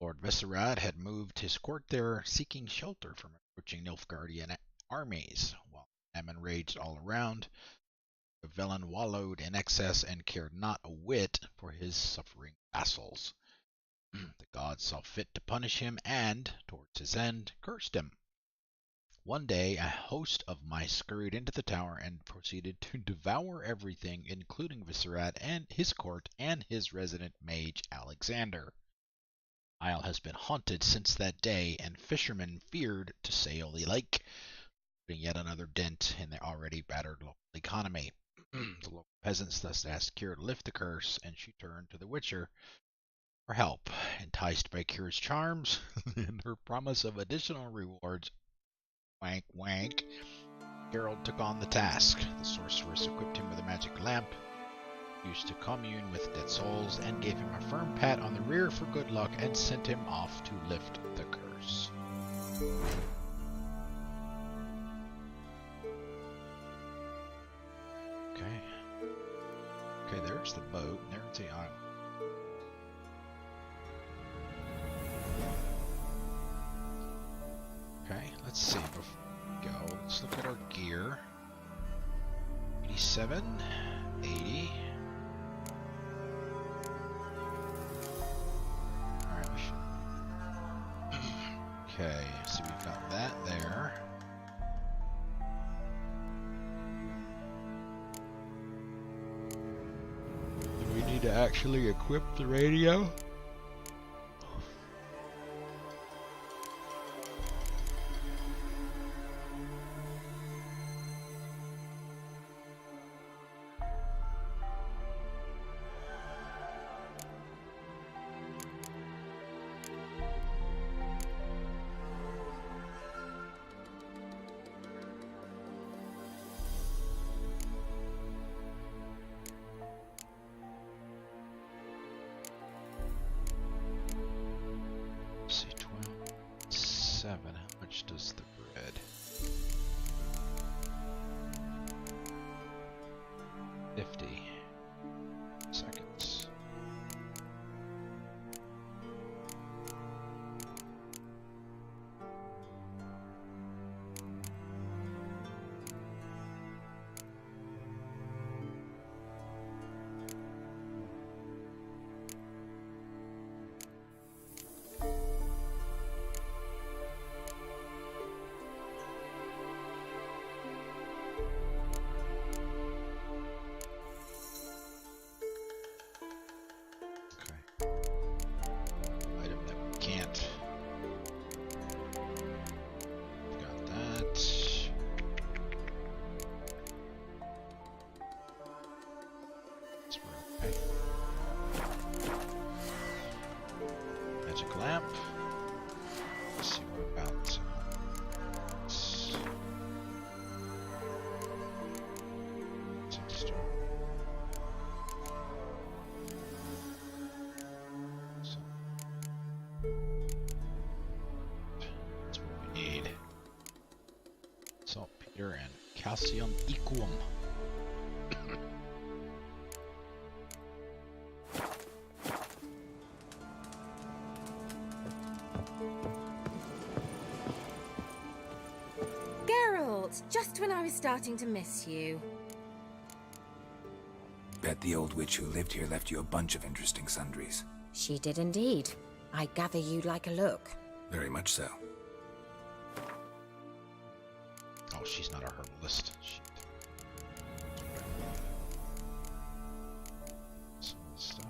[SPEAKER 1] Lord Viscerad had moved his court there, seeking shelter from approaching Nilfgaardian armies. While famine raged all around, the villain wallowed in excess and cared not a whit for his suffering vassals. The gods saw fit to punish him and, towards his end, cursed him. One day, a host of mice scurried into the tower and proceeded to devour everything, including Viscerad and his court and his resident mage, Alexander. Isle has been haunted since that day, and fishermen feared to sail the lake, putting yet another dent in the already battered local economy. The local peasants thus asked Keira to lift the curse, and she turned to the Witcher for help. Enticed by Keira's charms and her promise of additional rewards, wank wank, Geralt took on the task. The sorceress equipped him with a magic lamp, used to commune with dead souls, and gave him a firm pat on the rear for good luck and sent him off to lift the curse. Okay, there's the boat, and there's the island. Okay, let's see, before we go, let's look at our gear. 87, 80. Alright, we should... Okay, so we've got that there. Do we need to actually equip the radio? How much does the bread? 50 seconds. Lamp. Let's see what about that's what we need. Saltpeter and calcium equum.
[SPEAKER 5] Just when I was starting to miss you.
[SPEAKER 8] Bet the old witch who lived here left you a bunch of interesting sundries.
[SPEAKER 5] She did indeed. I gather you'd like a look.
[SPEAKER 8] Very much so.
[SPEAKER 1] Oh, she's not a herbalist. Some of this stuff.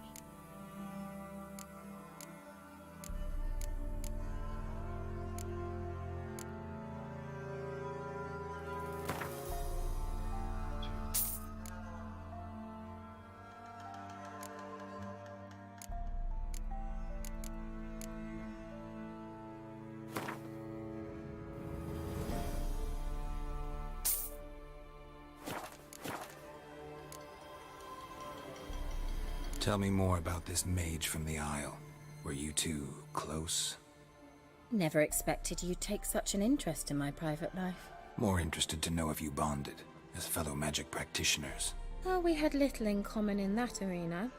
[SPEAKER 8] Tell me more about this mage from the Isle. Were you two close?
[SPEAKER 5] Never expected you'd take such an interest in my private life.
[SPEAKER 8] More interested to know if you bonded, as fellow magic practitioners.
[SPEAKER 5] Oh, we had little in common in that arena.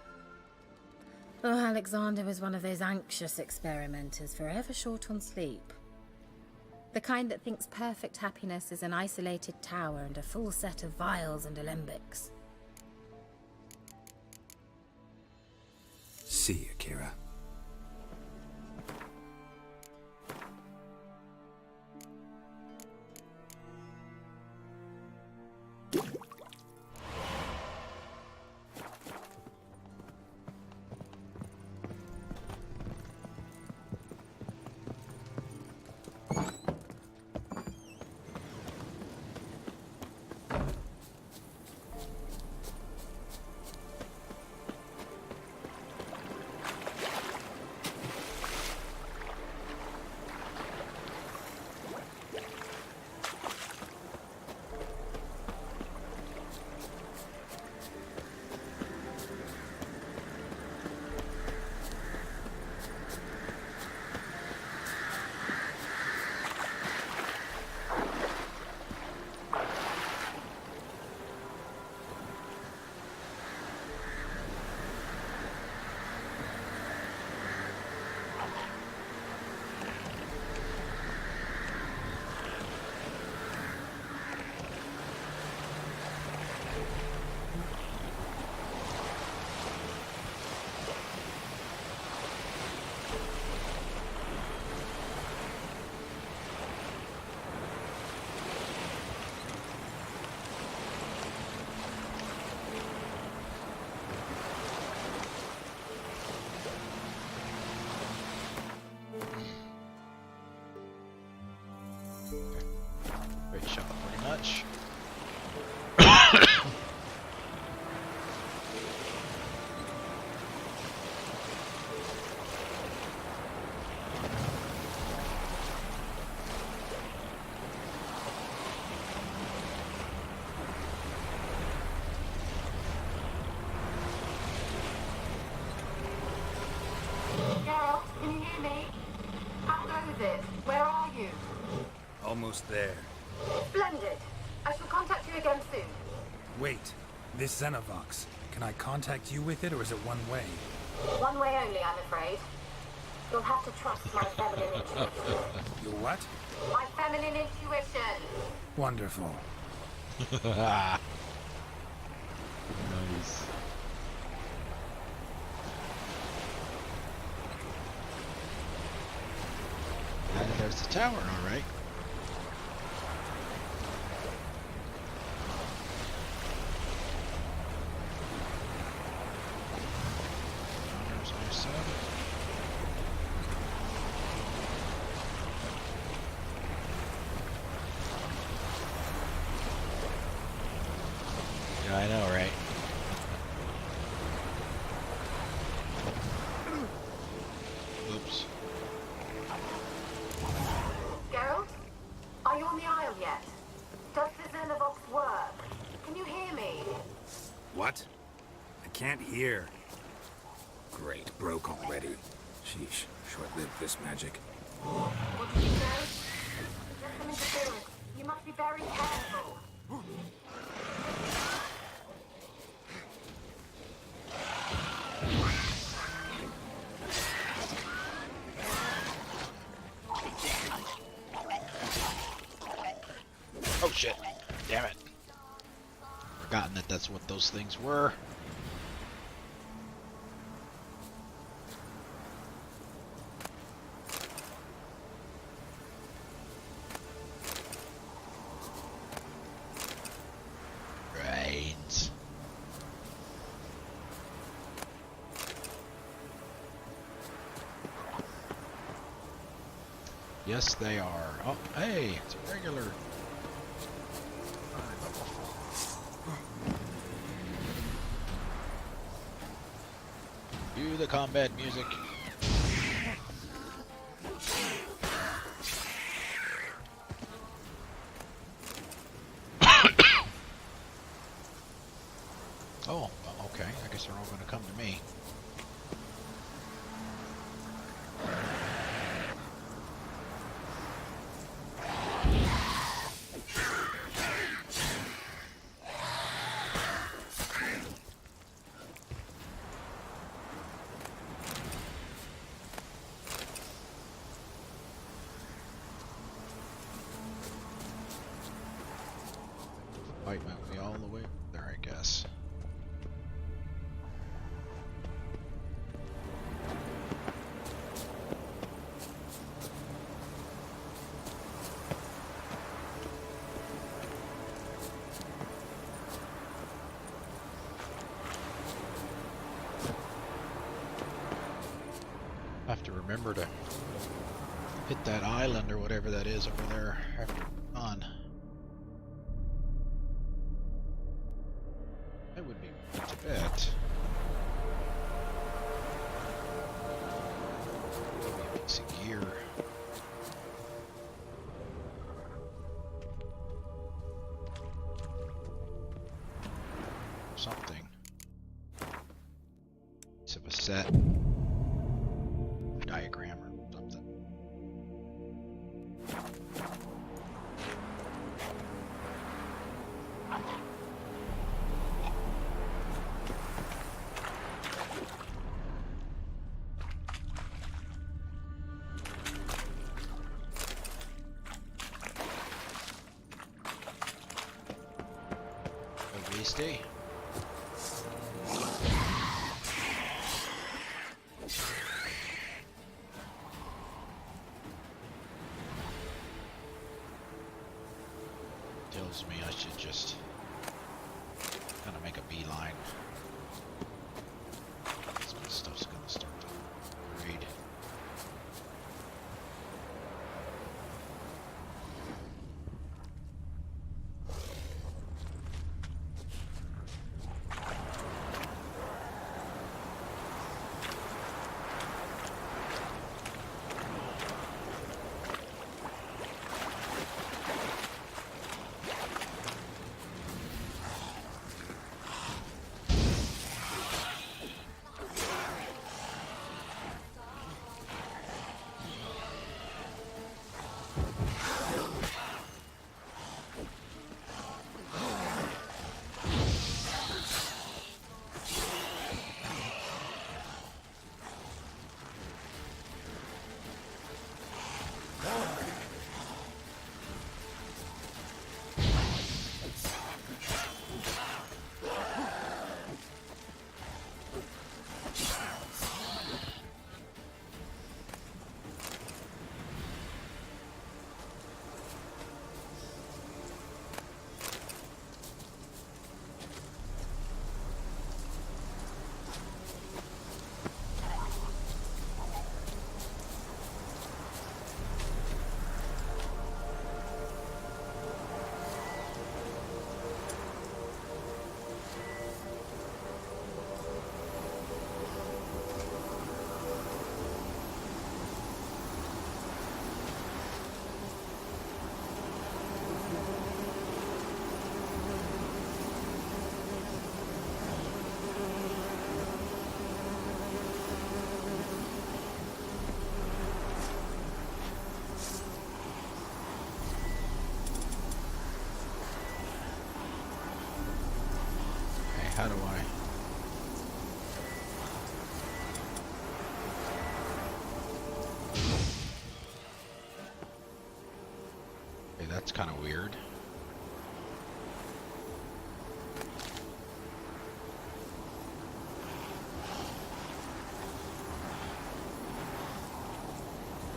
[SPEAKER 5] Oh, Alexander was one of those anxious experimenters, forever short on sleep. The kind that thinks perfect happiness is an isolated tower and a full set of vials and alembics.
[SPEAKER 8] See you, Keira.
[SPEAKER 1] Great shot, pretty much.
[SPEAKER 3] Geralt, can you hear me? How goes it? Where are you?
[SPEAKER 10] Almost there.
[SPEAKER 3] Splendid. I shall contact you again soon.
[SPEAKER 10] Wait, this Xenovox. Can I contact you with it, or is it one way?
[SPEAKER 3] One way only, I'm afraid. You'll have to trust my feminine intuition.
[SPEAKER 10] Your what?
[SPEAKER 3] My feminine intuition.
[SPEAKER 10] Wonderful.
[SPEAKER 1] Nice. And there's the tower, alright. There's my sub. Yeah, I know, right? Oops.
[SPEAKER 3] Geralt? Are you on the Isle yet? Does the Xenovox work? Can you hear me?
[SPEAKER 10] What? I can't hear.
[SPEAKER 8] Great, broke already. Sheesh, short-lived this magic.
[SPEAKER 3] What did you say? There's some interference. You must be very careful.
[SPEAKER 1] Oh shit. Damn it. Forgotten that that's what those things were. Right. Yes, they are. Oh, hey, it's a regular. Cue the combat music. Oh, okay. I guess they're all going to come to me. fight my way all the way there, I guess. I have to remember to hit that island or whatever that is over there after on. That would be to bet. Maybe a piece of gear. Something. Piece of a set. Diagram or something. Stay. Tells me I should just kind of make a beeline. This stuff's gonna start to raid. How do I? Okay, that's kind of weird.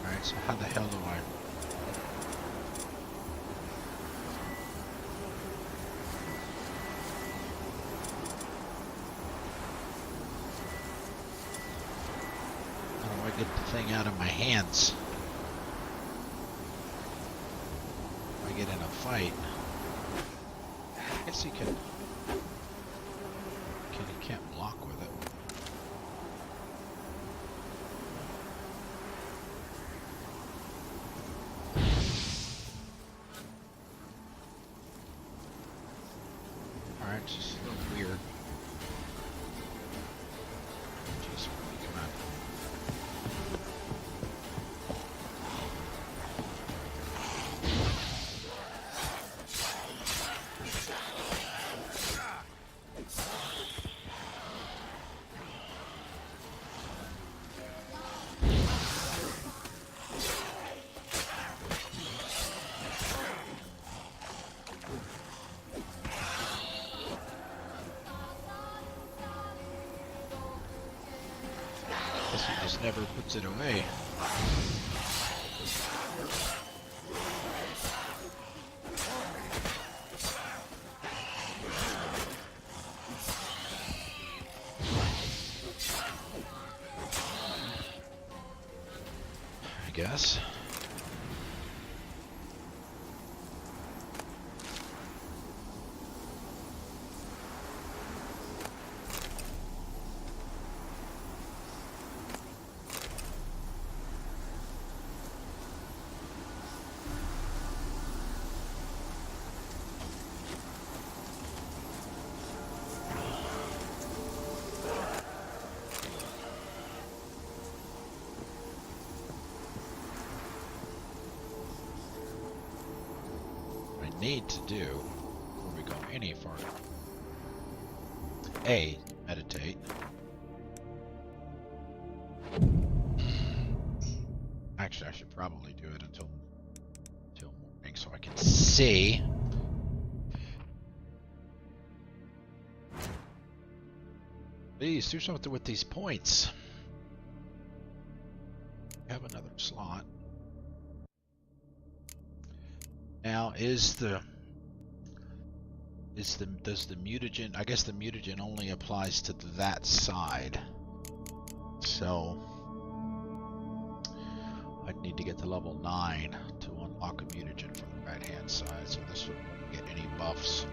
[SPEAKER 1] Alright, so how the hell do I? Get the thing out of my hands. If I get in a fight, I guess he can. He can't block with it. All right, just a little weird. Jeez, come on. He just never puts it away. I guess. Need to do before we go any farther. A, meditate. Actually, I should probably do it until morning so I can see. Please do something with these points. Have another slot. Now, does the mutagen? I guess the mutagen only applies to that side. So I'd need to get to level 9 to unlock a mutagen from the right-hand side. So this wouldn't get any buffs.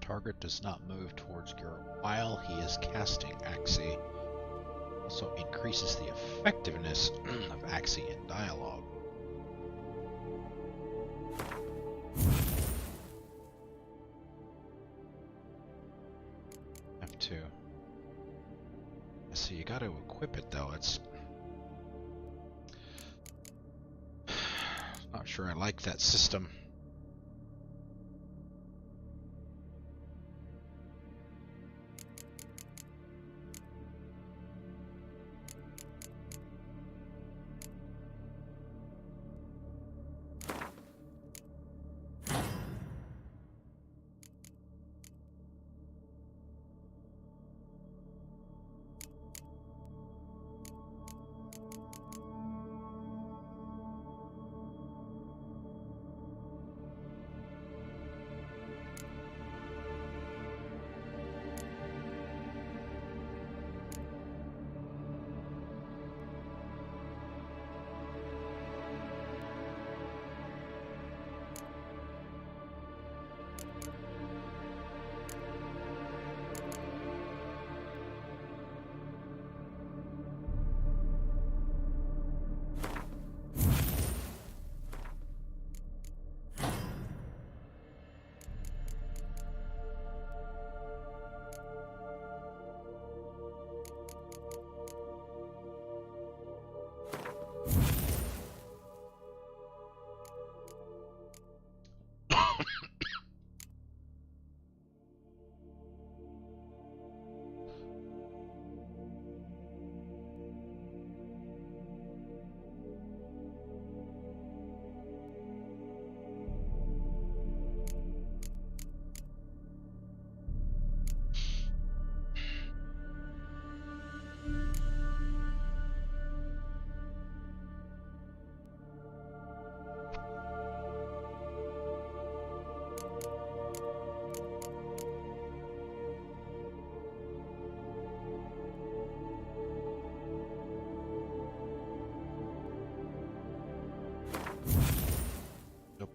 [SPEAKER 1] Target does not move towards Geralt while he is casting Axii. Also increases the effectiveness of Axii in dialogue. F2. So you got to equip it though. It's not sure I like that system.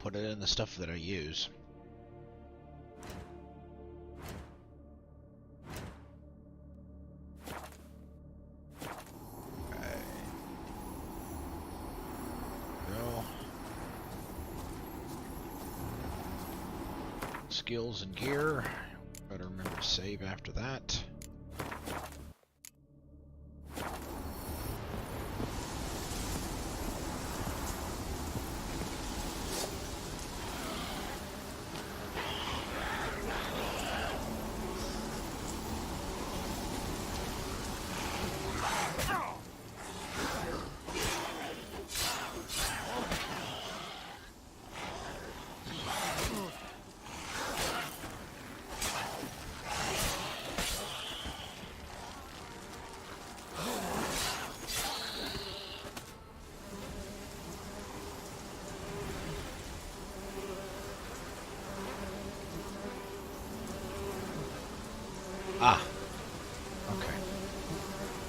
[SPEAKER 1] put it in the stuff that I use. Skills and gear. Better remember to save after that. Ah, okay.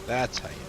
[SPEAKER 1] That's how you know.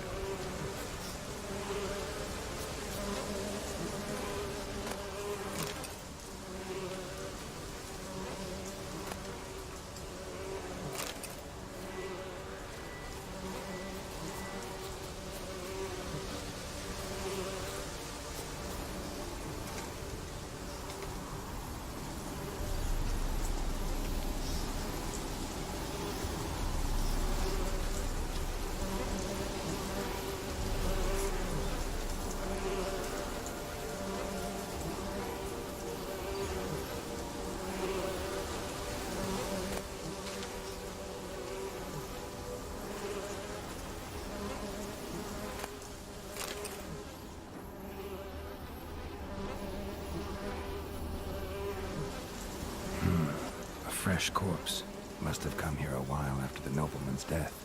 [SPEAKER 8] Fresh corpse. Must have come here a while after the nobleman's death.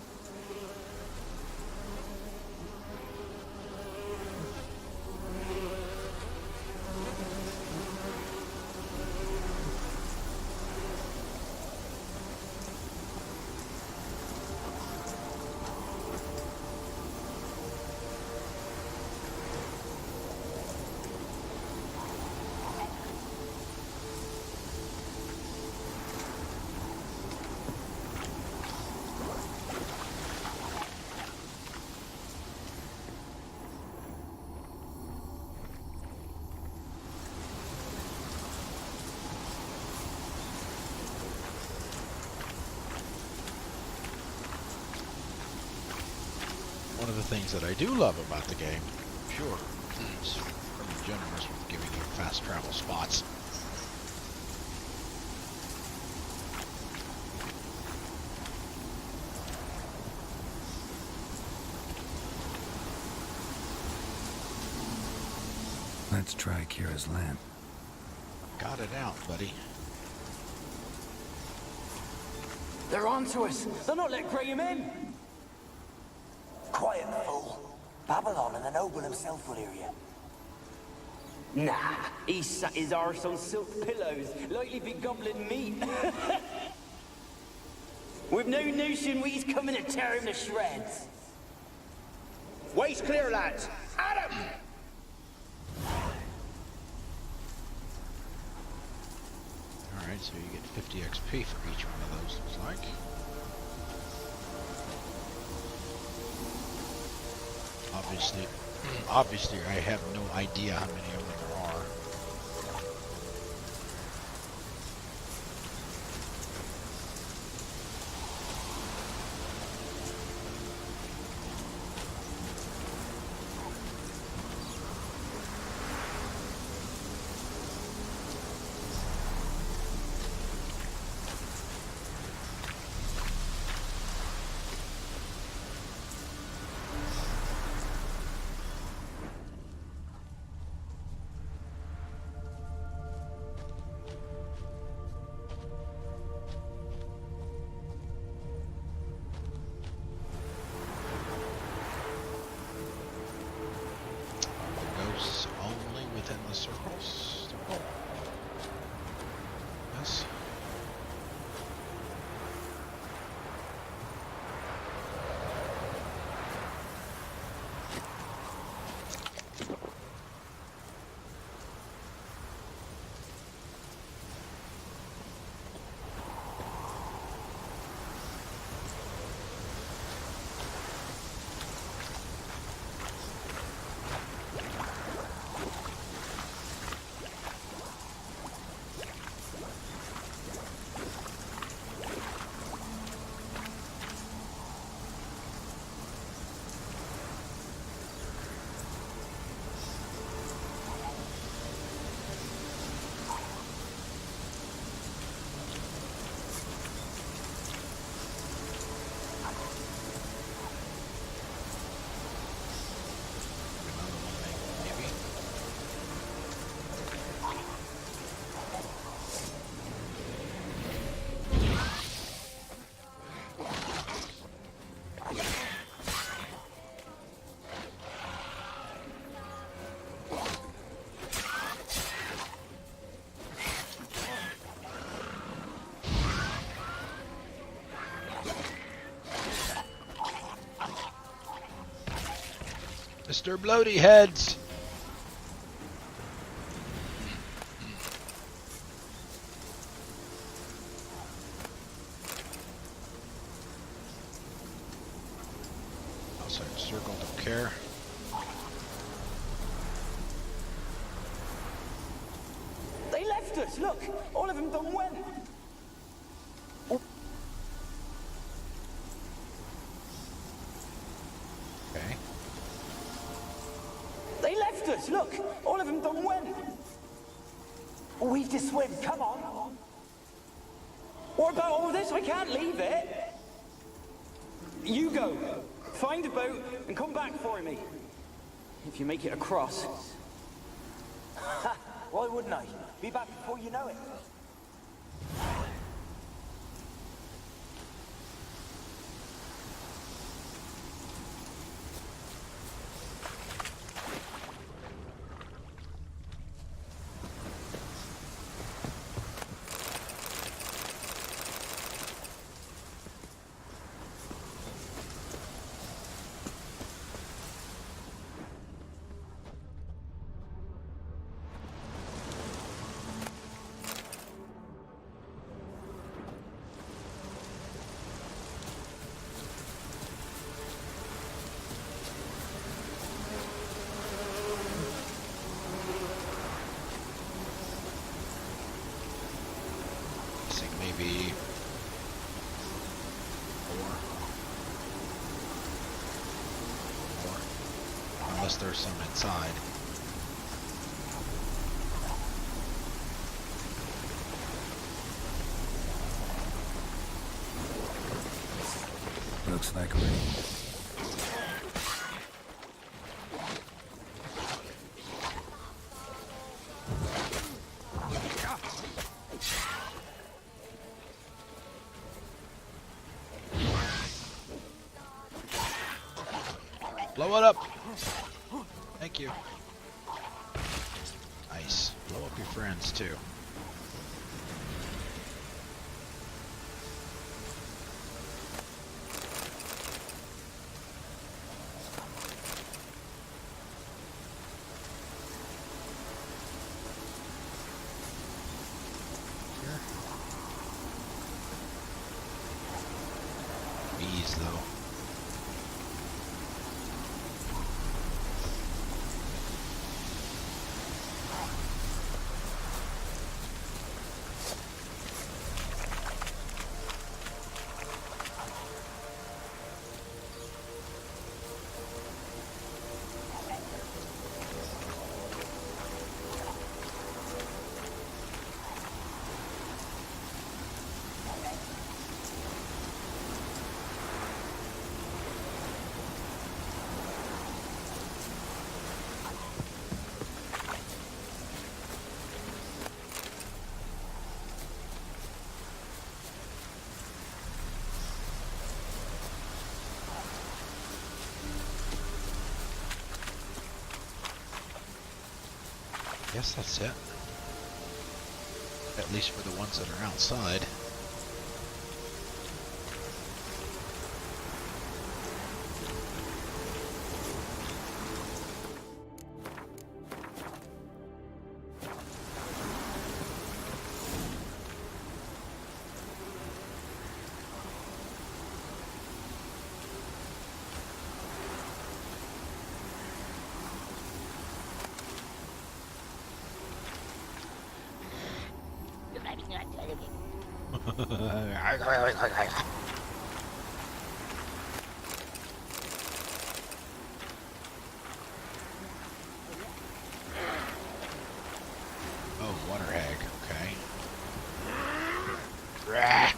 [SPEAKER 1] One of the things that I do love about the game, sure, it's pretty generous with giving you fast travel spots.
[SPEAKER 8] Let's try Kira's lamp.
[SPEAKER 1] Got it out, buddy.
[SPEAKER 12] They're onto us. They're not letting Graham in.
[SPEAKER 11] Quiet, fool. Babylon and the noble himself will hear you.
[SPEAKER 12] Nah, he sat his arse on silk pillows, like he'd be gobbling meat. We've no notion he's coming to tear him to shreds.
[SPEAKER 11] Waist clear, lads. At him!
[SPEAKER 1] Alright, so you get 50 XP for each one of those, looks like. Obviously, I have no idea how many of them there are. Mr. Bloaty Heads! Outside circle, don't care.
[SPEAKER 12] They left us, look! All of them done went!
[SPEAKER 1] Okay.
[SPEAKER 12] They left us, look! All of them done went! We've to swim, come on! What about all this? I can't leave it! You go! Find a boat and come back for me. If you make it across. Why wouldn't I? Be back before you know it.
[SPEAKER 1] Maybe 4. Unless there's some inside.
[SPEAKER 8] Looks like rain.
[SPEAKER 1] Blow it up! Thank you. Nice. Blow up your friends, too. Here. Bees, though. Guess that's it. At least for the ones that are outside. Oh, water hag, okay. Rah!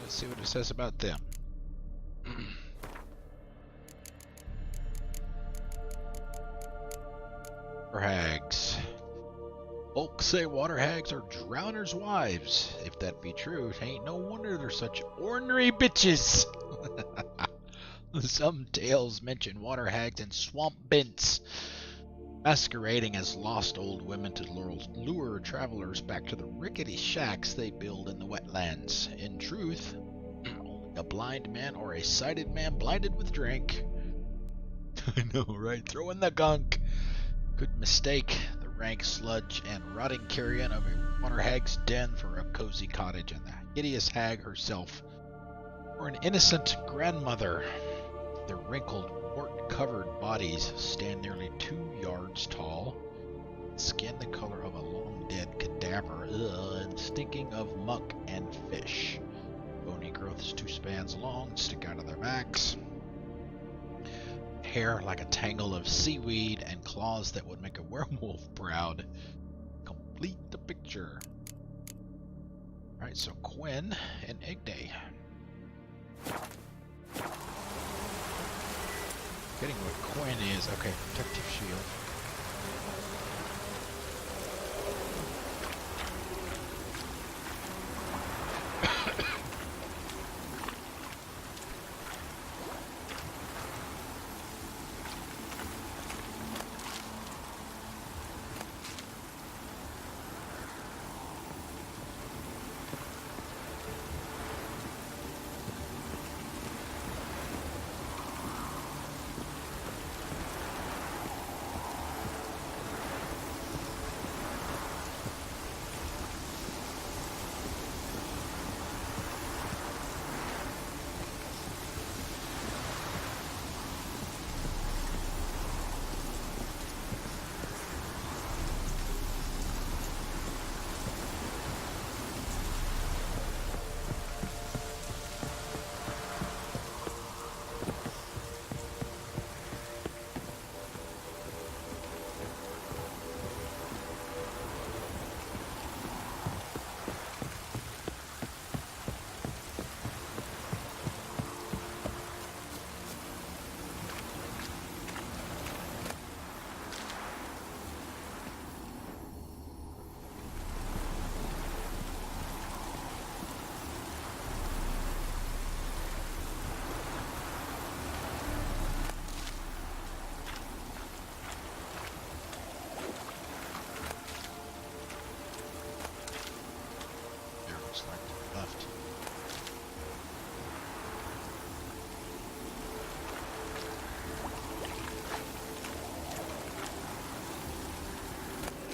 [SPEAKER 1] Let's see what it says about them. Water hags. Folk say water hags are drowners' wives. If that be true, it ain't no wonder they're such ornery bitches. Some tales mention water hags and swamp bents, masquerading as lost old women to lure travelers back to the rickety shacks they build in the wetlands. In truth, only a blind man or a sighted man blinded with drink, I know, right? Throw in the gunk, could mistake the rank sludge and rotting carrion of a water hag's den for a cozy cottage, and the hideous hag herself or an innocent grandmother. Their wrinkled, wart-covered bodies stand nearly 2 yards tall, skin the color of a long-dead cadaver, and stinking of muck and fish. Bony growths 2 spans long stick out of their backs. Hair like a tangle of seaweed and claws that would make a werewolf proud. Complete the picture. Alright, so Quinn and Igday. Getting what Quinn is. Okay, protective shield.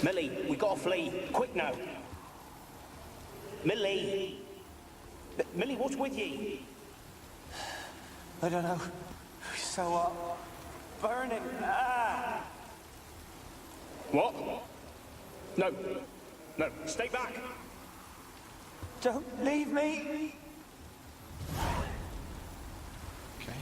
[SPEAKER 12] Millie, we gotta flee. Quick now. Millie! Millie, what's with you? I don't know. So, burning. Ah! What? No. No, stay back. Don't leave me.
[SPEAKER 1] Okay.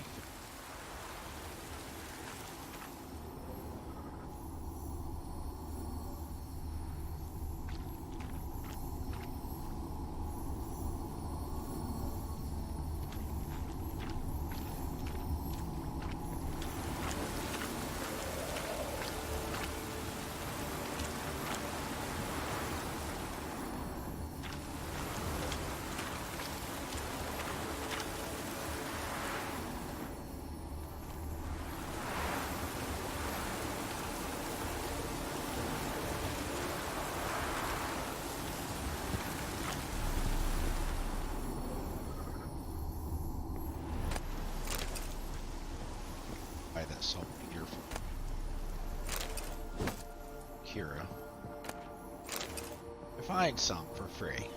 [SPEAKER 1] Buy that salt gear from Keira. Find some for free.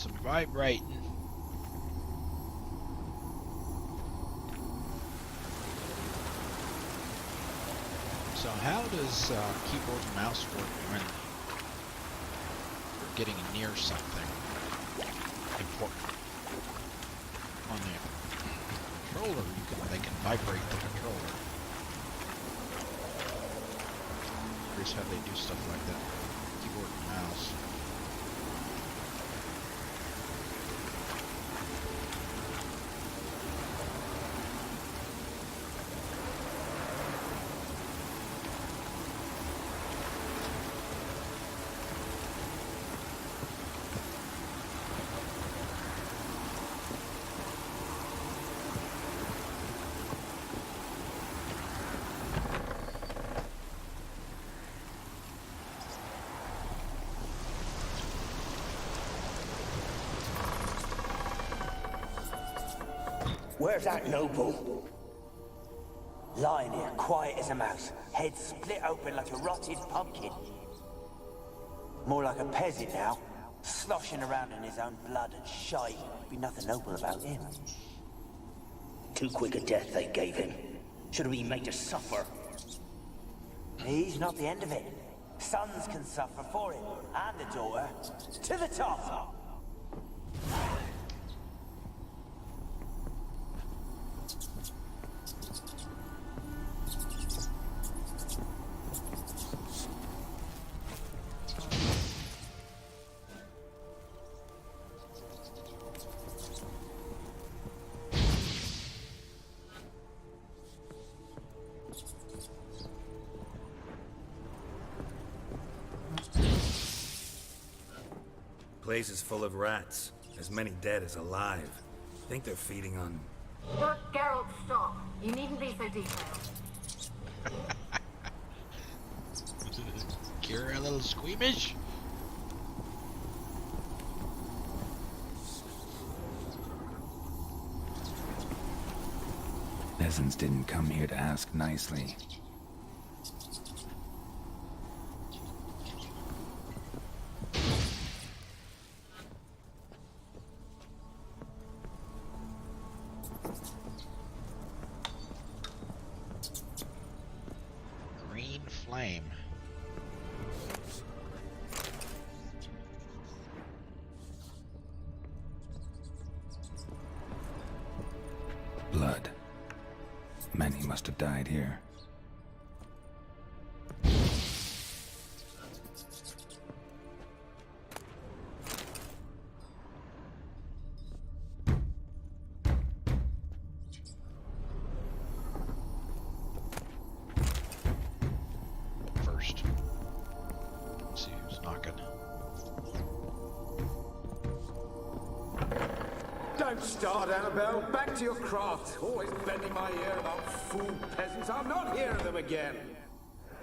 [SPEAKER 1] some vibrating. So how does keyboard and mouse work when you're getting near something important? On the controller, they can vibrate the controller. Curious how they do stuff like that. Keyboard and mouse.
[SPEAKER 12] Where's that noble? Lying here, quiet as a mouse, head split open like a rotted pumpkin. More like a peasant now, sloshing around in his own blood and shite. Be nothing noble about him. Too quick a death they gave him. Should have been made to suffer. He's not the end of it. Sons can suffer for him, and a daughter. To the top!
[SPEAKER 8] Place is full of rats. As many dead as alive. Think they're feeding on...
[SPEAKER 5] Geralt, stop. You needn't be so detailed.
[SPEAKER 1] Keira a little squeamish?
[SPEAKER 8] Peasants didn't come here to ask nicely.
[SPEAKER 1] Green flame.
[SPEAKER 8] Blood. Many must have died here.
[SPEAKER 1] First. Let's see who's knocking.
[SPEAKER 13] Don't start, Annabelle. Back to your craft. Always bending my ear about fool peasants. I'll not hear of them again.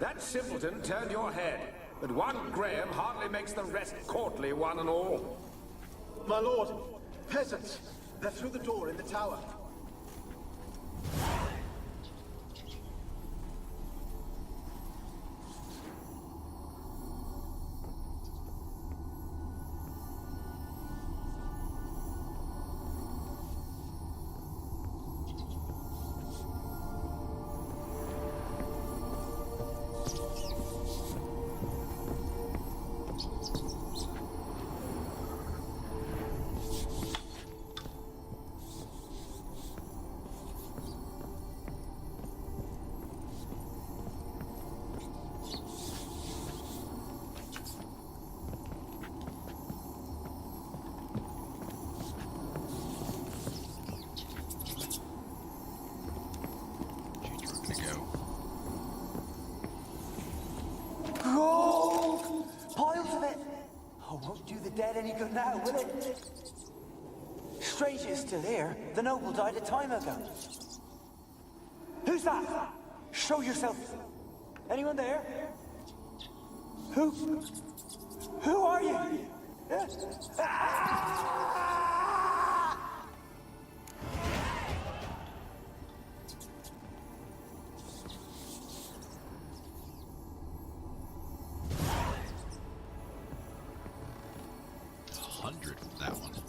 [SPEAKER 13] That simpleton turned your head, but one Graham hardly makes the rest courtly, one and all.
[SPEAKER 14] My lord, peasants. They're through the door in the tower.
[SPEAKER 12] Gold! Piles of it! Oh, won't do the dead any good now, will it? Strange it's still here. The noble died a time ago. Who's that? Show yourself. Anyone there? Who are you?
[SPEAKER 1] $100 from that one.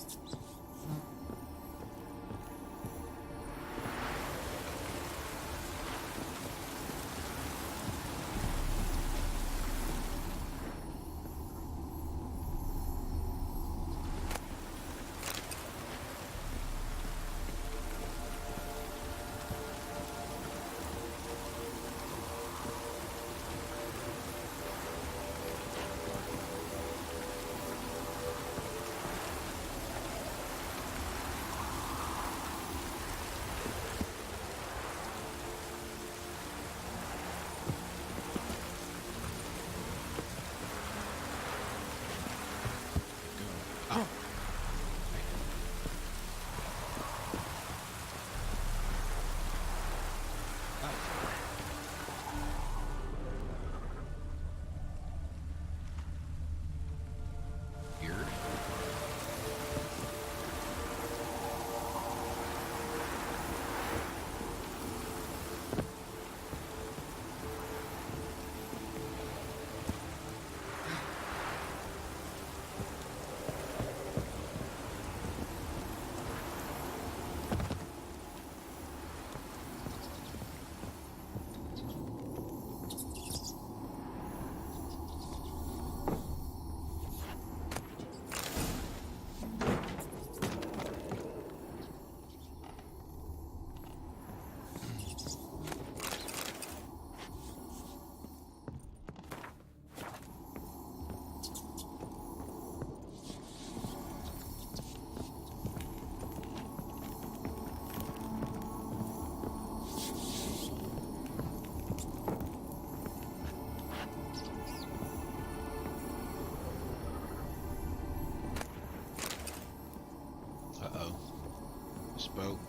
[SPEAKER 1] boat.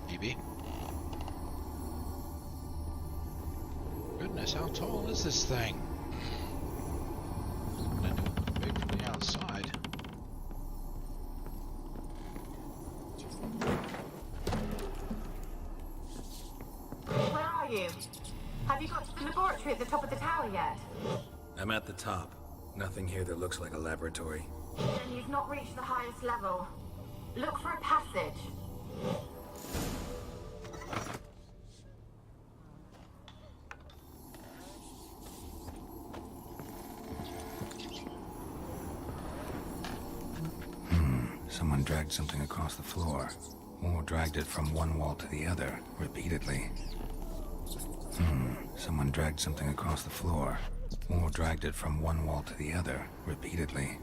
[SPEAKER 1] Maybe. Goodness, how tall is this thing? I'm gonna do it big from the outside.
[SPEAKER 15] Where are you? Have you got to the laboratory at the top of the tower yet?
[SPEAKER 8] I'm at the top. Nothing here that looks like a laboratory.
[SPEAKER 15] Then you've not reached the highest level. Look for a passage.
[SPEAKER 8] Someone dragged something across the floor, or dragged it from one wall to the other, repeatedly. Someone dragged something across the floor, or dragged it from one wall to the other, repeatedly.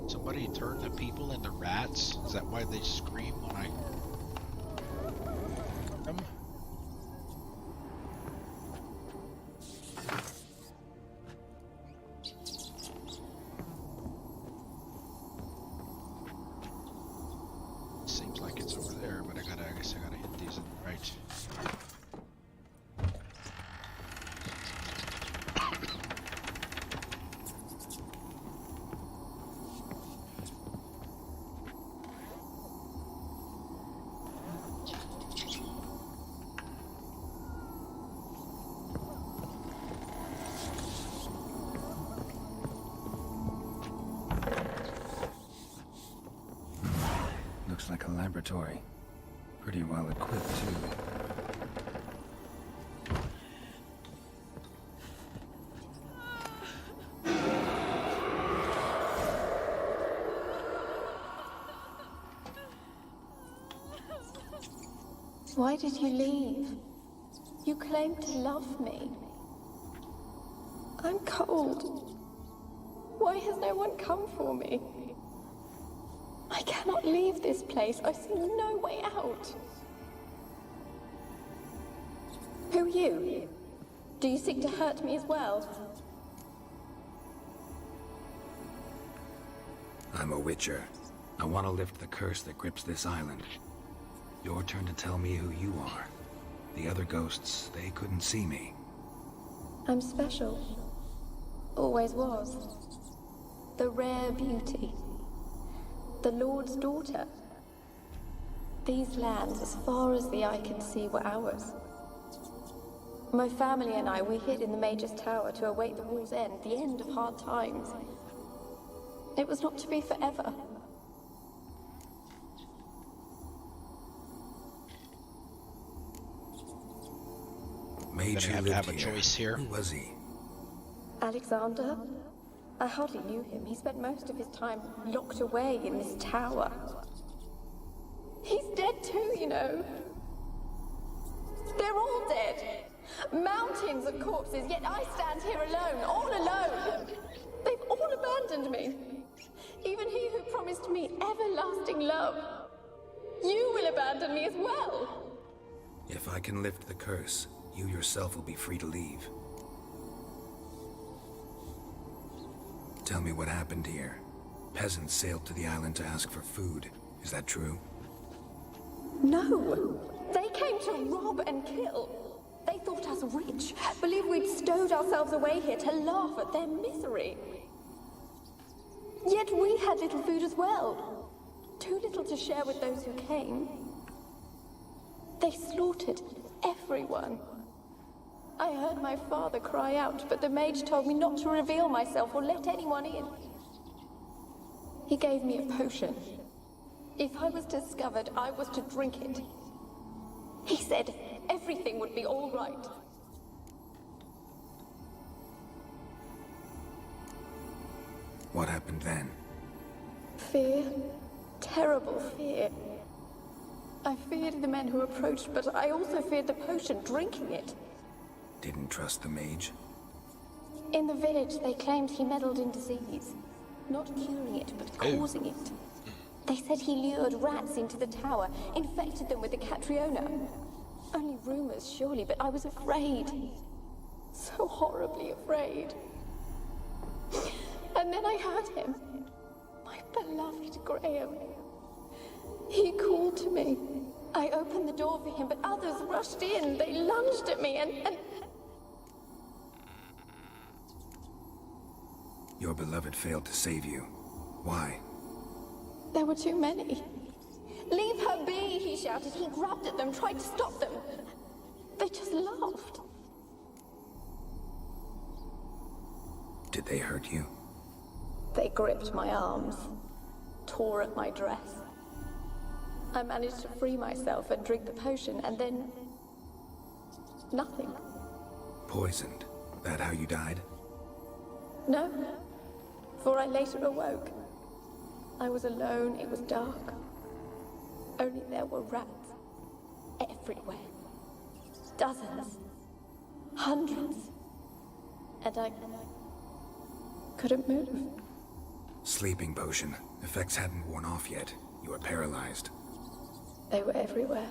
[SPEAKER 1] Somebody turned the people into rats? Is that why they scream when I... Seems like it's over there, but I guess I gotta hit these in the right.
[SPEAKER 8] Looks like a laboratory. Pretty well equipped, too.
[SPEAKER 3] Why did you leave? You claimed to love me. I'm cold. Why has no one come for me? I cannot leave this place. I see no way out. Who are you? Do you seek to hurt me as well?
[SPEAKER 8] I'm a witcher. I want to lift the curse that grips this island. Your turn to tell me who you are. The other ghosts, they couldn't see me.
[SPEAKER 3] I'm special. Always was. The rare beauty. The Lord's daughter. These lands, as far as the eye can see, were ours. My family and I, we hid in the Mage's Tower to await the war's end, the end of hard times. It was not to be forever.
[SPEAKER 8] Mage who
[SPEAKER 1] have
[SPEAKER 8] lived
[SPEAKER 1] a
[SPEAKER 8] here.
[SPEAKER 1] choice here.
[SPEAKER 8] Who was he?
[SPEAKER 3] Alexander? I hardly knew him. He spent most of his time locked away in this tower. He's dead too, you know. They're all dead. Mountains of corpses, yet I stand here alone, all alone. They've all abandoned me. Even he who promised me everlasting love. You will abandon me as well.
[SPEAKER 8] If I can lift the curse, you yourself will be free to leave. Tell me what happened here. Peasants sailed to the island to ask for food. Is that true?
[SPEAKER 3] No. They came to rob and kill. They thought us rich, believed we'd stowed ourselves away here to laugh at their misery. Yet we had little food as well. Too little to share with those who came. They slaughtered everyone. I heard my father cry out, but the mage told me not to reveal myself or let anyone in. He gave me a potion. If I was discovered, I was to drink it. He said everything would be all right.
[SPEAKER 8] What happened then?
[SPEAKER 3] Fear. Terrible fear. I feared the men who approached, but I also feared the potion, drinking it.
[SPEAKER 8] Didn't trust the mage?
[SPEAKER 3] In the village, they claimed he meddled in disease. Not curing it, but causing it. They said he lured rats into the tower, infected them with the Catriona. Only rumors, surely, but I was afraid. So horribly afraid. And then I heard him. My beloved Graham. He called to me. I opened the door for him, but others rushed in. They lunged at me and...
[SPEAKER 8] Your beloved failed to save you. Why?
[SPEAKER 3] There were too many. Leave her be, he shouted. He grabbed at them, tried to stop them. They just laughed.
[SPEAKER 8] Did they hurt you?
[SPEAKER 3] They gripped my arms, tore at my dress. I managed to free myself and drink the potion, and then... nothing.
[SPEAKER 8] Poisoned? That how you died?
[SPEAKER 3] No, for I later awoke. I was alone, it was dark. Only there were rats everywhere. Dozens. Hundreds. And I couldn't move.
[SPEAKER 8] Sleeping potion. Effects hadn't worn off yet. You were paralyzed.
[SPEAKER 3] They were everywhere.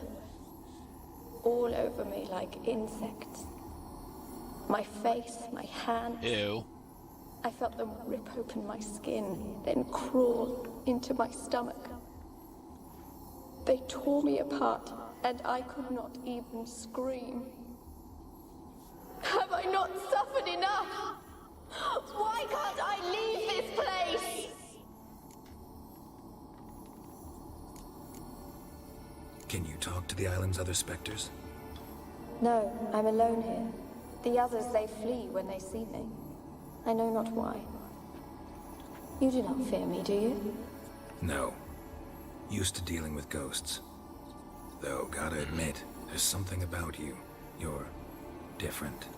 [SPEAKER 3] All over me like insects. My face, my hands.
[SPEAKER 1] Ew.
[SPEAKER 3] I felt them rip open my skin, then crawl into my stomach. They tore me apart, and I could not even scream. Have I not suffered enough? Why can't I leave this place?
[SPEAKER 8] Can you talk to the island's other specters?
[SPEAKER 3] No, I'm alone here. The others, they flee when they see me. I know not why. You do not fear me, do you?
[SPEAKER 8] No. Used to dealing with ghosts. Though, gotta admit, there's something about you. You're different.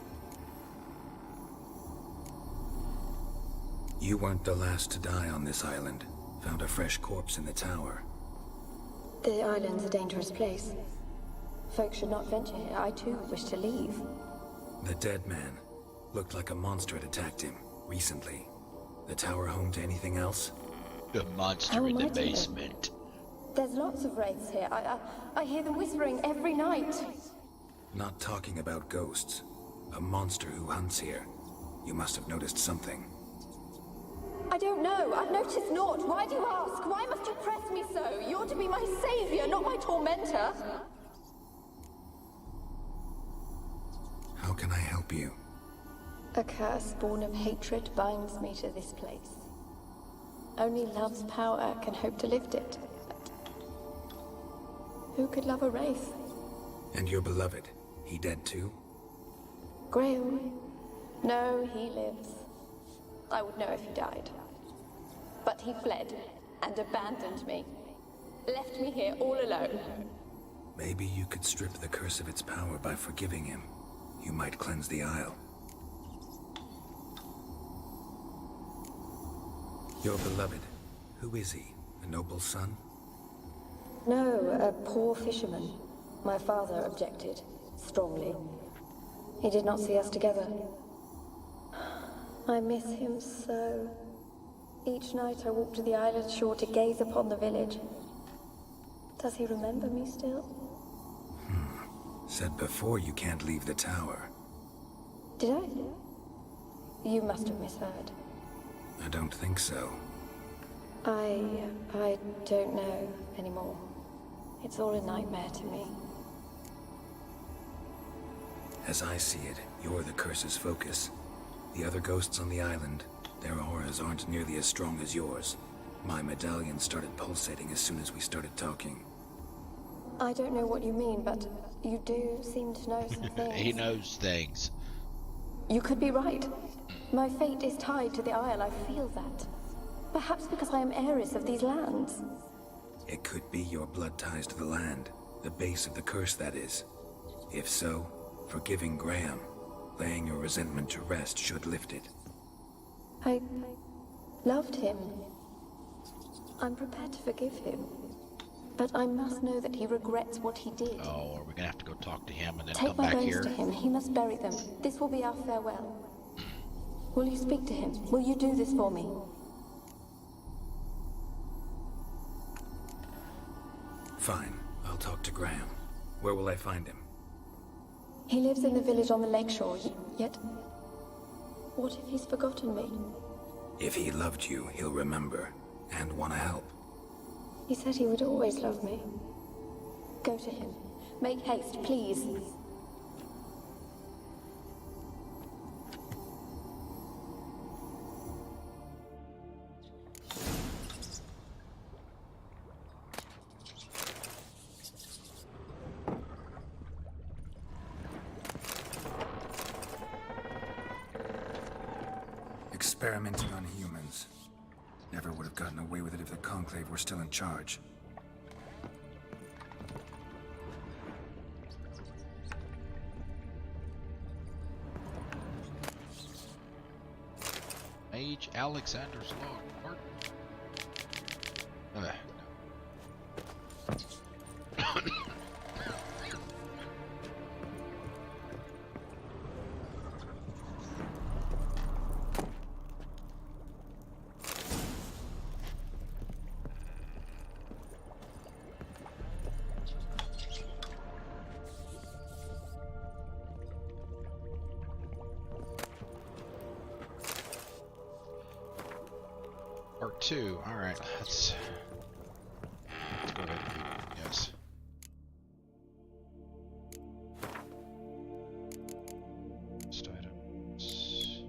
[SPEAKER 8] You weren't the last to die on this island. Found a fresh corpse in the tower.
[SPEAKER 3] The island's a dangerous place. Folk should not venture here. I too wish to leave.
[SPEAKER 8] The dead man. Looked like a monster had attacked him, recently. The tower home to anything else?
[SPEAKER 1] The monster in the basement.
[SPEAKER 3] There's lots of wraiths here. I hear them whispering every night.
[SPEAKER 8] Not talking about ghosts. A monster who hunts here. You must have noticed something.
[SPEAKER 3] I don't know. I've noticed naught. Why do you ask? Why must you press me so? You're to be my savior, not my tormentor.
[SPEAKER 8] How can I help you?
[SPEAKER 3] A curse born of hatred binds me to this place. Only love's power can hope to lift it. But who could love a wraith?
[SPEAKER 8] And your beloved, he dead too?
[SPEAKER 3] Graham? No, he lives. I would know if he died. But he fled and abandoned me. Left me here all alone.
[SPEAKER 8] Maybe you could strip the curse of its power by forgiving him. You might cleanse the Isle. Your beloved, who is he? A noble son?
[SPEAKER 3] No, a poor fisherman. My father objected, strongly. He did not see us together. I miss him so. Each night I walk to the island shore to gaze upon the village. Does he remember me still?
[SPEAKER 8] Said before you can't leave the tower.
[SPEAKER 3] Did I? You must have misheard.
[SPEAKER 8] I don't think so.
[SPEAKER 3] I don't know anymore. It's all a nightmare to me.
[SPEAKER 8] As I see it, you're the curse's focus. The other ghosts on the island, their auras aren't nearly as strong as yours. My medallion started pulsating as soon as we started talking.
[SPEAKER 3] I don't know what you mean, but you do seem to know some things.
[SPEAKER 1] He knows things.
[SPEAKER 3] You could be right. My fate is tied to the Isle, I feel that. Perhaps because I am heiress of these lands.
[SPEAKER 8] It could be your blood ties to the land, the base of the curse, that is. If so, forgiving Graham, laying your resentment to rest should lift it.
[SPEAKER 3] I loved him. I'm prepared to forgive him. But I must know that he regrets what he did.
[SPEAKER 1] Oh, are we gonna have to go talk to him and then
[SPEAKER 3] Take
[SPEAKER 1] come
[SPEAKER 3] my
[SPEAKER 1] back
[SPEAKER 3] bones
[SPEAKER 1] here?
[SPEAKER 3] to him. He must bury them. This will be our farewell. Will you speak to him? Will you do this for me?
[SPEAKER 8] Fine. I'll talk to Graham. Where will I find him?
[SPEAKER 3] He lives in the village on the lakeshore, yet... What if he's forgotten me?
[SPEAKER 8] If he loved you, he'll remember, and want to help.
[SPEAKER 3] He said he would always love me. Go to him. Make haste, please.
[SPEAKER 8] Experimenting on humans. Never would have gotten away with it if the Conclave were still in charge.
[SPEAKER 1] Mage Alexander's log. No. Part 2. Alright, let's go ahead. Yes. First items.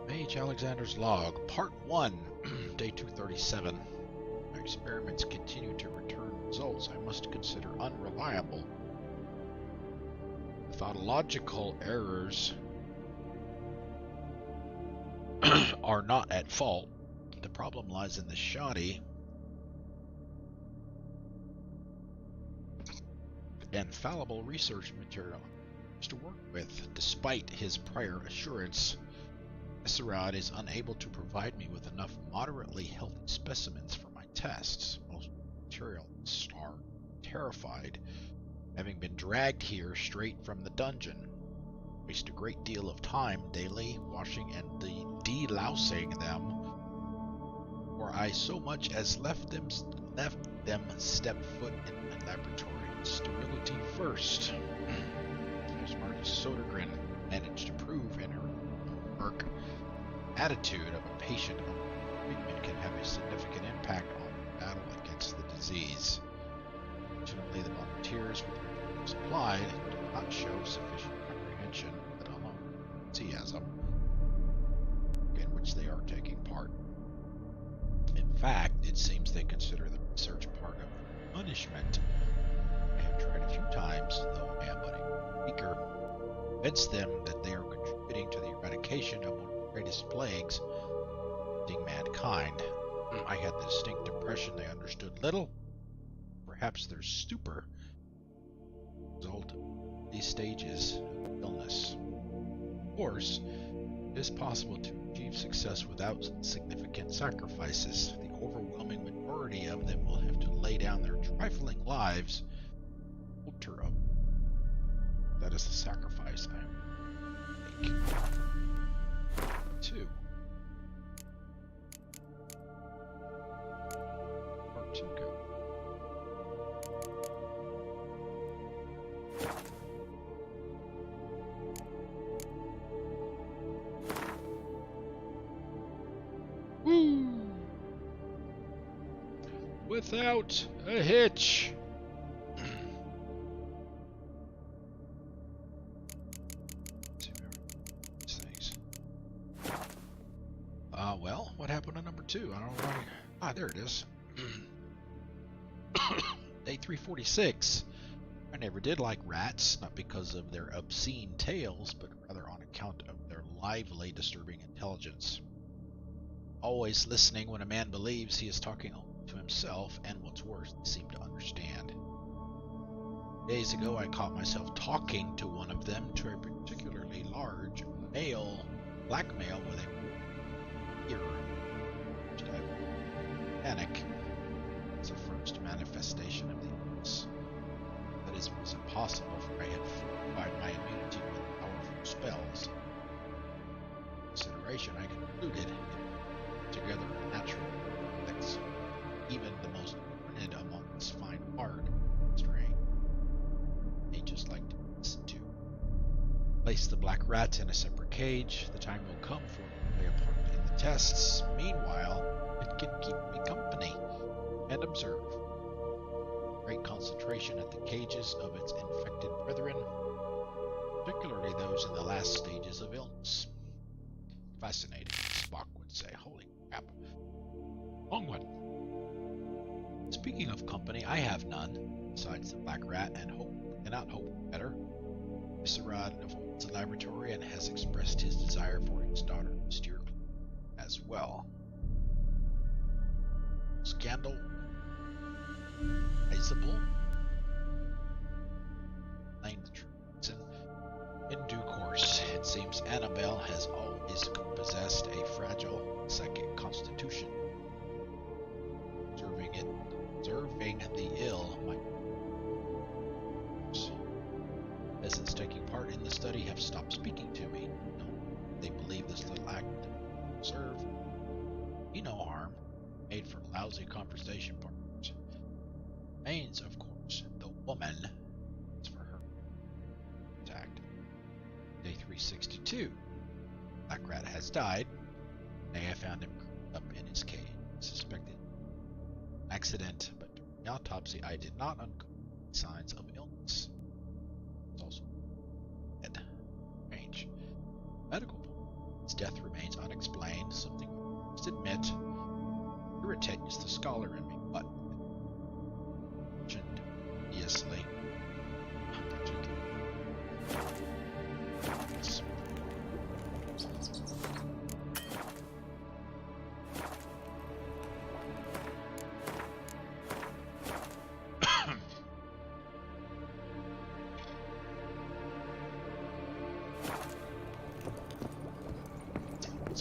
[SPEAKER 1] Mage Alexander's log, part 1, day 237. My experiments continue to return results I must consider unreliable. Methodological errors are not at fault. The problem lies in the shoddy and fallible research material to work with. Despite his prior assurance, Esserod is unable to provide me with enough moderately healthy specimens for my tests. Most materialists are terrified, having been dragged here straight from the dungeon. Waste a great deal of time daily washing and delousing them, or I so much as left them step foot in my laboratory. Sterility first. As Marcus Sodergren managed to prove in her work, attitude of a patient on treatment can have a significant impact on the battle against the disease. Fortunately, the volunteers with whom supplied do not show sufficient comprehension, let alone enthusiasm, in which they are taking part. In fact, it seems they consider the research part of the punishment. I have tried a few times, though I am but a weaker, to convince them that they are contributing to the eradication of one of the greatest plagues afflicting mankind. I had the distinct impression they understood little. Perhaps their stupor result of these stages of illness. Of course, it is possible to achieve success without significant sacrifices. The overwhelming majority of them will have to lay down their trifling lives. Altar of that is the sacrifice I make. 2. Part 2 go. Woo! Without a hitch. Well, what happened to number 2? I don't know why. There it is. Day 346. I never did like rats, not because of their obscene tales, but rather on account of their lively, disturbing intelligence. Always listening when a man believes he is talking to himself, and what's worse, they seem to understand. Days ago, I caught myself talking to one of them, to a particularly large male blackmail with a ear. First I panic. It's the first manifestation of the illness. That is, it was impossible for I had fortified my immunity with powerful spells. Consideration, I concluded it together natural effects. Even the most learned among us find hard strain. They just like to listen to. Place the black rats in a separate cage. The time will come for it to play a part in the tests. Meanwhile, it can keep me company and observe. Great concentration at the cages of its infected brethren, particularly those in the last stages of illness. Fascinating, Spock would say. Holy crap. Long one. Speaking of company, I have none, besides the black rat, and cannot hope for better. Viscerad avoids the laboratory and has expressed his desire for his daughter to steer as well. Scandal. Isable. Plain the truth. In due course, it seems Annabelle has always possessed a fragile psychic constitution. Observing the ill might. Peasants taking part in the study have stopped speaking to me. No, they believe this little act will serve me no harm, made for lousy conversation partners. Remains, of course, the woman. It's for her. Attacked. Day 362. Black Rat has died. Today I found him curled up in his cage. Suspected accident, but during the autopsy I did not uncover signs of illness. It's also dead. Strange. Medical point. His death remains unexplained, something we must admit irritates the scholar in me, but obviously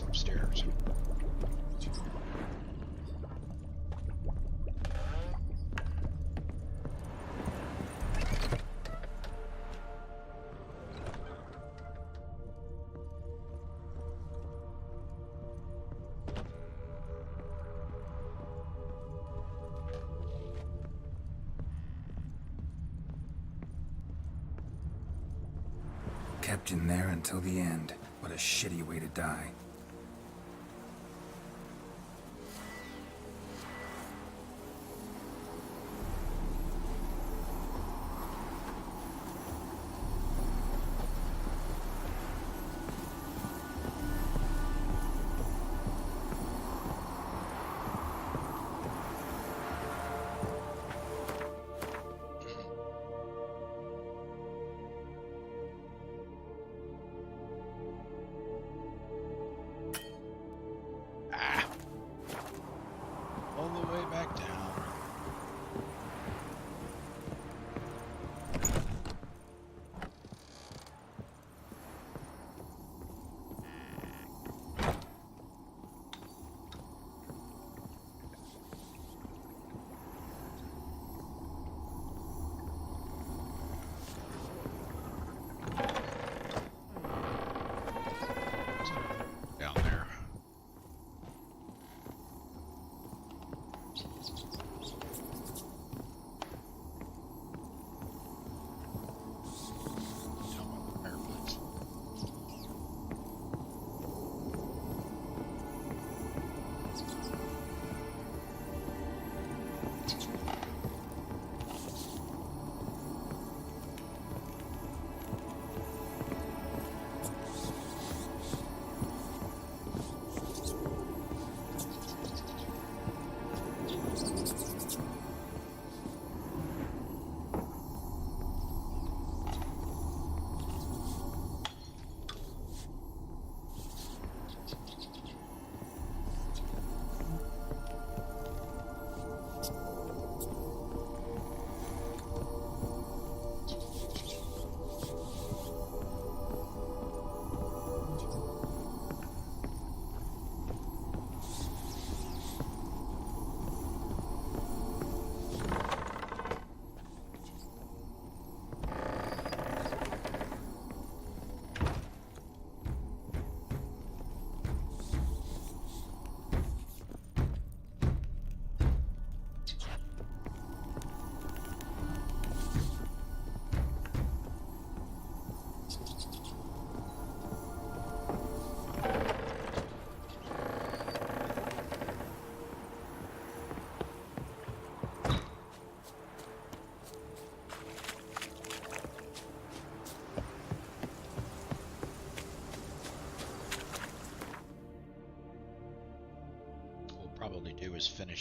[SPEAKER 1] upstairs.
[SPEAKER 8] Kept in there until the end. What a shitty way to die.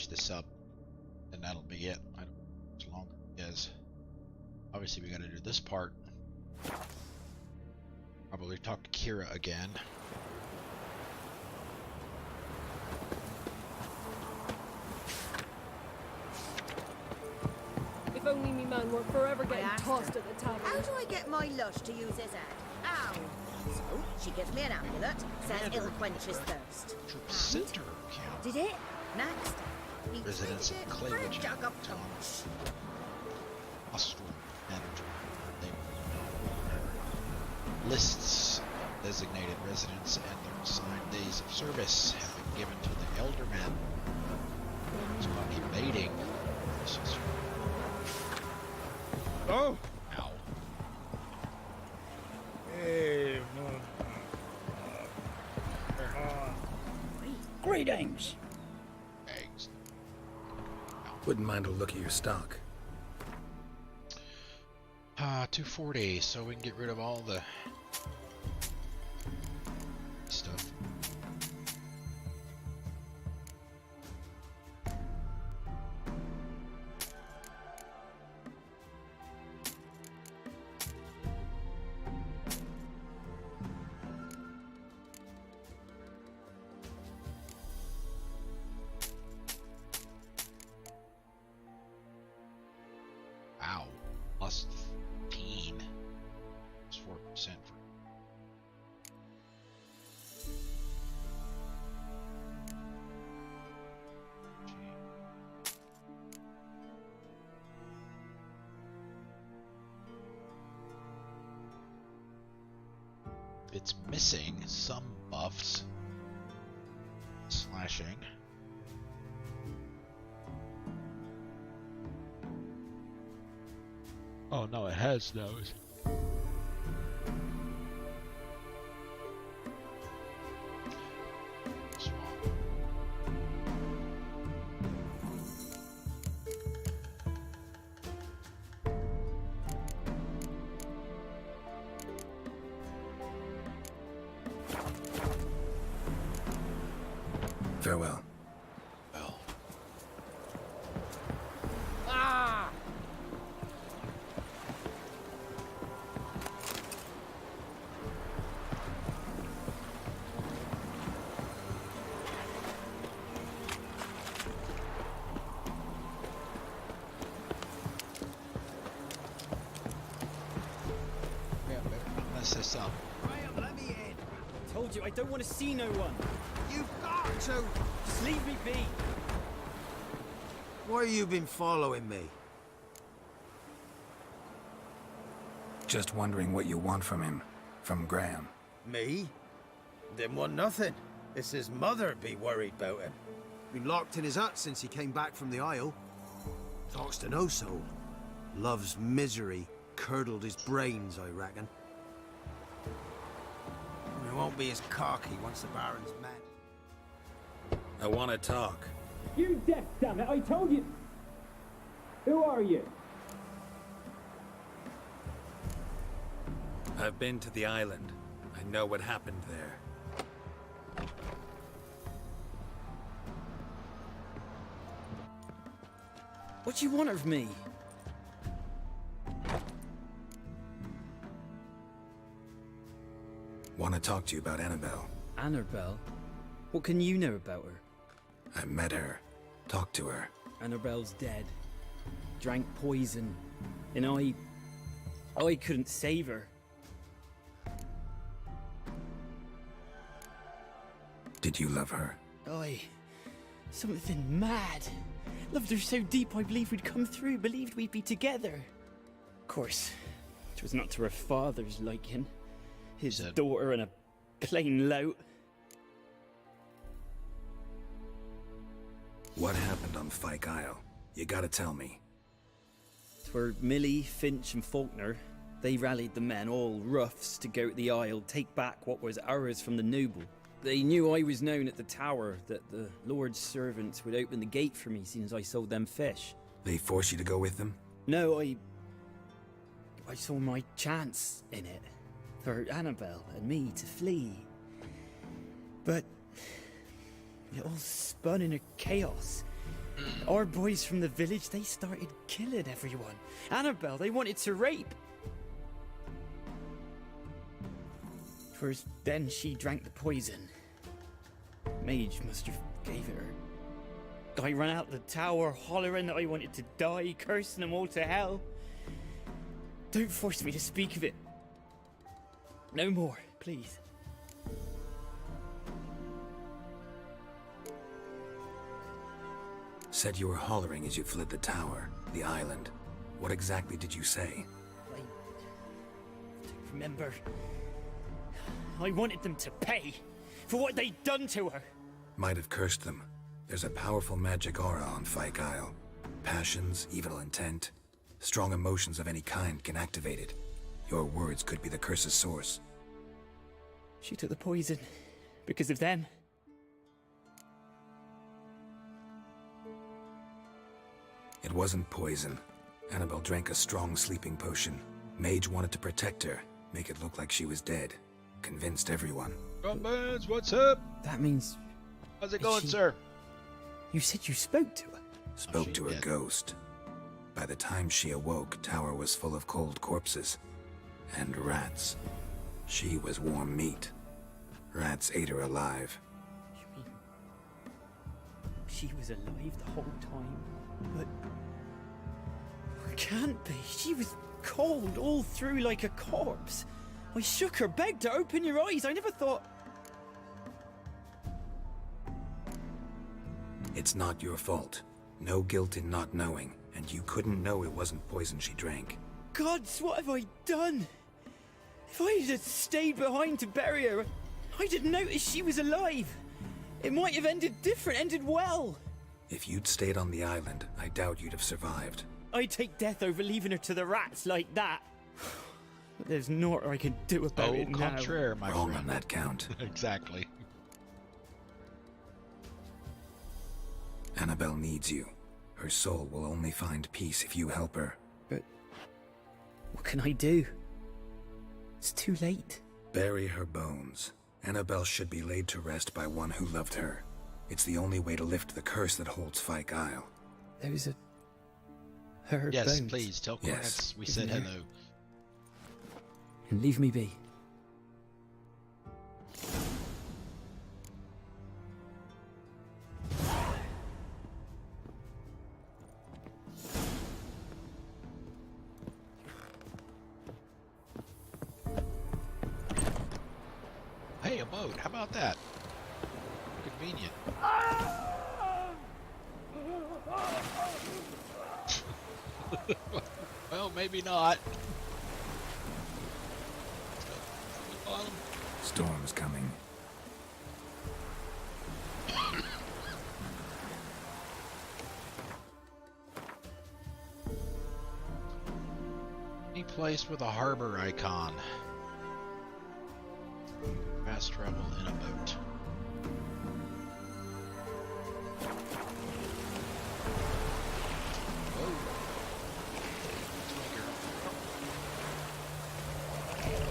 [SPEAKER 1] finish this up, and that'll be it. I don't know how long it is. Obviously, we got to do this part. Probably talk to Keira again.
[SPEAKER 6] If only me man weren't forever getting tossed at the tavern.
[SPEAKER 16] How do I get my lush to use his head? Ow! So, she gives me an amulet, says it'll quench his thirst.
[SPEAKER 1] Center
[SPEAKER 16] Did it? Next. He
[SPEAKER 1] Residents of
[SPEAKER 16] traded it for a
[SPEAKER 1] Clayridge
[SPEAKER 16] jug of punch.
[SPEAKER 1] Hostile manager. Lists of designated residents and their assigned days of service have been given to the Elderman. It's about evading.
[SPEAKER 17] Oh!
[SPEAKER 1] Ow.
[SPEAKER 17] Hey,
[SPEAKER 18] Greetings.
[SPEAKER 1] Eggs.
[SPEAKER 8] Wouldn't mind a look at your stock.
[SPEAKER 1] 240, so we can get rid of all the stuff. Wow, plus 15. It's 4% for. It's missing some buffs. Slashing. Oh no, it has those.
[SPEAKER 8] Farewell.
[SPEAKER 1] Well.
[SPEAKER 18] Ah!
[SPEAKER 1] Yeah, better not mess this up.
[SPEAKER 18] Graham, let me in. I told you I don't want to see no one. You've got to. Just leave me be.
[SPEAKER 19] Why you been following me?
[SPEAKER 8] Just wondering what you want from him. From Graham.
[SPEAKER 19] Me? Didn't want nothing. It's his mother be worried about him. Been locked in his hut since he came back from the Isle. Talks to no soul. Love's misery curdled his brains, I reckon. He won't be as cocky once the Baron's met.
[SPEAKER 10] I want to talk.
[SPEAKER 18] You deaf, damn it! I told you. Who are you?
[SPEAKER 10] I've been to the island. I know what happened there.
[SPEAKER 18] What do you want of me?
[SPEAKER 8] Want to talk to you about Annabelle.
[SPEAKER 18] Annabelle? What can you know about her?
[SPEAKER 8] I met her. Talked to her.
[SPEAKER 18] Annabelle's dead. Drank poison. And I couldn't save her.
[SPEAKER 8] Did you love her?
[SPEAKER 18] Something mad. Loved her so deep I believed we'd come through, believed we'd be together. Of course, it was not to her father's liking. His daughter and a plain lout.
[SPEAKER 8] What happened on Fyke Isle? You gotta tell me.
[SPEAKER 18] 'Twere Millie, Finch and Faulkner. They rallied the men, all roughs, to go to the Isle, take back what was ours from the noble. They knew I was known at the tower, that the Lord's servants would open the gate for me since I sold them fish.
[SPEAKER 8] They forced you to go with them?
[SPEAKER 18] No, I saw my chance in it. For Annabelle and me to flee. But it all spun in a chaos. Our boys from the village, they started killing everyone. Annabelle, they wanted to rape. First, then she drank the poison. Mage must have gave it her. I ran out the tower, hollering that I wanted to die, cursing them all to hell. Don't force me to speak of it. No more, please.
[SPEAKER 8] Said you were hollering as you fled the tower, the island. What exactly did you say?
[SPEAKER 18] I don't remember. I wanted them to pay for what they'd done to her.
[SPEAKER 8] Might have cursed them. There's a powerful magic aura on Fyke Isle. Passions, evil intent, strong emotions of any kind can activate it. Your words could be the curse's source.
[SPEAKER 18] She took the poison because of them.
[SPEAKER 8] It wasn't poison. Annabelle drank a strong sleeping potion. Mage wanted to protect her, make it look like she was dead. Convinced everyone.
[SPEAKER 1] Romans, what's up?
[SPEAKER 18] That means...
[SPEAKER 1] How's it going, sir?
[SPEAKER 18] You said you spoke to her?
[SPEAKER 8] Spoke to her ghost. By the time she awoke, Tower was full of cold corpses. And rats. She was warm meat. Rats ate her alive.
[SPEAKER 18] You mean... she was alive the whole time? But... it can't be. She was cold all through like a corpse. I shook her, begged her, open your eyes. I never thought...
[SPEAKER 8] It's not your fault. No guilt in not knowing, and you couldn't know it wasn't poison she drank.
[SPEAKER 18] Gods, what have I done? If I had stayed behind to bury her, I didn't notice she was alive. It might have ended different, ended well.
[SPEAKER 8] If you'd stayed on the island, I doubt you'd have survived.
[SPEAKER 18] I'd take death over leaving her to the rats like that. But there's naught I can do about it now.
[SPEAKER 1] Au contraire, my
[SPEAKER 8] Wrong
[SPEAKER 1] friend.
[SPEAKER 8] on that count.
[SPEAKER 1] Exactly.
[SPEAKER 8] Annabelle needs you. Her soul will only find peace if you help her.
[SPEAKER 18] But what can I do? It's too late.
[SPEAKER 8] Bury her bones. Annabelle should be laid to rest by one who loved her. It's the only way to lift the curse that holds Fyke Isle.
[SPEAKER 18] Those are her
[SPEAKER 1] Yes,
[SPEAKER 18] bones.
[SPEAKER 1] please, tell Cornets we said
[SPEAKER 18] Isn't
[SPEAKER 1] hello.
[SPEAKER 18] And leave me be.
[SPEAKER 1] Hey, a boat. How about that? Convenient. Well, maybe not.
[SPEAKER 8] Storm's coming.
[SPEAKER 1] Any place with a harbor icon. Fast travel in a boat.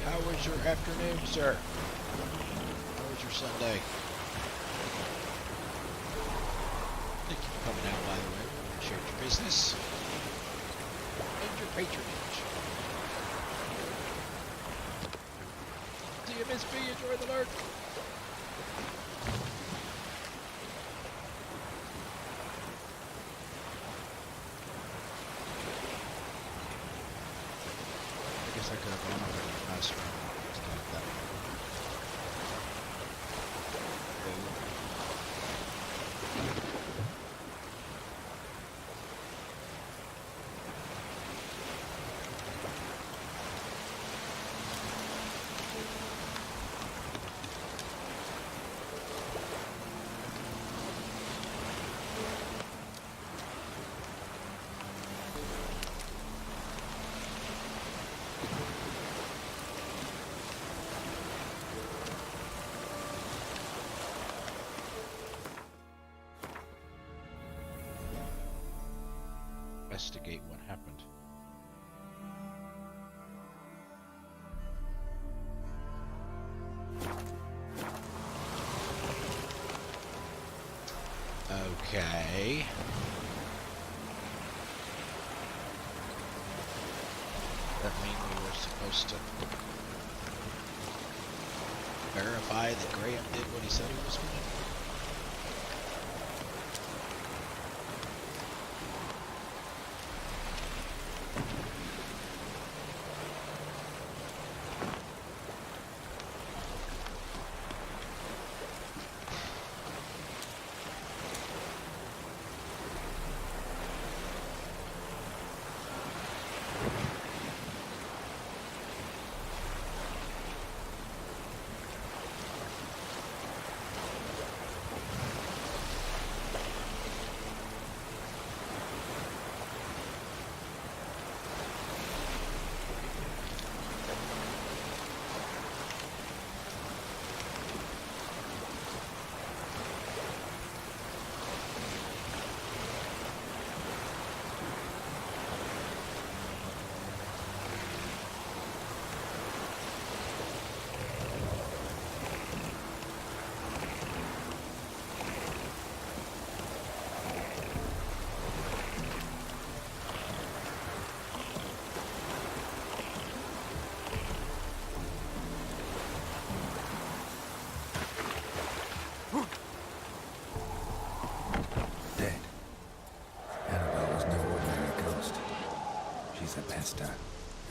[SPEAKER 1] How was your afternoon, sir? How was your Sunday? Thank you for coming out, by the way. Appreciate your business and your patronage. See you, Miss B. Enjoy the lurk. I guess I could have gone over the last round. Just like that. Investigate what happened. Okay. That mean we were supposed to verify that Graham did what he said he was going to do?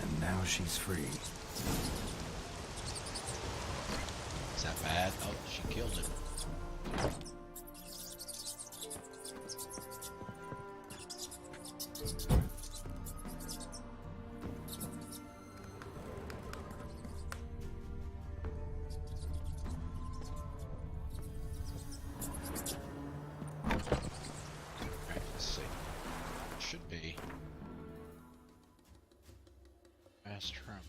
[SPEAKER 8] And now she's free.
[SPEAKER 1] Is that bad? Oh, she killed him. Right, let's see. Should be. Trump.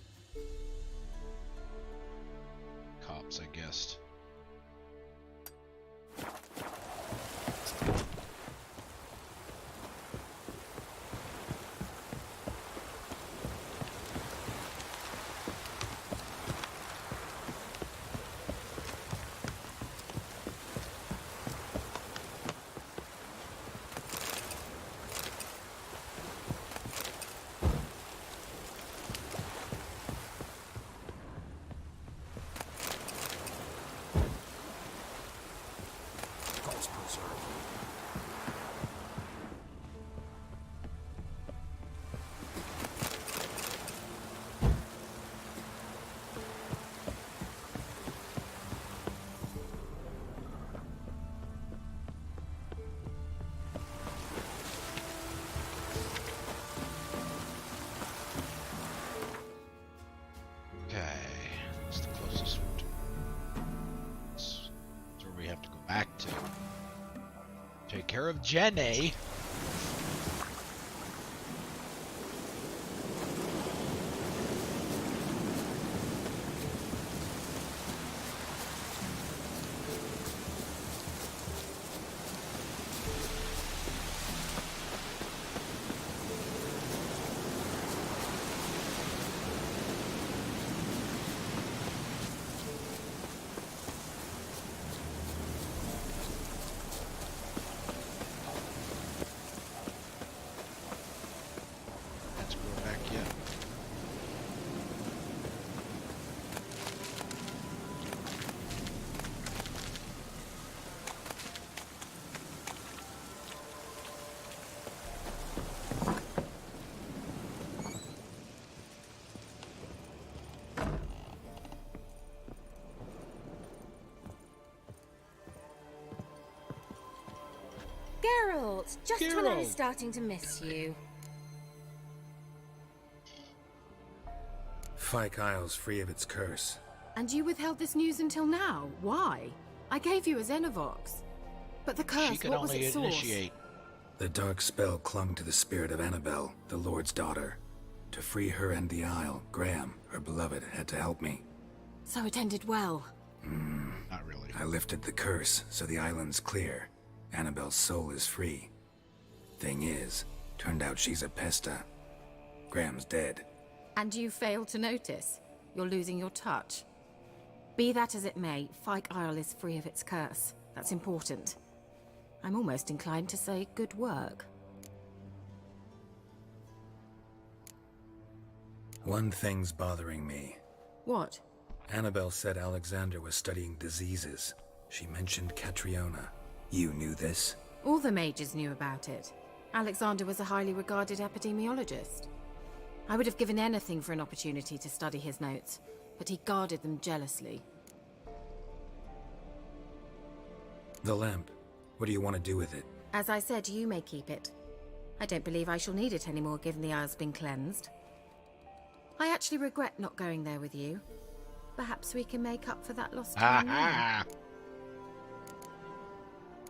[SPEAKER 1] Cops, I guess. Take care of Jenny.
[SPEAKER 5] Geralt, just when I was starting to miss you.
[SPEAKER 8] Fyke Isle's free of its curse.
[SPEAKER 6] And you withheld this news until now? Why? I gave you a Xenovox. But the curse, what was its source?
[SPEAKER 8] The dark spell clung to the spirit of Annabelle, the Lord's daughter. To free her and the Isle, Graham, her beloved, had to help me.
[SPEAKER 6] So it ended well.
[SPEAKER 1] Not really.
[SPEAKER 8] I lifted the curse, so the island's clear. Annabelle's soul is free. Thing is, turned out she's a pesta. Graham's dead.
[SPEAKER 6] And you failed to notice? You're losing your touch. Be that as it may, Fyke Isle is free of its curse. That's important. I'm almost inclined to say good work.
[SPEAKER 8] One thing's bothering me.
[SPEAKER 6] What?
[SPEAKER 8] Annabelle said Alexander was studying diseases. She mentioned Catriona. You knew this?
[SPEAKER 6] All the mages knew about it. Alexander was a highly regarded epidemiologist. I would have given anything for an opportunity to study his notes, but he guarded them jealously.
[SPEAKER 8] The lamp. What do you want to do with it?
[SPEAKER 6] As I said, you may keep it. I don't believe I shall need it anymore, given the Isle's been cleansed. I actually regret not going there with you. Perhaps we can make up for that lost time now.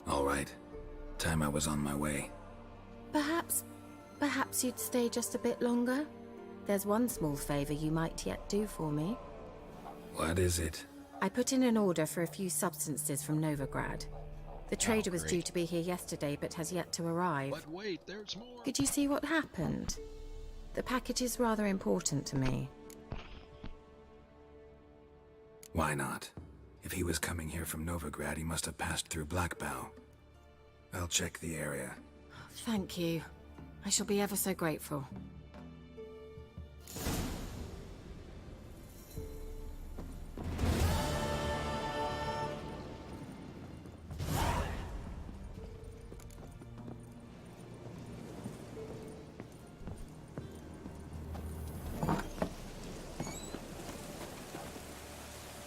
[SPEAKER 8] All right. Time I was on my way.
[SPEAKER 6] Perhaps you'd stay just a bit longer? There's one small favor you might yet do for me.
[SPEAKER 8] What is it?
[SPEAKER 6] I put in an order for a few substances from Novigrad. The trader was due to be here yesterday, but has yet to arrive.
[SPEAKER 1] But wait, there's more.
[SPEAKER 6] Could you see what happened? The package is rather important to me.
[SPEAKER 8] Why not? If he was coming here from Novigrad, he must have passed through Blackbow. I'll check the area.
[SPEAKER 6] Thank you. I shall be ever so grateful.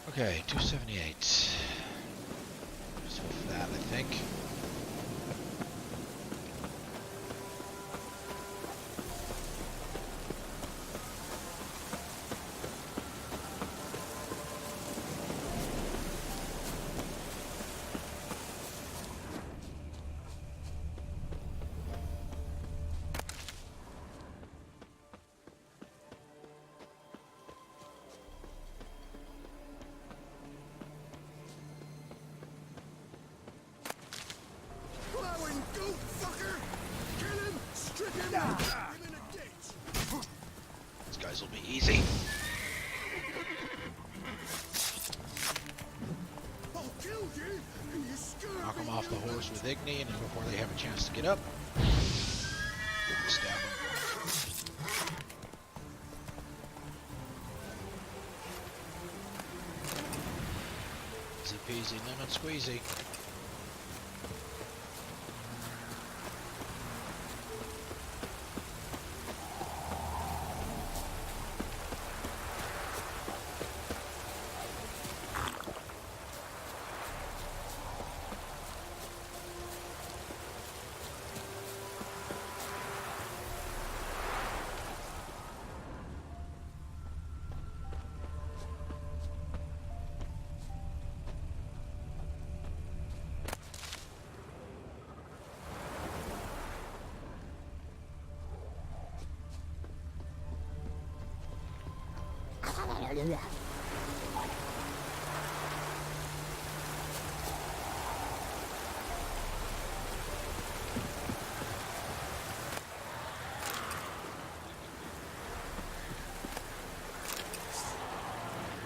[SPEAKER 1] Okay, 278. Just with that, I think. These guys will be easy. Knock them off the horse with Igni, and then before they have a chance to get up, stab them. Easy peasy, lemon squeezy.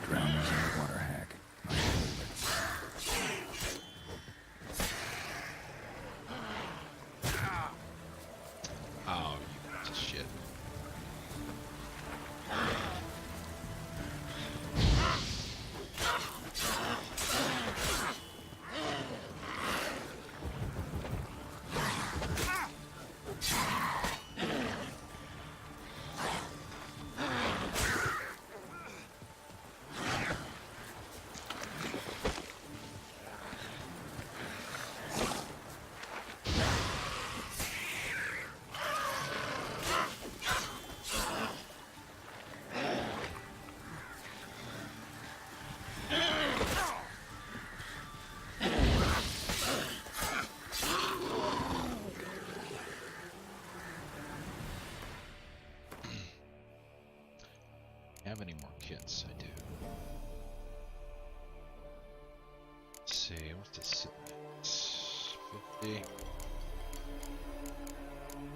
[SPEAKER 8] Drowners in the water hack.
[SPEAKER 1] Oh, you piece of shit. Have any more kits? I do. Let's see, what's this sitting at? 50.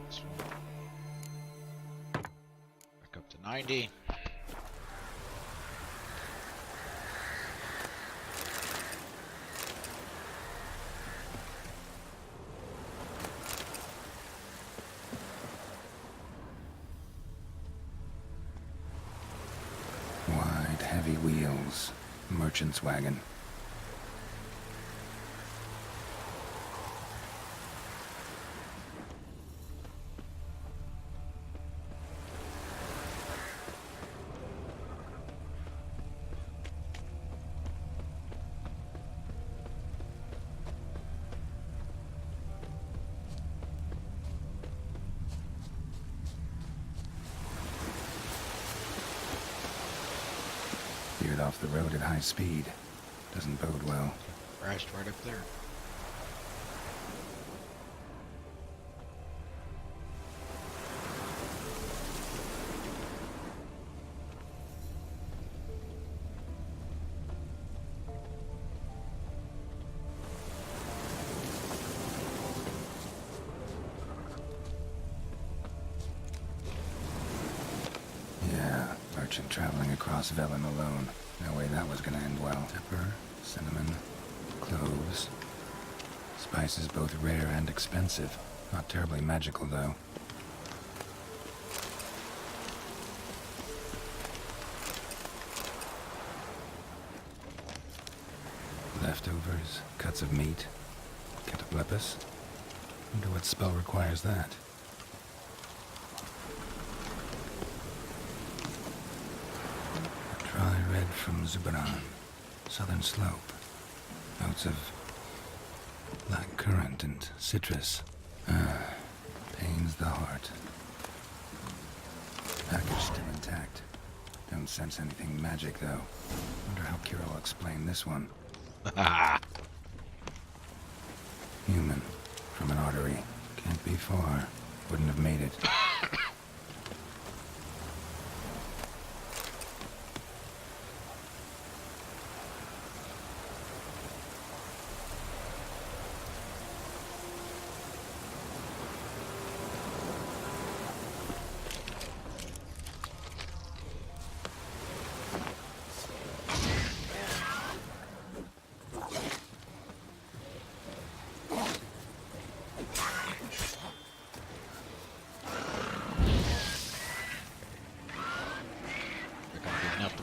[SPEAKER 1] This one. Back up to 90.
[SPEAKER 8] wheels. Merchant's wagon. Veered off the road at high speed. Doesn't bode well.
[SPEAKER 1] Crashed right up there.
[SPEAKER 8] Yeah, merchant traveling across Velen alone. No way that was gonna end well. Pepper, cinnamon, cloves. Spices both rare and expensive. Not terribly magical, though. Leftovers, cuts of meat, cataplepis. Wonder what spell requires that. Dry red from Zubaran, southern slope. Notes of black currant and citrus. Pains the heart. Package still intact. Don't sense anything magic, though. Wonder how Keira will explain this one. Human. From an artery. Can't be far. Wouldn't have made it.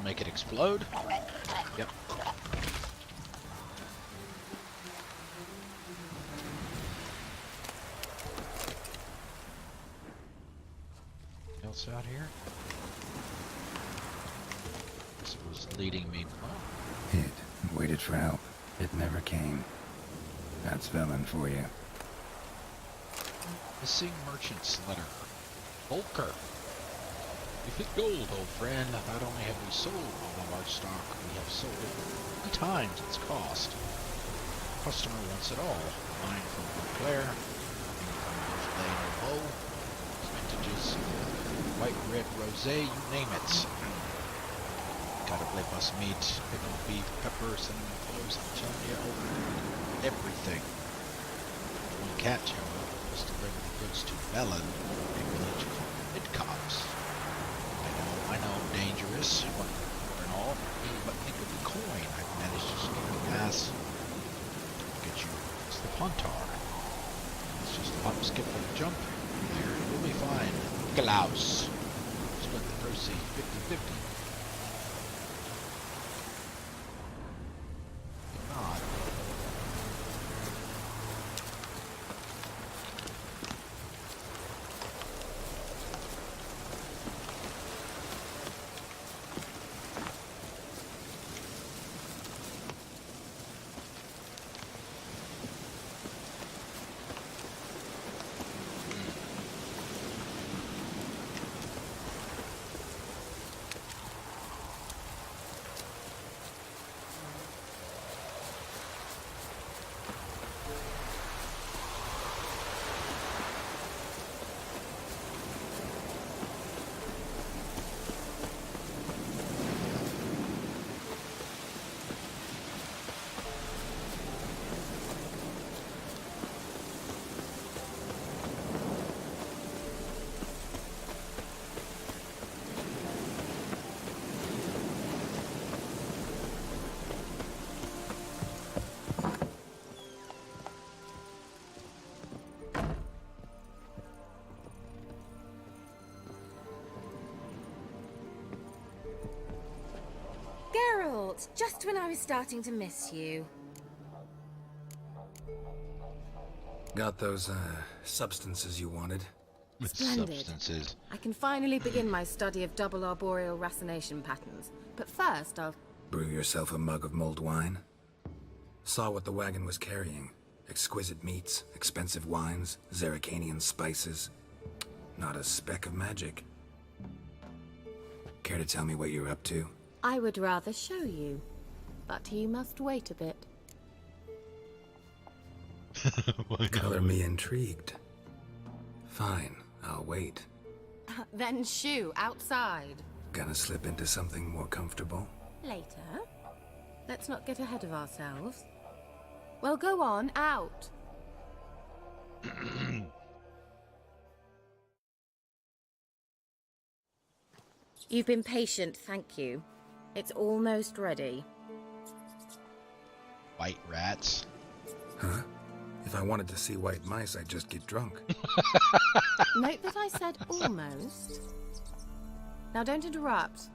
[SPEAKER 1] Make it explode. Yep. Else out here? This was leading me. Oh.
[SPEAKER 8] Hid and waited for help. It never came. That's Velen for you.
[SPEAKER 1] Missing merchant's letter. Volker. If it gold, old friend, not only have we sold all of our stock, we have sold it 3 times its cost. The customer wants it all. Wine from Claire, from Bow, vintages, white, red, rosé, you name it. Cataplepis meat, pickled beef, pepper, cinnamon, cloves, I'm telling you, everything. One catch, however, was deliver the goods to Velen, a village called Midcops. I know, dangerous, and all, but think of the coin I've managed to skin your ass. Get you, it's the Pontar. It's just a hop, skip, and a jump. There, you'll be fine. Klaus. Split the proceeds 50-50. If not,
[SPEAKER 6] Geralt, just when I was starting to miss you.
[SPEAKER 8] Got those, substances you wanted?
[SPEAKER 6] Splendid.
[SPEAKER 1] Substances.
[SPEAKER 6] I can finally begin my study of double arboreal racination patterns. But first, I'll...
[SPEAKER 8] Brew yourself a mug of mulled wine? Saw what the wagon was carrying. Exquisite meats, expensive wines, Zerrikanian spices. Not a speck of magic. Care to tell me what you're up to?
[SPEAKER 6] I would rather show you, but you must wait a bit.
[SPEAKER 8] Color me intrigued. Fine, I'll wait.
[SPEAKER 6] Then shoo, outside.
[SPEAKER 8] Gonna slip into something more comfortable?
[SPEAKER 6] Later. Let's not get ahead of ourselves. Well, go on, out. You've been patient, thank you. It's almost ready.
[SPEAKER 1] White rats.
[SPEAKER 8] Huh? If I wanted to see white mice, I'd just get drunk.
[SPEAKER 6] Note that I said almost. Now don't interrupt.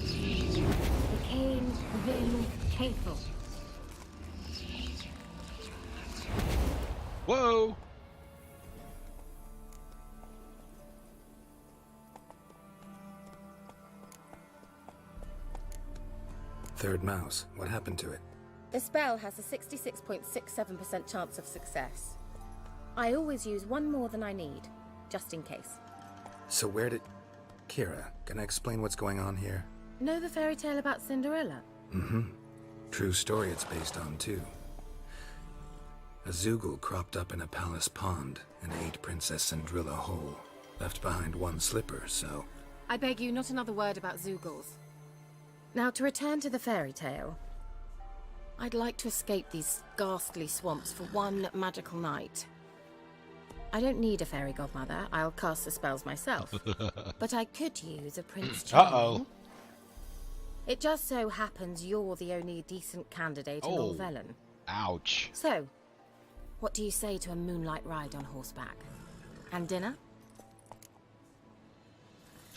[SPEAKER 7] Became very careful.
[SPEAKER 1] Whoa!
[SPEAKER 8] Third mouse. What happened to it?
[SPEAKER 6] The spell has a 66.67% chance of success. I always use one more than I need, just in case.
[SPEAKER 8] So where did... Keira, can I explain what's going on here?
[SPEAKER 6] Know the fairy tale about Cinderella?
[SPEAKER 8] Mm-hmm. True story it's based on, too. A Zoogle cropped up in a palace pond and ate Princess Cinderella whole. Left behind one slipper, so...
[SPEAKER 6] I beg you, not another word about Zoogles. Now, to return to the fairy tale. I'd like to escape these ghastly swamps for one magical night. I don't need a fairy godmother. I'll cast the spells myself. But I could use a Prince Charming.
[SPEAKER 1] Uh-oh.
[SPEAKER 6] It just so happens you're the only decent candidate in all Velen.
[SPEAKER 1] Ouch.
[SPEAKER 6] So, what do you say to a moonlight ride on horseback? And dinner?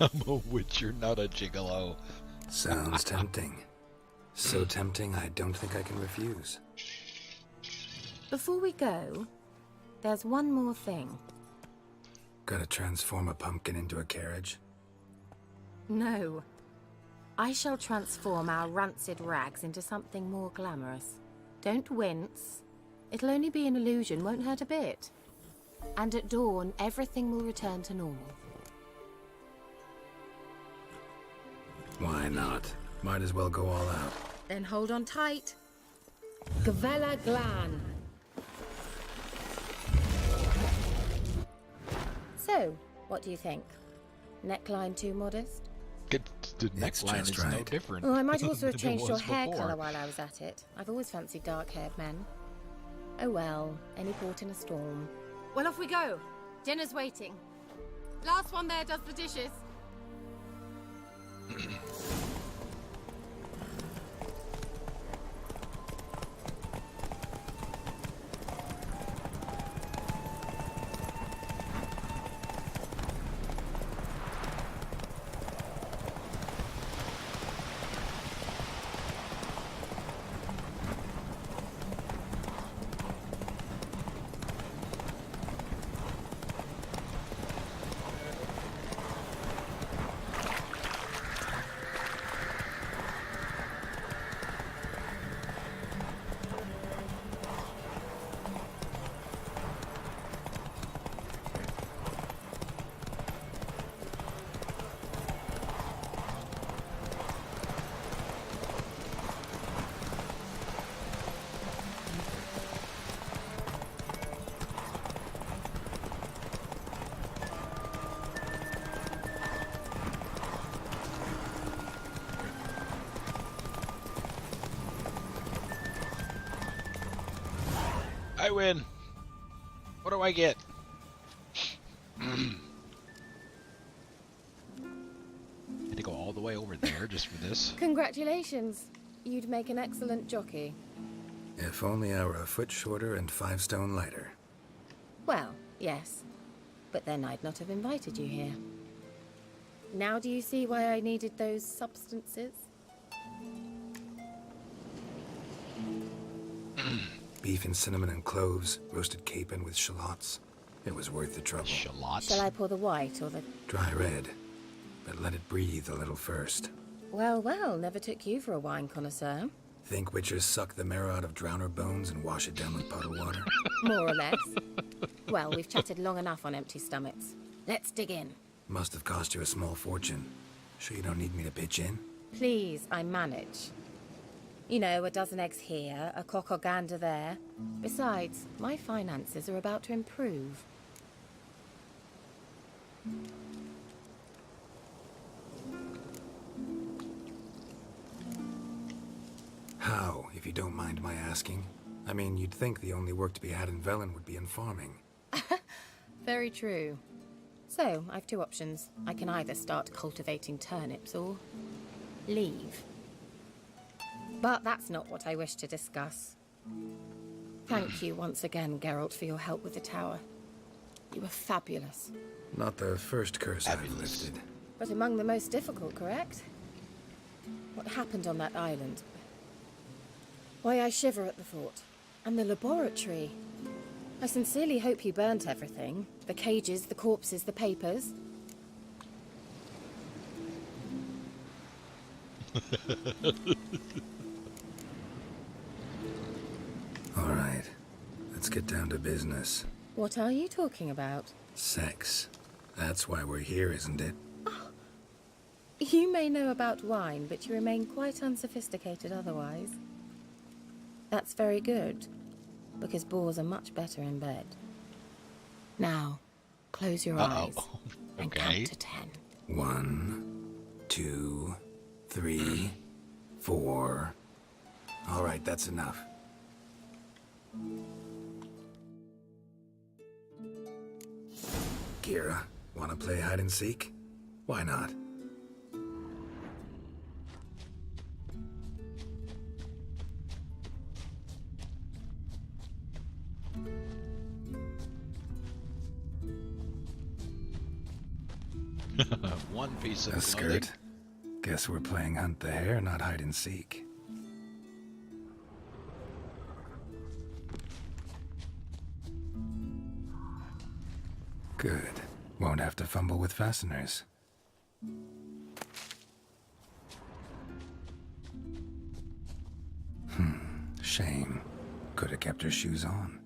[SPEAKER 1] I'm a witcher, not a gigolo.
[SPEAKER 8] Sounds tempting. So tempting, I don't think I can refuse.
[SPEAKER 6] Before we go, there's one more thing.
[SPEAKER 8] Gotta transform a pumpkin into a carriage?
[SPEAKER 6] No. I shall transform our rancid rags into something more glamorous. Don't wince. It'll only be an illusion, won't hurt a bit. And at dawn, everything will return to normal.
[SPEAKER 8] Why not? Might as well go all out.
[SPEAKER 6] Then hold on tight. Gavella Glan. So, what do you think? Neckline too modest?
[SPEAKER 1] The neckline is no different.
[SPEAKER 6] Oh, I might also have
[SPEAKER 1] than it
[SPEAKER 6] changed your
[SPEAKER 1] was
[SPEAKER 6] hair
[SPEAKER 1] before.
[SPEAKER 6] colour while I was at it. I've always fancied dark-haired men. Oh well, any port in a storm. Well, off we go. Dinner's waiting. Last one there does the dishes.
[SPEAKER 1] I win. What do I get? Had to go all the way over there just for this.
[SPEAKER 6] Congratulations. You'd make an excellent jockey.
[SPEAKER 8] If only I were a foot shorter and 5 stone lighter.
[SPEAKER 6] Well, yes. But then I'd not have invited you here. Now do you see why I needed those substances?
[SPEAKER 8] Beef and cinnamon and cloves, roasted capon with shallots. It was worth the trouble.
[SPEAKER 1] Shallots?
[SPEAKER 5] Shall I pour the white or the...
[SPEAKER 8] Dry red, but let it breathe a little first.
[SPEAKER 5] Well, well, never took you for a wine connoisseur.
[SPEAKER 8] Think witchers suck the marrow out of drowner bones and wash it down with bottled water?
[SPEAKER 5] More or less. Well, we've chatted long enough on empty stomachs. Let's dig in.
[SPEAKER 8] Must have cost you a small fortune. Sure you don't need me to pitch in?
[SPEAKER 5] Please, I manage. You know, a dozen eggs here, a cock or gander there. Besides, my finances are about to improve.
[SPEAKER 8] How, if you don't mind my asking? I mean, you'd think the only work to be had in Velen would be in farming.
[SPEAKER 5] Very true. So, I've two options. I can either start cultivating turnips or leave. But that's not what I wish to discuss. Thank you once again, Geralt, for your help with the tower. You were fabulous.
[SPEAKER 8] Not the first curse I've lifted.
[SPEAKER 5] But among the most difficult, correct? What happened on that island? Why, I shiver at the thought. And the laboratory. I sincerely hope you burnt everything. The cages, the corpses, the papers.
[SPEAKER 8] All right, let's get down to business.
[SPEAKER 5] What are you talking about?
[SPEAKER 8] Sex. That's why we're here, isn't it?
[SPEAKER 5] You may know about wine, but you remain quite unsophisticated otherwise. That's very good, because boars are much better in bed. Now, close your eyes and count to 10.
[SPEAKER 8] 1, 2, 3, 4. All right, that's enough. Keira, wanna play hide and seek? Why not?
[SPEAKER 1] One piece of
[SPEAKER 8] a skirt. Guess we're playing hunt the hare, not hide and seek. Good. Won't have to fumble with fasteners. Shame. Could have kept her shoes on.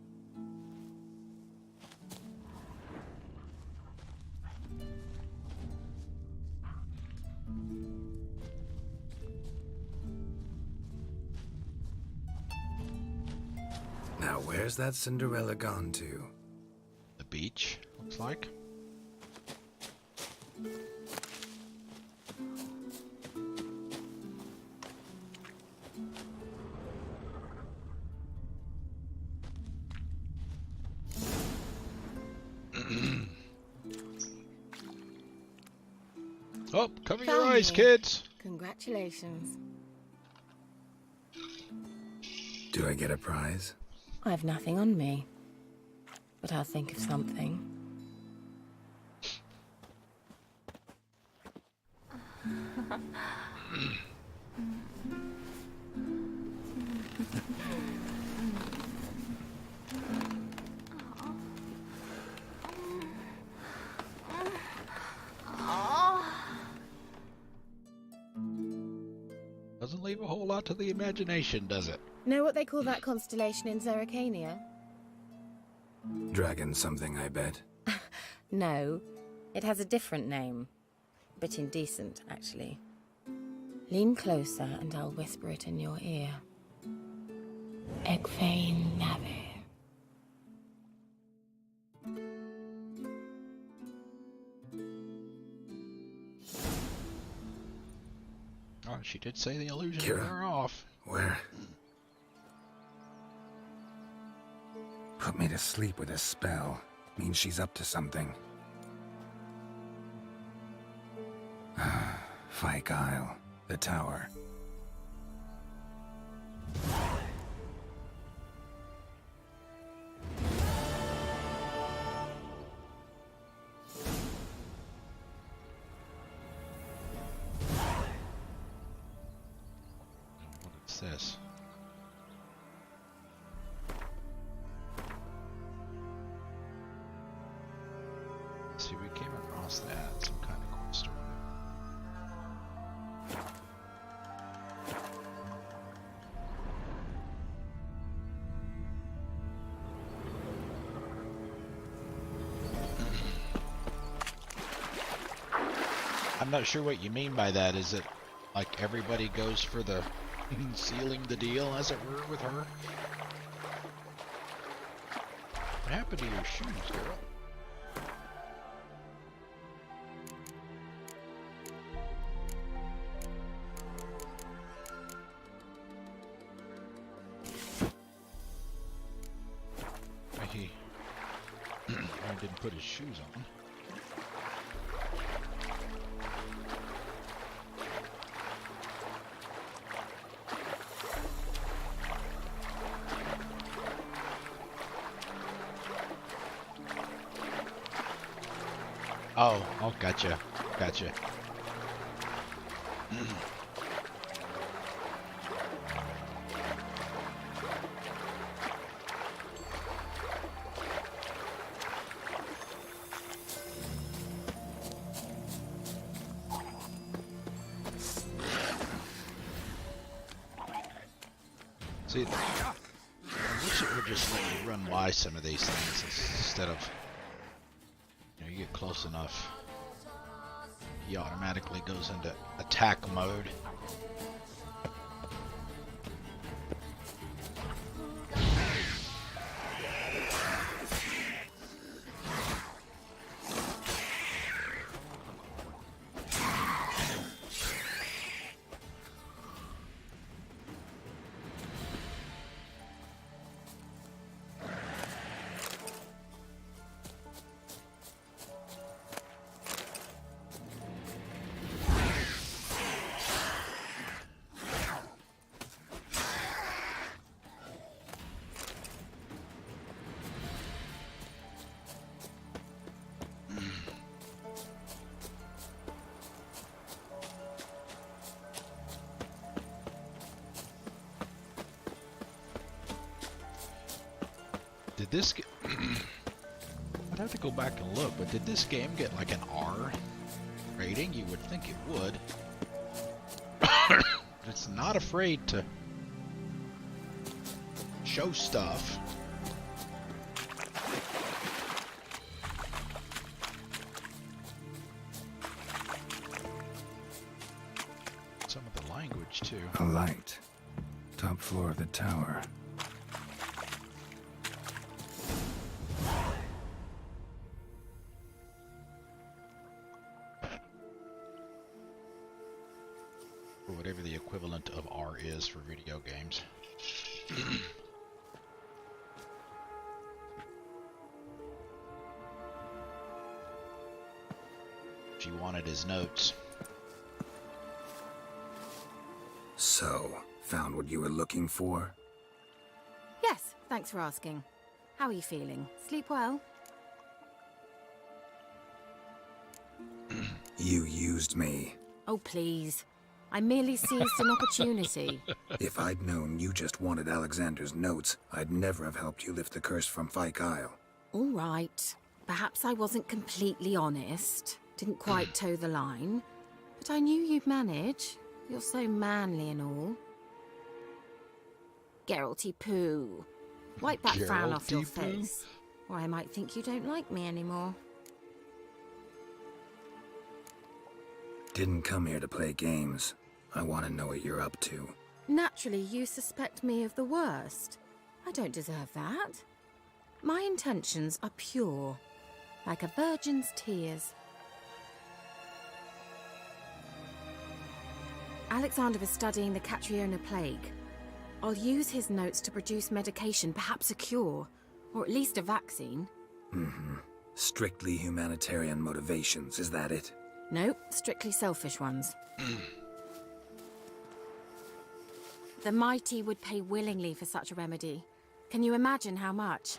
[SPEAKER 8] Now, where's that Cinderella gone to?
[SPEAKER 1] The beach, looks like. Oh, cover your eyes, kids!
[SPEAKER 5] Congratulations.
[SPEAKER 8] Do I get a prize?
[SPEAKER 5] I've nothing on me, but I'll think of something.
[SPEAKER 1] Doesn't leave a whole lot to the imagination, does it?
[SPEAKER 5] Know what they call that constellation in Zerrikania?
[SPEAKER 8] Dragon something, I bet.
[SPEAKER 5] No, it has a different name. A bit indecent, actually. Lean closer and I'll whisper it in your ear. Egfain Nave.
[SPEAKER 1] Oh, she did say the illusion
[SPEAKER 8] Keira,
[SPEAKER 1] wore off.
[SPEAKER 8] Where? Put me to sleep with a spell. Means she's up to something. Fyke Isle. The tower.
[SPEAKER 1] What is this? I'm not sure what you mean by that. Is it like everybody goes for the sealing the deal, as it were, with her? What happened to your shoes, girl? He didn't put his shoes on. Oh, gotcha. Gotcha. See, I wish it would just let you run by some of these things instead of, you know, you get close enough, he automatically goes into attack mode. Did this get... I'd have to go back and look, but did this game get like an R rating? You would think it would. It's not afraid to show stuff. Some of the language too.
[SPEAKER 8] A light. Top floor of the tower.
[SPEAKER 1] Or whatever the equivalent of R is for video games. She wanted his notes.
[SPEAKER 8] So, found what you were looking for?
[SPEAKER 6] Yes, thanks for asking. How are you feeling? Sleep well?
[SPEAKER 8] You used me.
[SPEAKER 6] Oh, please. I merely seized an opportunity.
[SPEAKER 8] If I'd known you just wanted Alexander's notes, I'd never have helped you lift the curse from Fyke Isle.
[SPEAKER 6] All right. Perhaps I wasn't completely honest. Didn't quite toe the line. But I knew you'd manage. You're so manly and all. Geralty poo. Wipe that frown off your face. Or I might think you don't like me anymore.
[SPEAKER 8] Didn't come here to play games. I want to know what you're up to.
[SPEAKER 6] Naturally, you suspect me of the worst. I don't deserve that. My intentions are pure, like a virgin's tears. Alexander was studying the Catriona plague. I'll use his notes to produce medication, perhaps a cure, or at least a vaccine.
[SPEAKER 8] Mm-hmm. Strictly humanitarian motivations, is that it?
[SPEAKER 6] Nope, strictly selfish ones. The mighty would pay willingly for such a remedy. Can you imagine how much?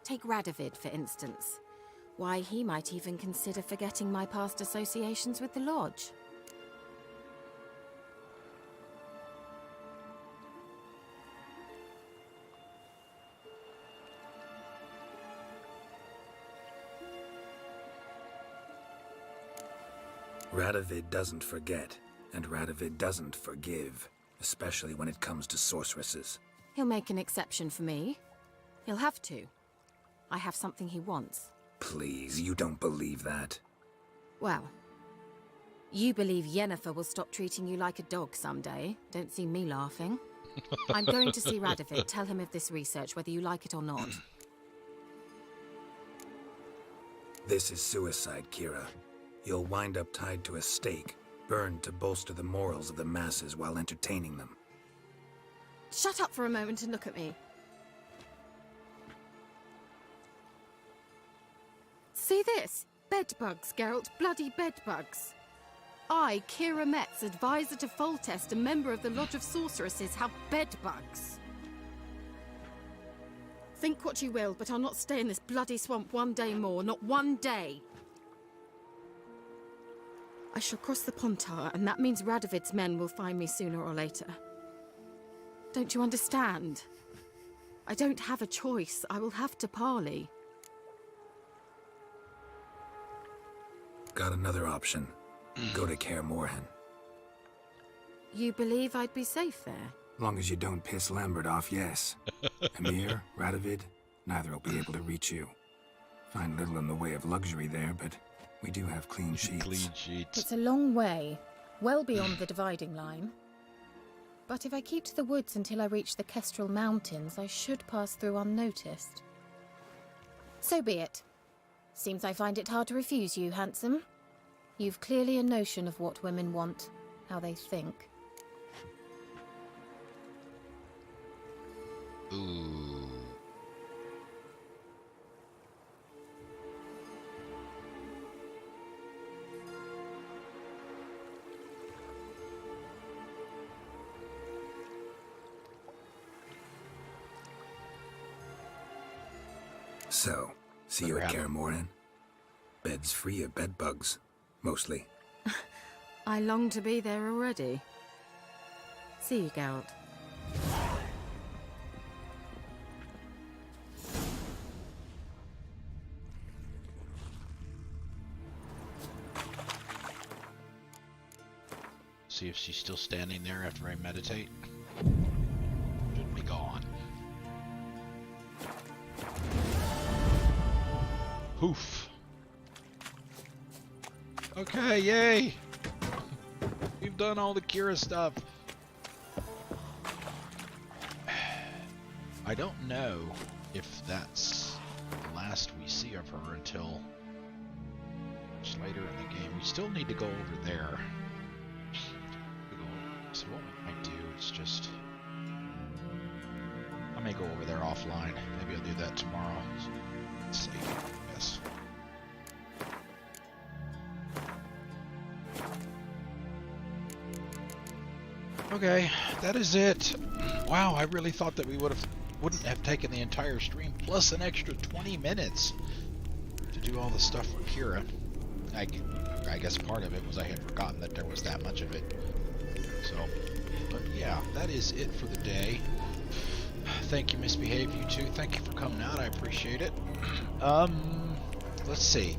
[SPEAKER 6] Take Radovid, for instance. Why, he might even consider forgetting my past associations with the Lodge.
[SPEAKER 8] Radovid doesn't forget, and Radovid doesn't forgive, especially when it comes to sorceresses.
[SPEAKER 6] He'll make an exception for me. He'll have to. I have something he wants.
[SPEAKER 8] Please, you don't believe that.
[SPEAKER 6] Well, You believe Yennefer will stop treating you like a dog someday. Don't see me laughing. I'm going to see Radovid. Tell him of this research, whether you like it or not.
[SPEAKER 8] This is suicide, Keira. You'll wind up tied to a stake, burned to bolster the morals of the masses while entertaining them.
[SPEAKER 6] Shut up for a moment and look at me. See this? Bedbugs, Geralt. Bloody bedbugs. I, Keira Metz, advisor to Foltest, a member of the Lodge of Sorceresses, have bedbugs. Think what you will, but I'll not stay in this bloody swamp one day more. Not one day. I shall cross the Pontar, and that means Radovid's men will find me sooner or later. Don't you understand? I don't have a choice. I will have to parley.
[SPEAKER 8] Got another option. Go to Kaer Morhen.
[SPEAKER 6] You believe I'd be safe there?
[SPEAKER 8] Long as you don't piss Lambert off, yes. Emir, Radovid, neither will be able to reach you. Find little in the way of luxury there, but we do have clean sheets.
[SPEAKER 1] Clean sheets.
[SPEAKER 5] It's a long way, well beyond the dividing line. But if I keep to the woods until I reach the Kestrel Mountains, I should pass through unnoticed. So be it. Seems I find it hard to refuse you, handsome. You've clearly a notion of what women want, how they think.
[SPEAKER 1] Ooh.
[SPEAKER 8] So, see you at Kaer Morhen? Bed's free of bedbugs. Mostly.
[SPEAKER 6] I long to be there already. See you, Geralt.
[SPEAKER 1] See if she's still standing there after I meditate. Should be gone. Poof. Okay, yay! We've done all the Keira stuff. I don't know if that's the last we see of her until much later in the game. We still need to go over there. So what we might do is just... I may go over there offline. Maybe I'll do that tomorrow. Let's see, I guess. Okay, that is it. Wow, I really thought that we wouldn't have taken the entire stream plus an extra 20 minutes to do all the stuff for Keira. I guess part of it was I had forgotten that there was that much of it. So, but yeah, that is it for the day. Thank you, Misbehave, you too. Thank you for coming out. I appreciate it. Let's see.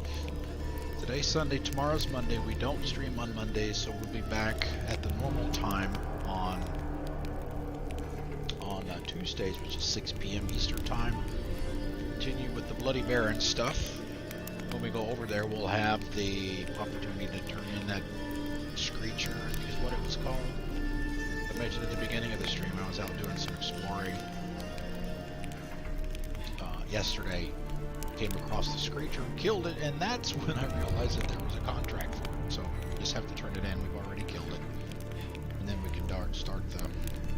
[SPEAKER 1] Today's Sunday, tomorrow's Monday. We don't stream on Mondays, so we'll be back at the normal time on Tuesdays, which is 6 p.m. Eastern Time. Continue with the Bloody Baron stuff. When we go over there, we'll have the opportunity to turn in that Screecher, I think is what it was called. I mentioned at the beginning of the stream, I was out doing some exploring. Yesterday, came across the Screecher, killed it, and that's when I realized that there was a contract for it. So, we just have to turn it in. We've already killed it. And then we can start the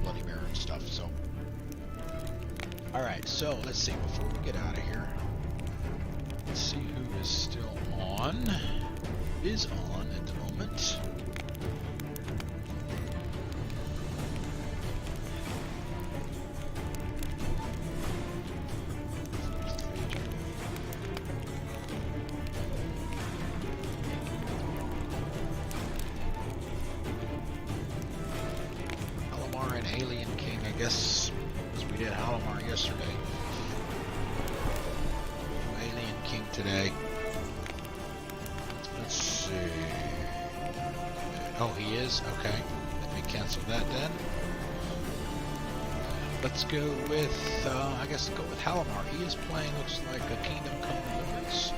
[SPEAKER 1] Bloody Baron stuff, so. Alright, so let's see, before we get out of here, let's see who is still on. Is on at the moment. Halamar and Alien King, I guess, because we did Halamar yesterday. Alien King today. Let's see. Oh, he is? Okay. Let me cancel that then. Let's go with, I guess go with Halamar. He is playing, looks like a Kingdom Come Deliverance.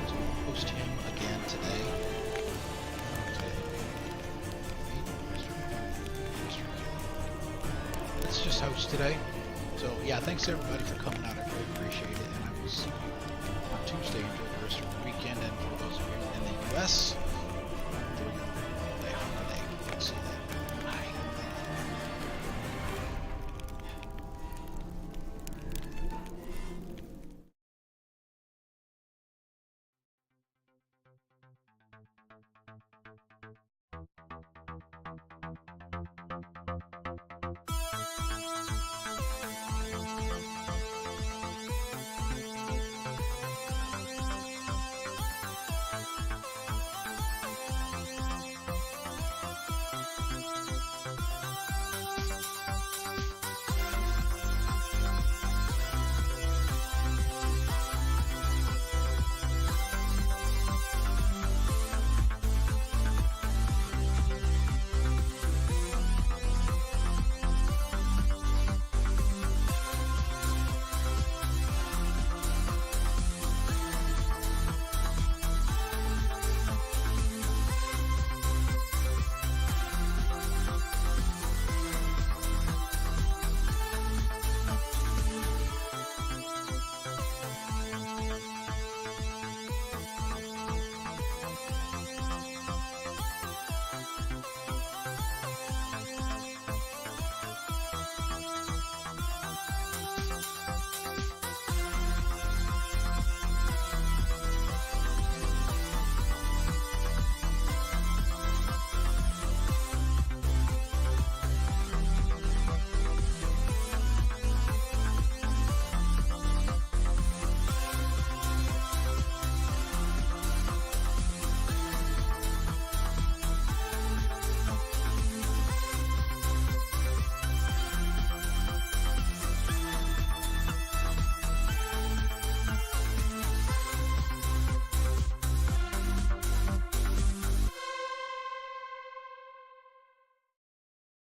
[SPEAKER 1] So we'll host him again today. just host today. So yeah, thanks everybody for coming out. I really appreciate it. And I will see you on Tuesday. Enjoy the rest of the weekend. And for those of you in the US,